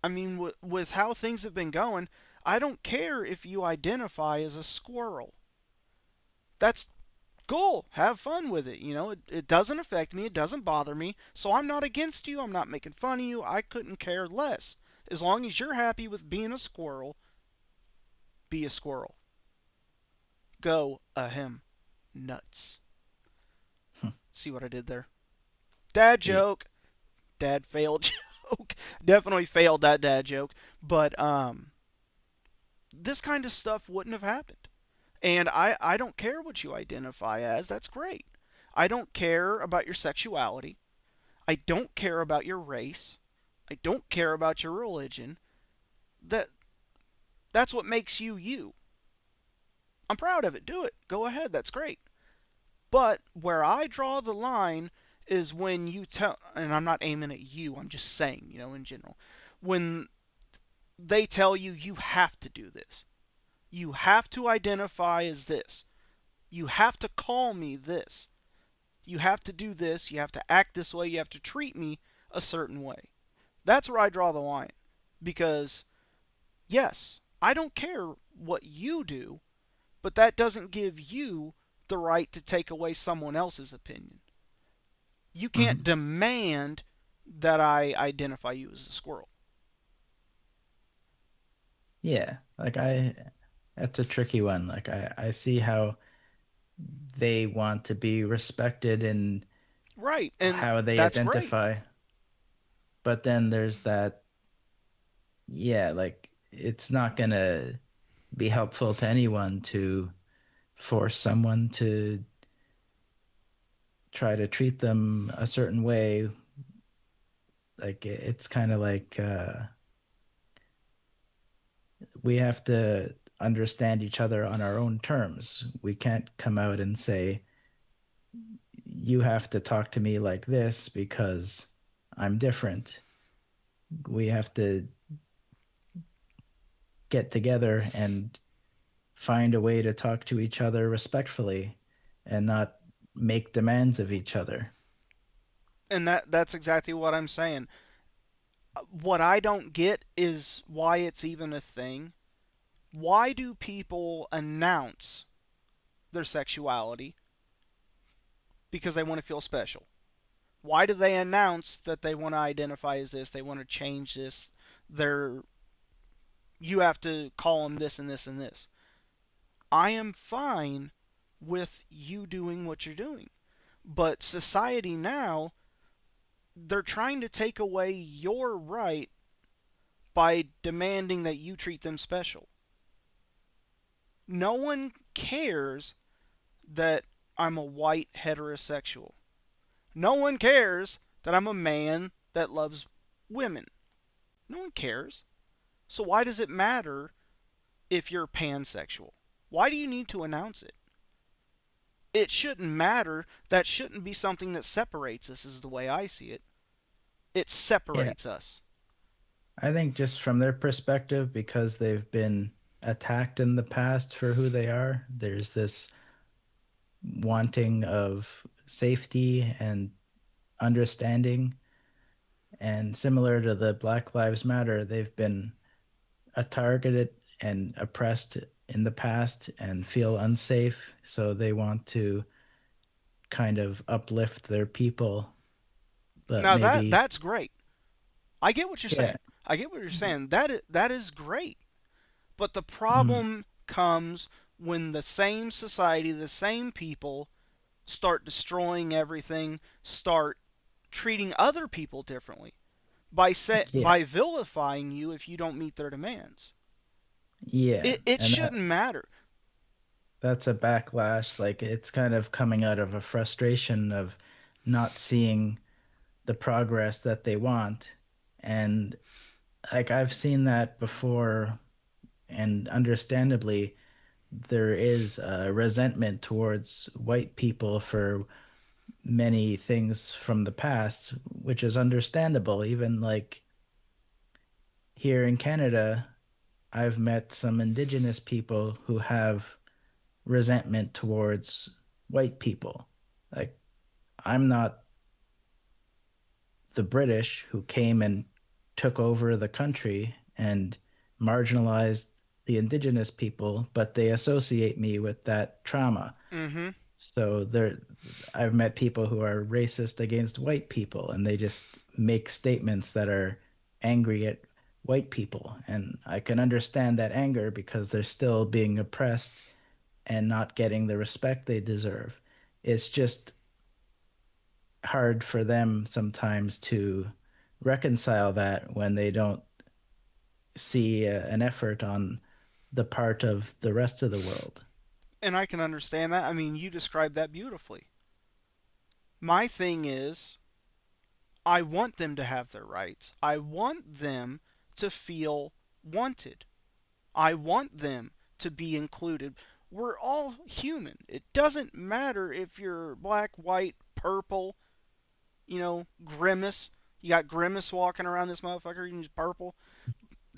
I mean, with how things have been going, I don't care if you identify as a squirrel. That's cool. Have fun with it. It doesn't affect me. It doesn't bother me. So I'm not against you. I'm not making fun of you. I couldn't care less. As long as you're happy with being a squirrel, be a squirrel. Go ahem. Nuts. Hmm. See what I did there? Dad Yeah. joke. Dad failed joke. Definitely failed that dad joke. But this kind of stuff wouldn't have happened. And I don't care what you identify as. That's great. I don't care about your sexuality. I don't care about your race. I don't care about your religion. That that's what makes you you. I'm proud of it. Do it. Go ahead. That's great. But where I draw the line is when you tell, and I'm not aiming at you. I'm just saying, in general, when they tell you you have to do this. You have to identify as this. You have to call me this. You have to do this. You have to act this way. You have to treat me a certain way. That's where I draw the line. Because, yes, I don't care what you do, but that doesn't give you the right to take away someone else's opinion. You can't Mhm. demand that I identify you as a squirrel. Yeah, like that's a tricky one. Like I see how they want to be respected in Right, and how they that's great. identify, but then there's that, yeah, like it's not gonna be helpful to anyone to force someone to try to treat them a certain way. Like it's kind of like we have to understand each other on our own terms. We can't come out and say, you have to talk to me like this because I'm different. We have to get together and find a way to talk to each other respectfully and not make demands of each other. And that's exactly what I'm saying. What I don't get is why it's even a thing. Why do people announce their sexuality? Because they want to feel special. Why do they announce that they want to identify as this? They want to change this. They're You have to call them this and this and this. I am fine with you doing what you're doing. But society now, they're trying to take away your right by demanding that you treat them special. No one cares that I'm a white heterosexual. No one cares that I'm a man that loves women. No one cares. So why does it matter if you're pansexual? Why do you need to announce it? It shouldn't matter. That shouldn't be something that separates us, is the way I see it. It Yeah, separates us. I think just from their perspective, because they've been attacked in the past for who they are, there's this wanting of safety and understanding. And similar to the Black Lives Matter, they've been targeted and oppressed in the past and feel unsafe. So they want to kind of uplift their people, but Now maybe, that's great. I get what you're yeah. saying. I get what you're saying. That is great. But the Mm, problem comes when the same society, the same people start destroying everything, start treating other people differently yeah, by vilifying you if you don't meet their demands. yeah. It And shouldn't matter. that's a backlash. Like it's kind of coming out of a frustration of not seeing the progress that they want. And like I've seen that before, and understandably, there is a resentment towards white people for many things from the past, which is understandable. Even like here in Canada, I've met some indigenous people who have resentment towards white people. Like, I'm not the British who came and took over the country and marginalized the indigenous people, but they associate me with that trauma. Mm-hmm. So I've met people who are racist against white people, and they just make statements that are angry at white people. And I can understand that anger because they're still being oppressed and not getting the respect they deserve. It's just hard for them sometimes to reconcile that when they don't see an effort on the part of the rest of the world. And I can understand that. I mean, you described that beautifully. My thing is, I want them to have their rights. I want them to feel wanted. I want them to be included. We're all human. It doesn't matter if you're black, white, purple, Grimace. You got Grimace walking around this motherfucker, he's purple.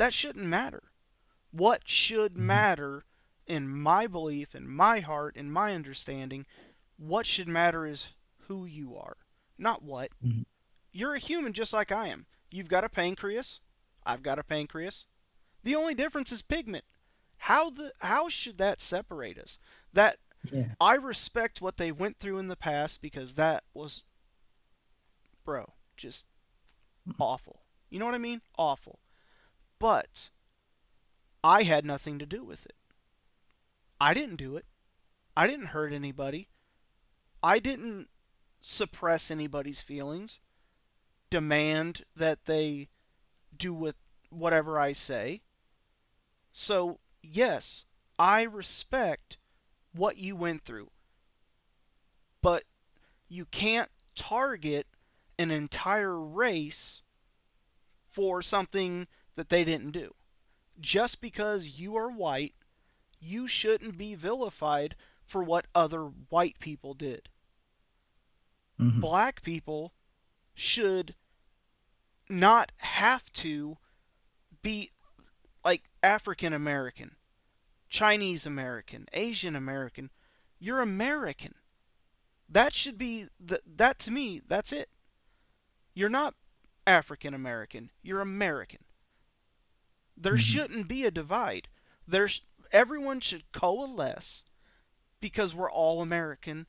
That shouldn't matter. What should Hmm. matter, in my belief, in my heart, in my understanding, what should matter is who you are, not what. Hmm. You're a human just like I am. You've got a pancreas. I've got a pancreas. The only difference is pigment. How should that separate us? That Yeah. I respect what they went through in the past because that was, bro, just awful. You know what I mean? Awful. But I had nothing to do with it. I didn't do it. I didn't hurt anybody. I didn't suppress anybody's feelings, demand that they do whatever I say. So, yes, I respect what you went through, but you can't target an entire race for something that they didn't do. Just because you are white, you shouldn't be vilified for what other white people did. Hmm. Black people should not have to be like African American, Chinese American, Asian American. You're American. That should be that to me. That's it. You're not African American. You're American. There Hmm. shouldn't be a divide. There's everyone should coalesce because we're all American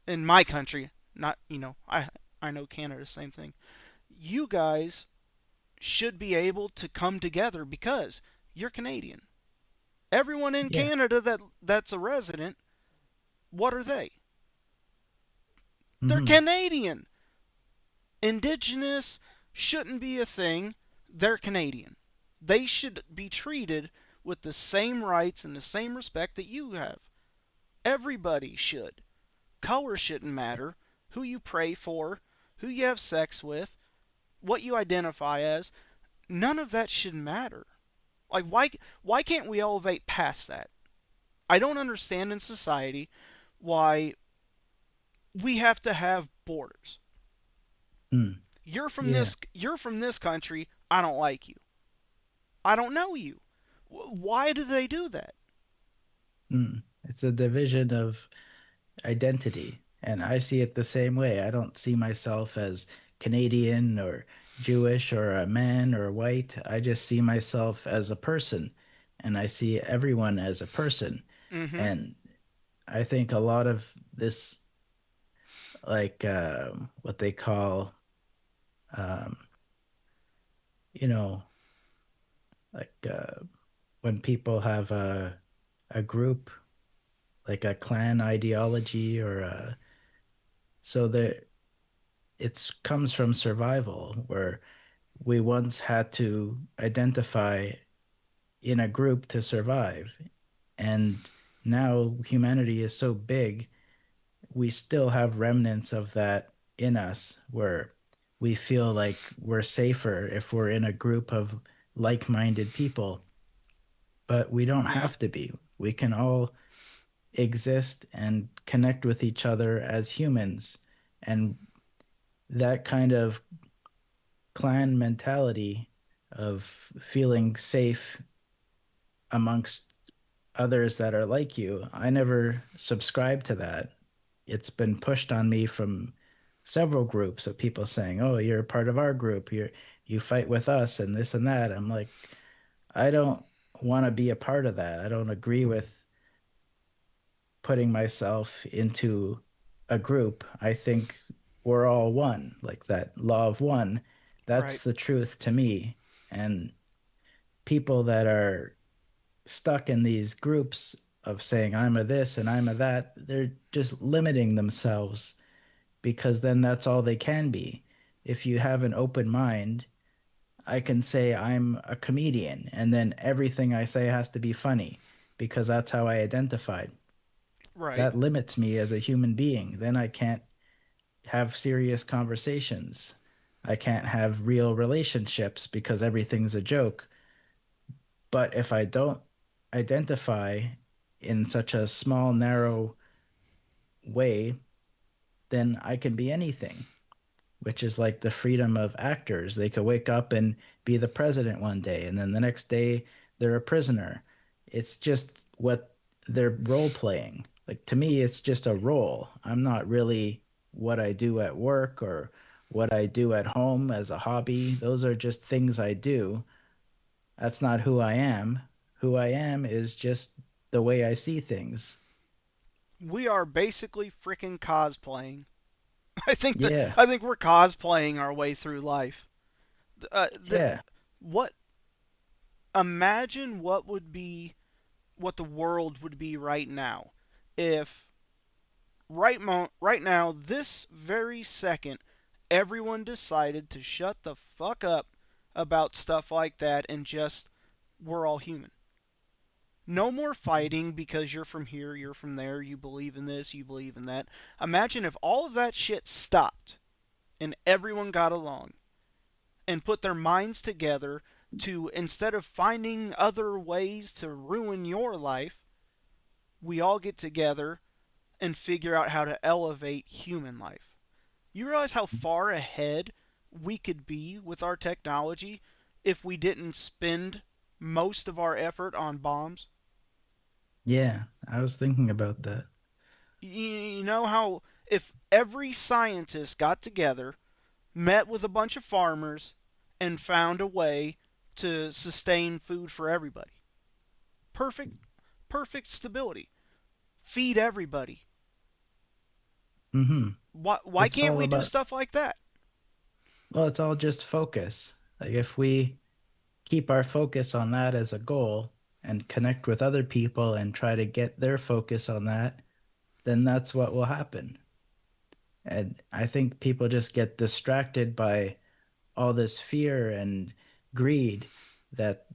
in my country. Not I know Canada, same thing. You guys should be able to come together because you're Canadian. Everyone in Yeah. Canada that's a resident, what are they? They're Hmm. Canadian. Indigenous shouldn't be a thing. They're Canadian. They should be treated with the same rights and the same respect that you have. Everybody should. Color shouldn't matter. Who you pray for, who you have sex with, what you identify as, none of that should matter. Like why can't we elevate past that? I don't understand in society why we have to have borders. Mm. Yeah. You're from this country, I don't like you. I don't know you. Why do they do that? Mm. It's a division of identity. And I see it the same way. I don't see myself as Canadian or Jewish or a man or white. I just see myself as a person and I see everyone as a person. Mhm. And I think a lot of this, like what they call, um, you know, like when people have a group, like a clan ideology or so that it comes from survival where we once had to identify in a group to survive. And now humanity is so big, we still have remnants of that in us where we feel like we're safer if we're in a group of like-minded people, but we don't Yeah. have to be. We can all exist and connect with each other as humans. And that kind of clan mentality of feeling safe amongst others that are like you. I never subscribed to that. It's been pushed on me from several groups of people saying, "Oh, you're a part of our group. You fight with us and this and that." I'm like, I don't want to be a part of that. I don't agree with putting myself into a group. I think we're all one, like that law of one. That's Right. the truth to me. And people that are stuck in these groups of saying I'm a this and I'm a that, they're just limiting themselves because then that's all they can be. If you have an open mind, I can say I'm a comedian and then everything I say has to be funny because that's how I identified. Right. That limits me as a human being. Then I can't have serious conversations. I can't have real relationships because everything's a joke. But if I don't identify in such a small, narrow way, then I can be anything, which is like the freedom of actors. They could wake up and be the president one day, and then the next day they're a prisoner. It's just what they're role playing. Like to me, it's just a role. I'm not really what I do at work or what I do at home as a hobby. Those are just things I do. That's not who I am. Who I am is just the way I see things. We are basically freaking cosplaying. I think that Yeah, I think we're cosplaying our way through life. yeah. What imagine what the world would be right now if right now this very second everyone decided to shut the fuck up about stuff like that and just we're all human. No more fighting because you're from here, you're from there, you believe in this, you believe in that. Imagine if all of that shit stopped and everyone got along and put their minds together to, instead of finding other ways to ruin your life, we all get together and figure out how to elevate human life. You realize how far ahead we could be with our technology if we didn't spend most of our effort on bombs? Yeah, I was thinking about that. You know how if every scientist got together, met with a bunch of farmers, and found a way to sustain food for everybody? Perfect, perfect stability. Feed everybody. Hmm. Why It's can't all we do about, stuff like that? well, it's all just focus. Like if we keep our focus on that as a goal and connect with other people and try to get their focus on that, then that's what will happen. And I think people just get distracted by all this fear and greed that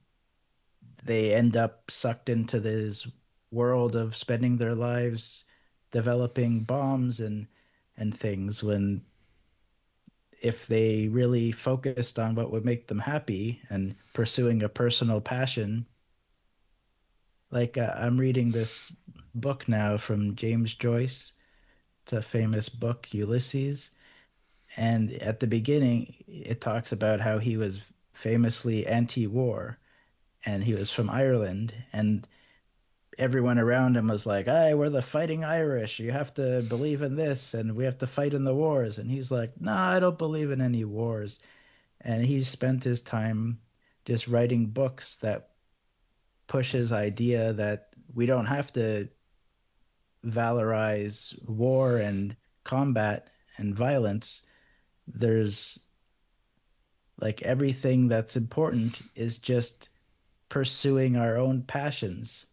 they end up sucked into this world of spending their lives developing bombs and things when if they really focused on what would make them happy and pursuing a personal passion. Like I'm reading this book now from James Joyce. It's a famous book, Ulysses. And at the beginning, it talks about how he was famously anti-war and he was from Ireland. And everyone around him was like, "Hey, we're the fighting Irish. You have to believe in this and we have to fight in the wars." And he's like, "No, I don't believe in any wars." And he spent his time just writing books that push his idea that we don't have to valorize war and combat and violence. There's like everything that's important is just pursuing our own passions.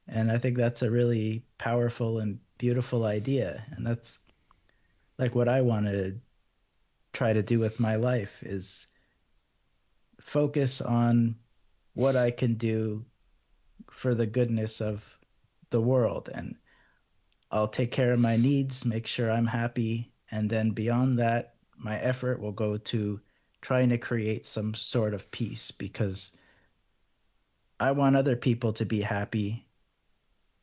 And I think that's a really powerful and beautiful idea. And that's like what I want to try to do with my life is focus on what I can do for the goodness of the world. And I'll take care of my needs, make sure I'm happy. And then beyond that, my effort will go to trying to create some sort of peace because I want other people to be happy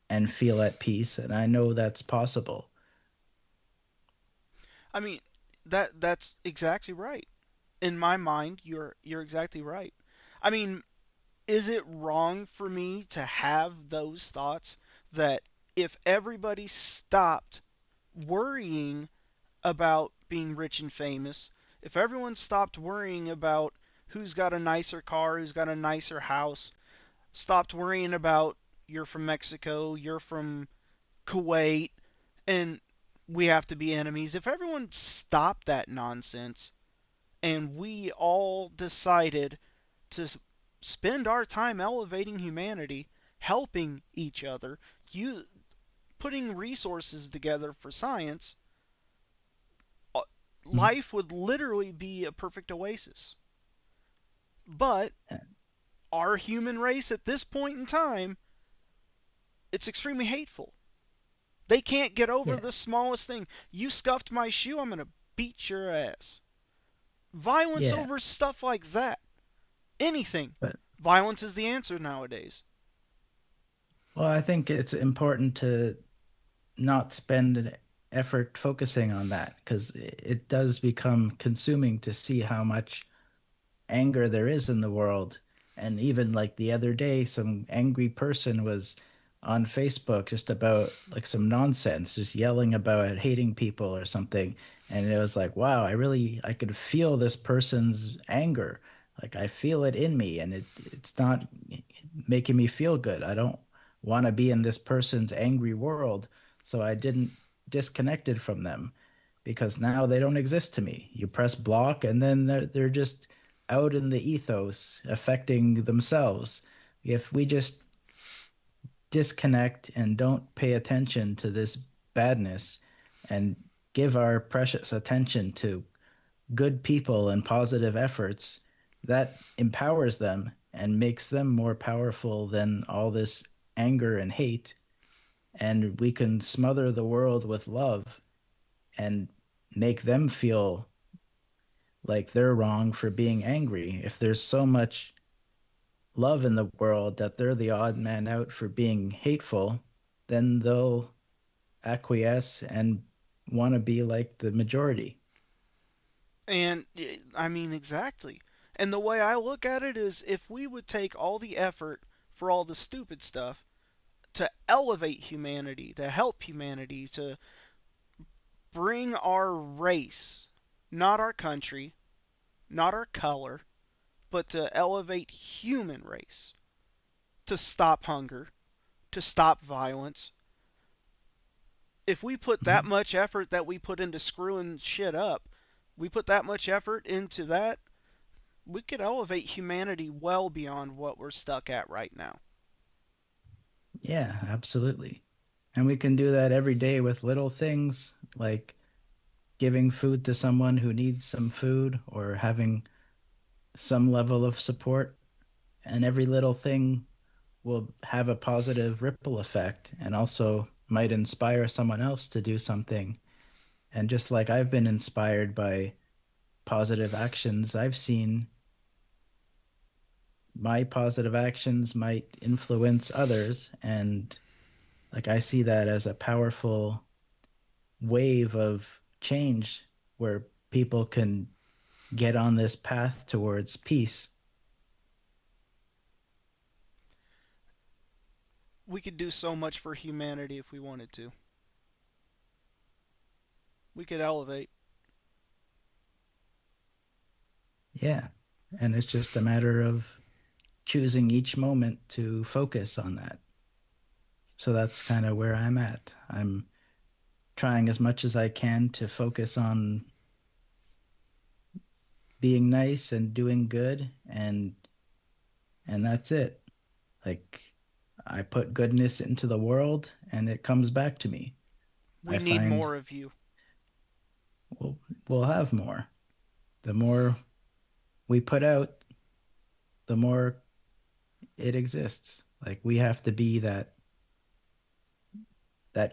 and feel at peace. And I know that's possible. I mean, that's exactly right. In my mind, you're exactly right. I mean, is it wrong for me to have those thoughts that if everybody stopped worrying about being rich and famous, if everyone stopped worrying about who's got a nicer car, who's got a nicer house, stopped worrying about you're from Mexico, you're from Kuwait, and we have to be enemies. If everyone stopped that nonsense and we all decided to spend our time elevating humanity, helping each other, you putting resources together for science, uh, Mhm. life would literally be a perfect oasis. But our human race at this point in time, it's extremely hateful. They can't get over Yeah, the smallest thing. You scuffed my shoe, I'm going to beat your ass. Violence yeah. over stuff like that. Anything. But Violence is the answer nowadays. well, I think it's important to not spend effort focusing on that because it does become consuming to see how much anger there is in the world. And even like the other day, some angry person was on Facebook just about like some nonsense, just yelling about hating people or something. And it was like, wow, I could feel this person's anger. Like I feel it in me and it's not making me feel good. I don't want to be in this person's angry world. So I didn't disconnected from them because now they don't exist to me. You press block and then they're just out in the ethos affecting themselves. If we just disconnect and don't pay attention to this badness and give our precious attention to good people and positive efforts, that empowers them and makes them more powerful than all this anger and hate. And we can smother the world with love and make them feel like they're wrong for being angry. If there's so much love in the world that they're the odd man out for being hateful, then they'll acquiesce and want to be like the majority. And I mean, exactly. And the way I look at it is if we would take all the effort for all the stupid stuff to elevate humanity, to help humanity, to bring our race, not our country, not our color, but to elevate human race, to stop hunger, to stop violence. If we put that Mhm. much effort that we put into screwing shit up, we put that much effort into that, we could elevate humanity well beyond what we're stuck at right now. Yeah, absolutely. And we can do that every day with little things like giving food to someone who needs some food or having some level of support. And every little thing will have a positive ripple effect and also might inspire someone else to do something. And just like I've been inspired by positive actions I've seen, my positive actions might influence others. And like I see that as a powerful wave of change where people can get on this path towards peace. We could do so much for humanity if we wanted to. We could elevate. Yeah. And it's just a matter of choosing each moment to focus on that. So that's kind of where I'm at. I'm trying as much as I can to focus on being nice and doing good and that's it. Like I put goodness into the world and it comes back to me. We I need find more of you. we'll have more. The more we put out, the more it exists. Like we have to be that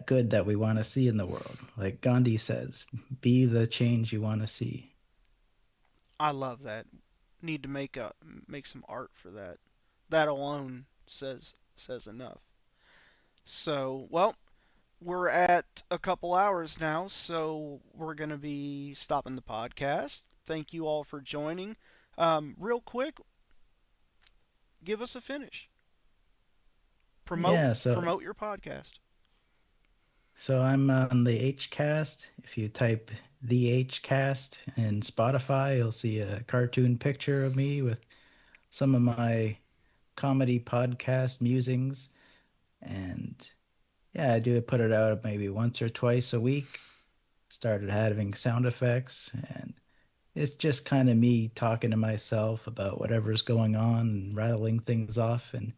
good that we want to see in the world. Like Gandhi says, be the change you want to see. I love that. Need to make some art for that. That alone says enough. So, well, we're at a couple hours now, so we're going to be stopping the podcast. Thank you all for joining. Real quick, give us a finish. Promote Yeah, so promote your podcast. so I'm on the Hcast. If you type the Hcast in Spotify, you'll see a cartoon picture of me with some of my comedy podcast musings. And yeah, I do put it out maybe once or twice a week. Started having sound effects, and it's just kind of me talking to myself about whatever's going on and rattling things off. And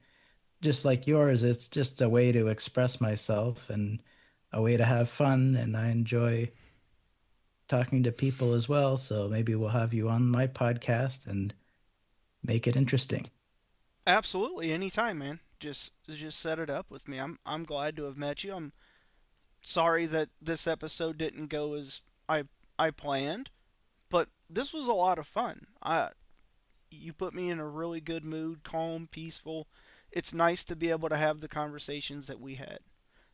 just like yours, it's just a way to express myself and a way to have fun. And I enjoy talking to people as well. So maybe we'll have you on my podcast and make it interesting. Absolutely, anytime, man. Just set it up with me. I'm glad to have met you. I'm sorry that this episode didn't go as I planned, but this was a lot of fun. I You put me in a really good mood, calm, peaceful. It's nice to be able to have the conversations that we had.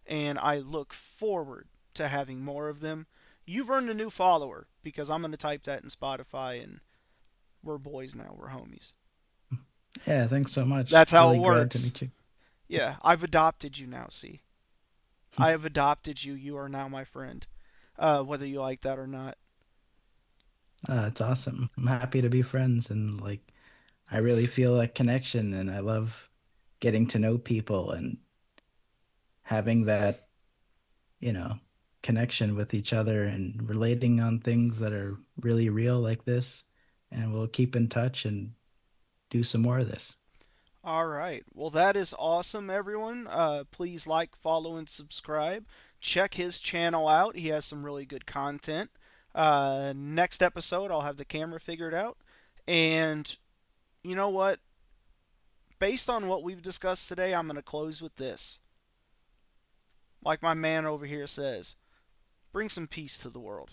And I look forward to having more of them. You've earned a new follower because I'm going to type that in Spotify, and we're boys now. We're homies. Yeah, thanks so much. That's how Really it glad to works. meet you. Yeah, I've adopted you now, see? I have adopted you. You are now my friend, whether you like that or not. It's awesome. I'm happy to be friends and like I really feel that connection and I love getting to know people and having that, you know, connection with each other and relating on things that are really real like this. And we'll keep in touch and do some more of this. All right. Well, that is awesome, everyone. Please like, follow, and subscribe. Check his channel out. He has some really good content. Next episode, I'll have the camera figured out. And you know what? Based on what we've discussed today, I'm going to close with this. Like my man over here says, bring some peace to the world.